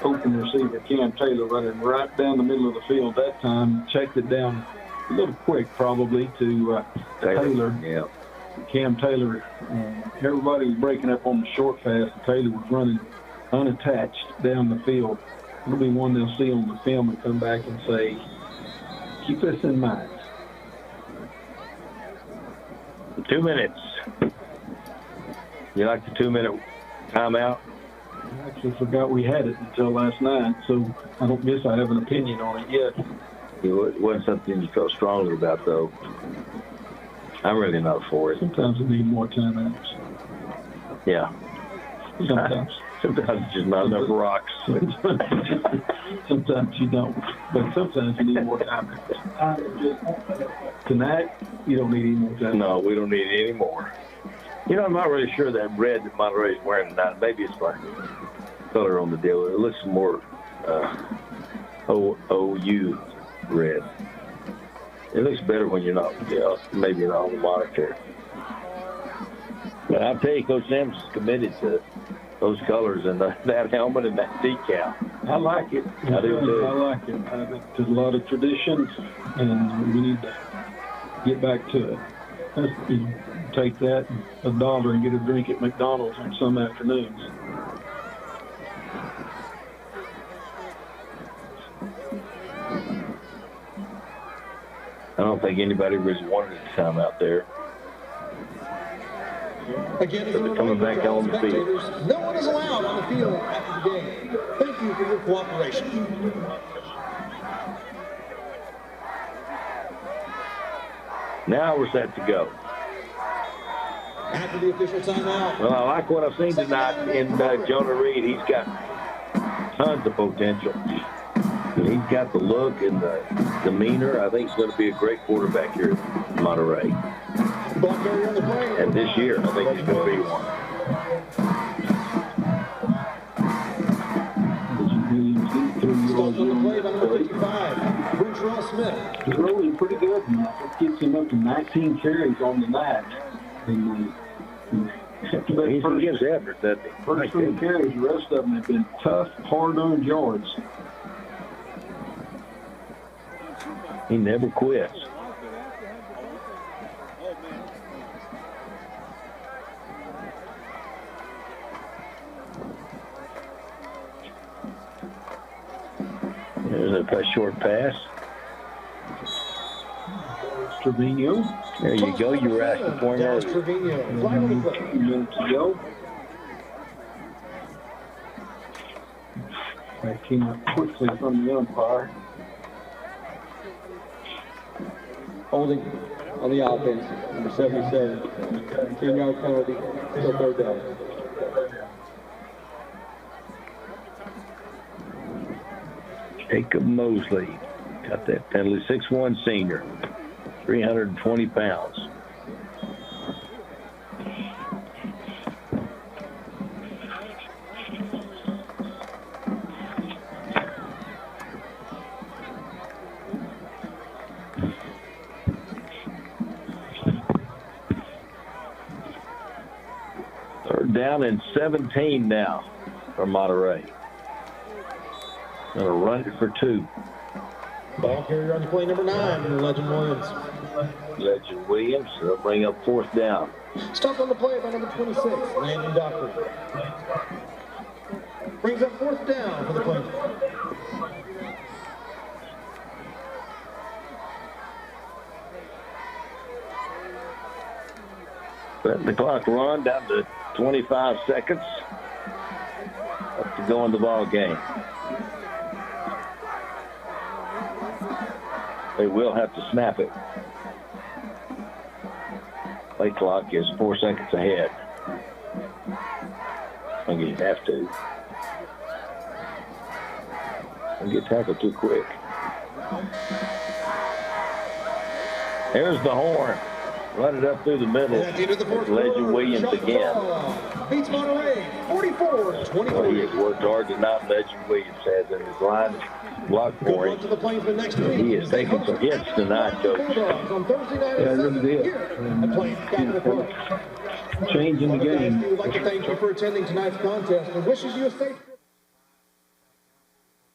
open receiver Cam Taylor running right down the middle of the field that time. Checked it down a little quick probably to Taylor. Yeah. Cam Taylor, everybody was breaking up on the short pass. Taylor was running unattached down the field. It'll be one they'll see on the film and come back and say, keep this in mind. 2 minutes. You like the 2-minute timeout? I actually forgot we had it until last night, so I don't guess I have an opinion on it yet. It wasn't something you felt strongly about, though. I'm really not for it. Sometimes we need more timeouts. Yeah. Sometimes. Sometimes it's just not enough rocks. Sometimes you don't, but sometimes you need more time. Tonight, you don't need any more time. No, we don't need any more. You know, I'm not really sure that red that Monterey's wearing tonight. Maybe it's my color on the deal. It looks more OU red. It looks better when you're not, maybe not on the monitor. But I'll tell you, Coach Sims is committed to those colors and that helmet and that decal. I like it. I do too. I like it. I think there's a lot of traditions, and we need to get back to it. You take that $1 and get a drink at McDonald's on some afternoons. I don't think anybody really wanted it to come out there. Again, they're coming back on the field. No one is allowed on the field after the game. Thank you for your cooperation. Now we're set to go. After the official timeout. Well, I like what I've seen tonight in Jonah Reed. He's got tons of potential. And he's got the look and the demeanor. I think he's going to be a great quarterback here in Monterey. And this year, I think he's going to be one. He's rolling pretty good. It gets him up to 19 carries on the night. He's against effort, doesn't he? First 3 carries, the rest of them have been tough, hard-earned yards. He never quits. There's a short pass. Trevino. There you go. You were asking for him earlier. Trevino. Flag on the play. Minutes to go. That came up quickly from the umpire. Holding on the offense, number 77. 10-yard penalty, still 3rd down. Jacob Mosley got that penalty. 6'1" senior, 320 pounds. down in 17 now for Monterey. Gonna run it for 2. Ball carrier on the play, number 9, Legend Williams. Legend Williams, they'll bring up 4th down. Stopped on the play by number 26, Landon Dockery. Brings up 4th down for the Plainsmen. Letting the clock run down to 25 seconds. Up to go in the ball game. They will have to snap it. Play clock is 4 seconds ahead. I think you have to. Don't get tackled too quick. There's the horn. Run it up through the middle. Legend Williams again. Beats Monterey, 44-24. Well, he has worked hard tonight. Legend Williams has in his line block for him. He is taking some hits tonight, Coach. Yeah, really did. Changing the game. We'd like to thank you for attending tonight's contest and wishes you a safe trip.